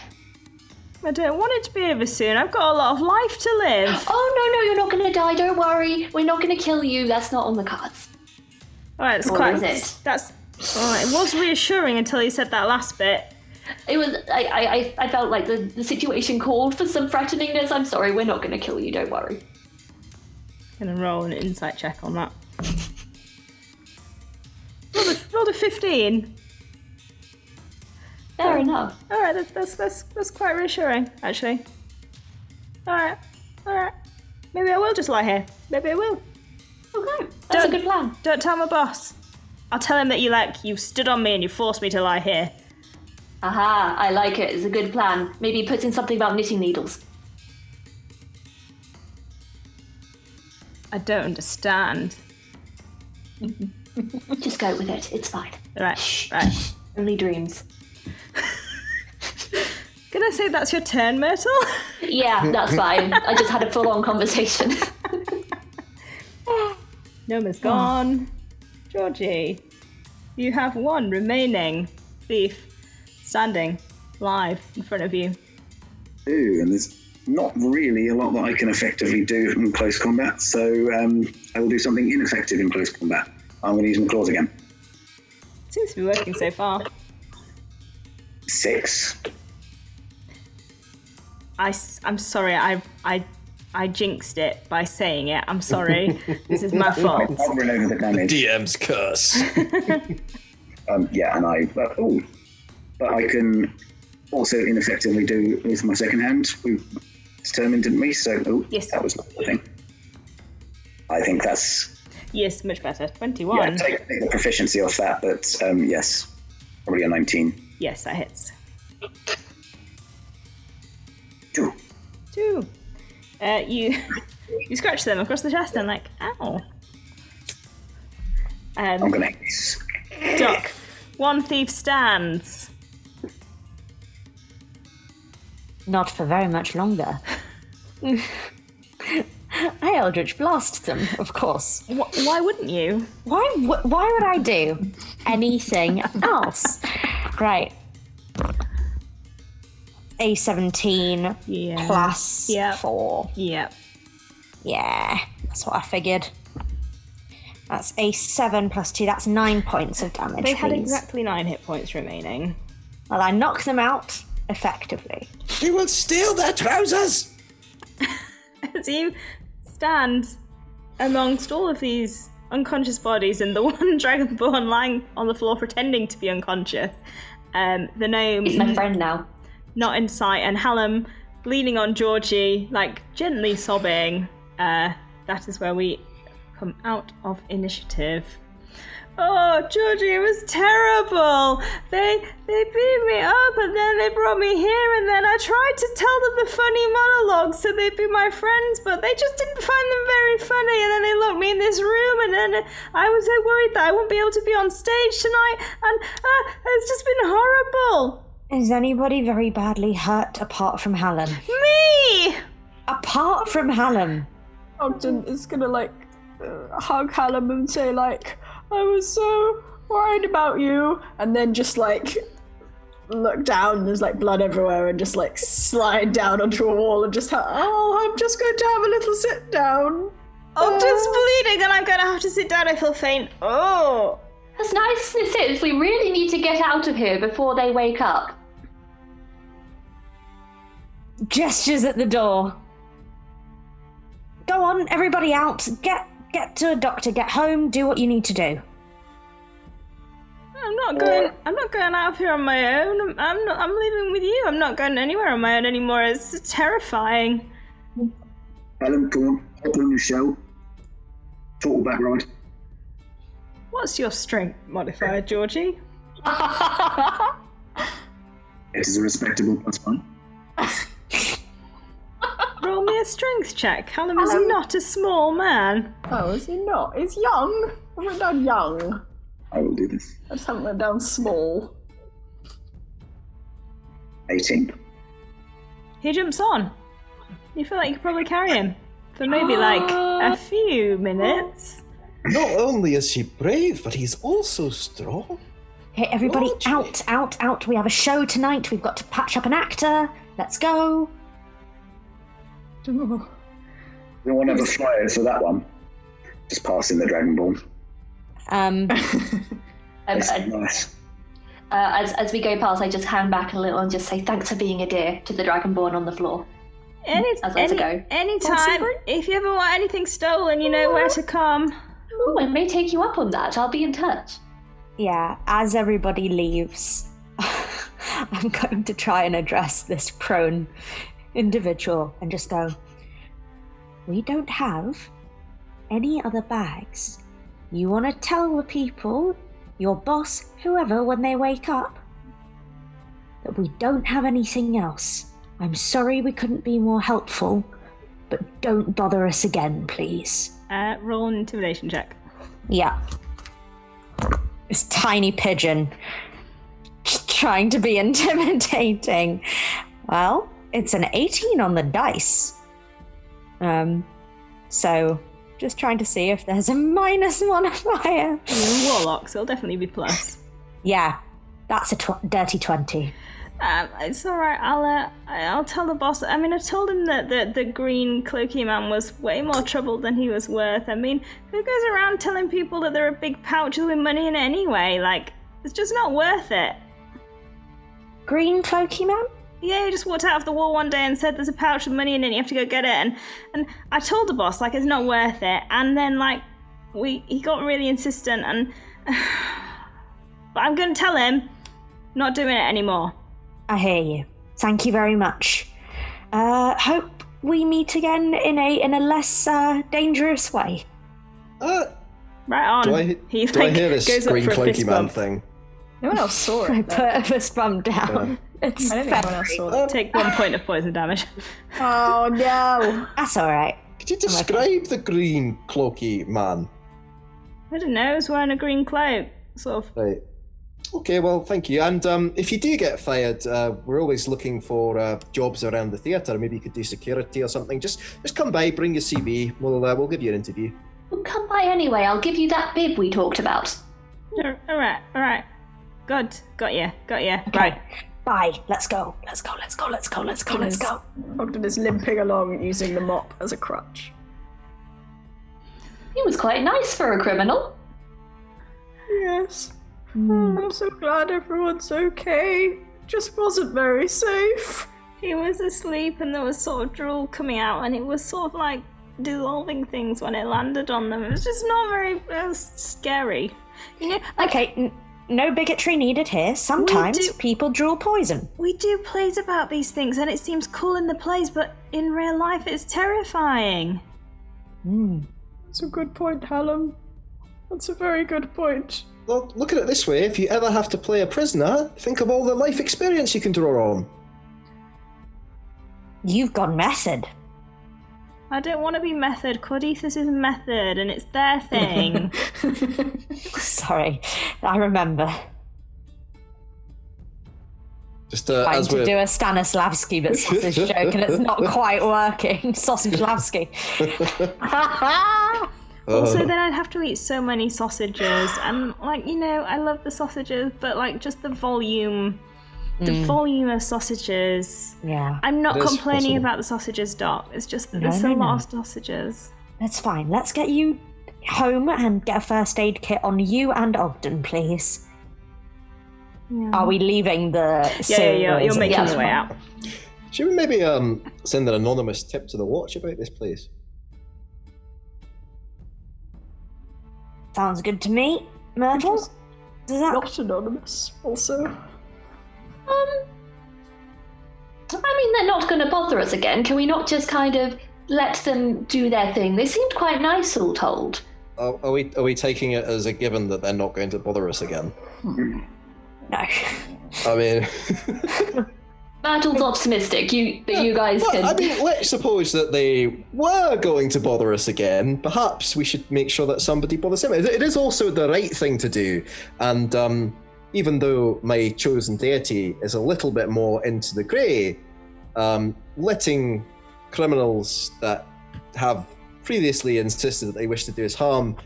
I don't want it to be over soon. I've got a lot of life to live.
Oh, no, you're not going to die. Don't worry. We're not going to kill you. That's not on the cards.
All right,
Or is it?
That's. All right, it was reassuring until you said that last bit.
It was. I felt like the situation called for some threateningness. I'm sorry. We're not going to kill you. Don't worry.
I'm gonna roll an insight check on that. Rolled a 15.
Fair enough.
All right, that's quite reassuring, actually. All right. Maybe I will just lie here. Maybe I will.
Okay, that's a good plan.
Don't tell my boss. I'll tell him that you stood on me and you forced me to lie here.
Aha, I like it. It's a good plan. Maybe put in something about knitting needles.
I don't understand.
Just go with it. It's fine.
Right.
Only dreams.
Can I say that's your turn, Myrtle?
Yeah, that's fine. I just had a full-on conversation.
Noma's gone. Georgie, you have one remaining thief standing live in front of you.
Ooh, and there's not really a lot that I can effectively do in close combat, so I will do something ineffective in close combat. I'm going to use my claws again.
Seems to be working so far.
6.
I'm sorry, I jinxed it by saying it. I'm sorry. This is my fault.
I'll run over the damage.
DM's curse.
Yeah, and but I can also ineffectively do with my second hand. We determined, didn't we? So,
yes.
That was the thing. I think that's...
Yes, much better. 21.
Yeah, take the proficiency off that, but yes, probably a 19.
Yes, that hits.
2.
2. You scratch them across the chest and like, ow.
I'm gonna hit.
Doc, one thief stands.
Not for very much longer. I Eldritch Blast them, of course.
Why wouldn't you?
Why would I do anything else? Right. A 17 plus 4.
Yeah.
Yeah, that's what I figured. That's a 7 plus 2. That's 9 points of damage.
They had
please.
exactly 9 hit points remaining.
Well, I knock them out effectively.
You will steal their trousers!
As you stand amongst all of these unconscious bodies and the one dragonborn lying on the floor pretending to be unconscious, the gnome...
He's my friend now.
Not in sight, and Hallam leaning on Georgie, like gently sobbing. That is where we come out of initiative. Oh, Georgie, it was terrible. They beat me up and then they brought me here and then I tried to tell them the funny monologues so they'd be my friends, but they just didn't find them very funny, and then they locked me in this room and then I was so worried that I wouldn't be able to be on stage tonight, and it's just been horrible.
Is anybody very badly hurt apart from Hallam?
Me!
Apart from Hallam?
Ogden is gonna hug Hallam and say I was so worried about you, and then just look down and there's blood everywhere and just slide down onto a wall and just I'm just going to have a little sit down.
Ogden's bleeding and I'm going to have to sit down. I feel faint. Oh.
As nice as it is, we really need to get out of here before they wake up.
Gestures at the door. Go on, everybody out. Get to a doctor, get home, do what you need to do.
I'm not going out of here on my own. I'm leaving with you. I'm not going anywhere on my own anymore. It's terrifying.
Alan, come on, hop on your shell. Total back ride.
What's your strength modifier, Georgie?
It is a respectable +1.
Roll me a strength check. Callum is not a small man.
Oh, is he not? He's young. I went down young.
I will do this.
I just haven't went down small.
18.
He jumps on. You feel like you could probably carry him for maybe a few minutes.
Not only is he brave, but he's also strong.
Okay, everybody,
Largely.
out. We have a show tonight. We've got to patch up an actor. Let's go.
No one ever fired for that one. Just passing the Dragonborn. Nice.
As we go past, I just hang back a little and just say thanks for being a dear to the Dragonborn on the floor. As I go.
Anytime, if you ever want anything stolen, you know where to come.
Oh, I may take you up on that. I'll be in touch.
Yeah, as everybody leaves, I'm going to try and address this prone individual and just go, we don't have any other bags. You want to tell the people, your boss, whoever, when they wake up, that we don't have anything else. I'm sorry we couldn't be more helpful, but don't bother us again, please.
Roll an intimidation check.
Yeah. This tiny pigeon just trying to be intimidating. Well, it's an 18 on the dice. So just trying to see if there's a minus modifier.
You're a warlock, so it'll definitely be plus.
Yeah, that's a dirty 20.
It's alright, I'll tell the boss. I mean, I told him that the green cloaky man was way more trouble than he was worth. I mean, who goes around telling people that there are big pouches with money in it anyway? Like, it's just not worth it.
Green cloaky man?
Yeah, he just walked out of the wall one day and said there's a pouch with money in it and you have to go get it. And I told the boss, like, it's not worth it. And then, like, he got really insistent and... but I'm going to tell him, not doing it anymore.
I hear you. Thank you very much. Hope we meet again in a less dangerous way.
Right on.
Do I hear this green cloaky man thing?
No one else saw it.
I put a fist bump down. It's
I don't think anyone else saw that.
Take 1 point of poison damage.
Oh no!
That's alright.
Could you describe the green cloaky man?
I don't know, he was wearing a green cloak. Sort of.
Right. Okay, well, thank you. And if you do get fired, we're always looking for jobs around the theatre. Maybe you could do security or something. Just come by, bring your CV. We'll give you an interview.
Well, come by anyway. I'll give you that bib we talked about.
Alright. Good. Got you.
Okay.
Right.
Bye. Let's go.
Ogden is limping along using the mop as a crutch.
He was quite nice for a criminal.
Yes. I'm so glad everyone's okay. Just wasn't very safe.
He was asleep and there was sort of drool coming out and it was sort of like dissolving things when it landed on them. It was just not very scary. You know, like,
Okay, no bigotry needed here. Sometimes people drool poison.
we do plays about these things and it seems cool in the plays, but in real life it's terrifying.
That's a good point, Hallam. That's a very good point.
Well, look at it this way. If you ever have to play a prisoner, think of all the life experience you can draw on.
You've gone method.
I don't want to be method. Cordithus is method and it's their thing.
Sorry, I remember.
Just
Trying
as
to
we're...
do a Stanislavski but sausage joke and it's not quite working. Sausage-lavski.
Also, then I'd have to eat so many sausages, and like, you know, I love the sausages, but like just the volume of sausages.
Yeah.
I'm not
It is
complaining
possible.
about the sausages, Doc. It's just that
No,
there's
no,
a lot
no.
of sausages.
That's fine. Let's get you home and get a first aid kit on you and Ogden, please.
Yeah.
Are we leaving the
Yeah, you're making
Yeah.
your way out.
Should we maybe send an anonymous tip to the watch about this place?
Sounds good to me. Myrtle? Does that...
Not anonymous, also.
I mean, they're not going to bother us again. Can we not just kind of let them do their thing? They seemed quite nice, all told.
Are we taking it as a given that they're not going to bother us again?
No.
I mean...
Myrtle's optimistic. You guys
Well,
can...
I mean, let's suppose that they were going to bother us again. Perhaps we should make sure that somebody bothers them. It is also the right thing to do. And even though my chosen deity is a little bit more into the grey, letting criminals that have previously insisted that they wish to do us harm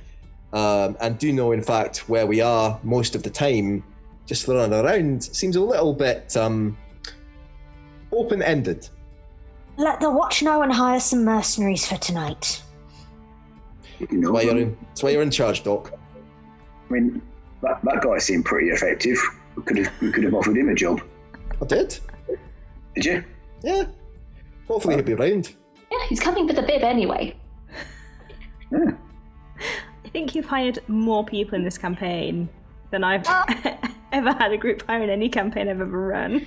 and do know, in fact, where we are most of the time. Just running around seems a little bit open-ended.
Let the watch know and hire some mercenaries for tonight.
You know,
That's why you're in charge, Doc.
I mean, that guy seemed pretty effective. We could have offered him a job.
I did.
Did you?
Yeah. Hopefully he'll be around.
Yeah, he's coming for the bib anyway.
Yeah.
I think you've hired more people in this campaign than I've ever had a group hire in any campaign I've ever run.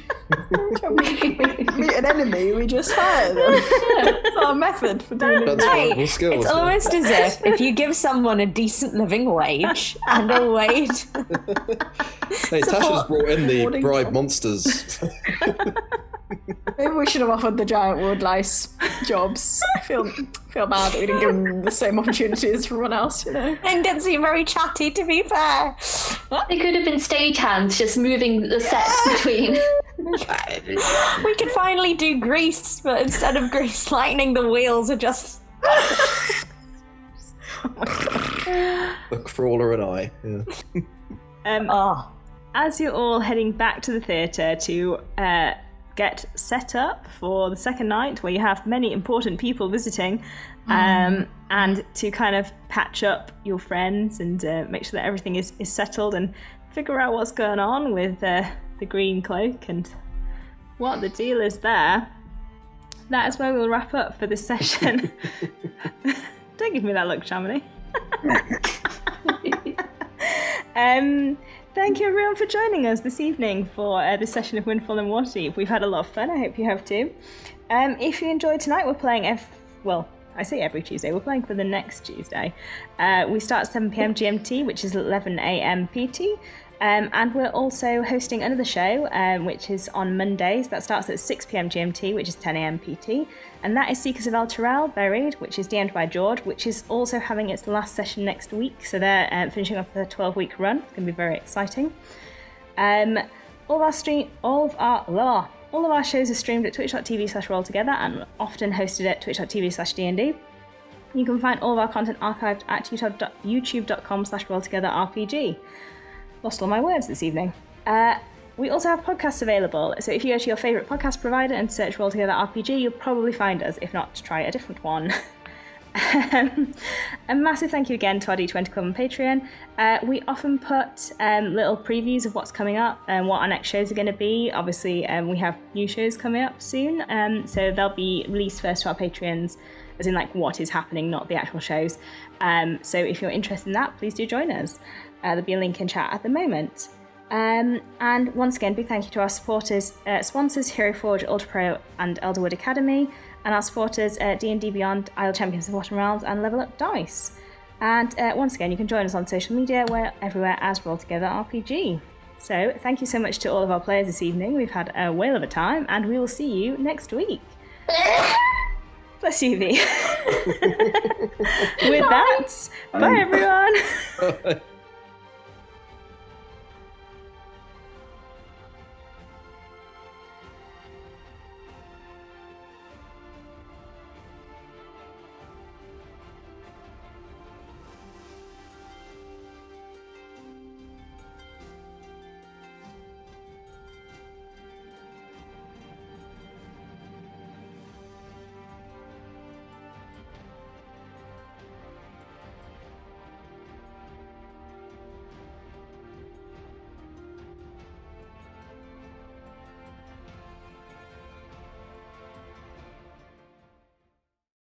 Meet an enemy, we just hire them. It's our method for doing it.
That's valuable skills.
It's almost as if you give someone a decent living wage and a wage.
Hey, Tasha's brought in the
Morning
bribe
job.
monsters.
Maybe we should have offered the giant wood lice jobs. I feel bad that we didn't give them the same opportunity as everyone else, you know.
And didn't seem very chatty, to be fair.
They could have been stagehands just moving the sets between.
We could finally do grease, but instead of grease lightning, the wheels are just...
The crawler and I. Yeah.
As you're all heading back to the theatre to get set up for the second night, where you have many important people visiting, and to kind of patch up your friends and make sure that everything is settled and figure out what's going on with the green cloak and what the deal is there, that is where we'll wrap up for this session. Don't give me that look, Chamonix. Thank you everyone for joining us this evening for this session of Windfall and Waterdeep. We've had a lot of fun, I hope you have too. If you enjoyed tonight, we're playing I say every Tuesday, we're playing for the next Tuesday. We start at 7pm GMT, which is 11am PT. And we're also hosting another show, which is on Mondays. That starts at 6pm GMT, which is 10am PT. And that is Seekers of El Terrell, Buried, which is DM'd by George, which is also having its last session next week. So they're finishing off their 12-week run. It's going to be very exciting. All of our shows are streamed at twitch.tv/rolltogether and often hosted at twitch.tv/DND. You can find all of our content archived at youtube.com/rolltogetherrpg. Lost all my words this evening. We also have podcasts available, so if you go to your favourite podcast provider and search Roll Together RPG, you'll probably find us. If not, try a different one. A massive thank you again to our D20 Club on Patreon. We often put little previews of what's coming up and what our next shows are going to be. Obviously, we have new shows coming up soon, so they'll be released first to our Patreons, as in like what is happening, not the actual shows. So if you're interested in that, please do join us. There'll be a link in chat at the moment. And once again, big thank you to our sponsors, Hero Forge, Ultra Pro and Elderwood Academy, and our supporters D&D Beyond, Isle Champions of Forgotten Realms and Level Up Dice. And once again, you can join us on social media, we're everywhere as Roll Together RPG. So thank you so much to all of our players this evening. We've had a whale of a time, and we will see you next week. Bless you, V. With that, bye everyone.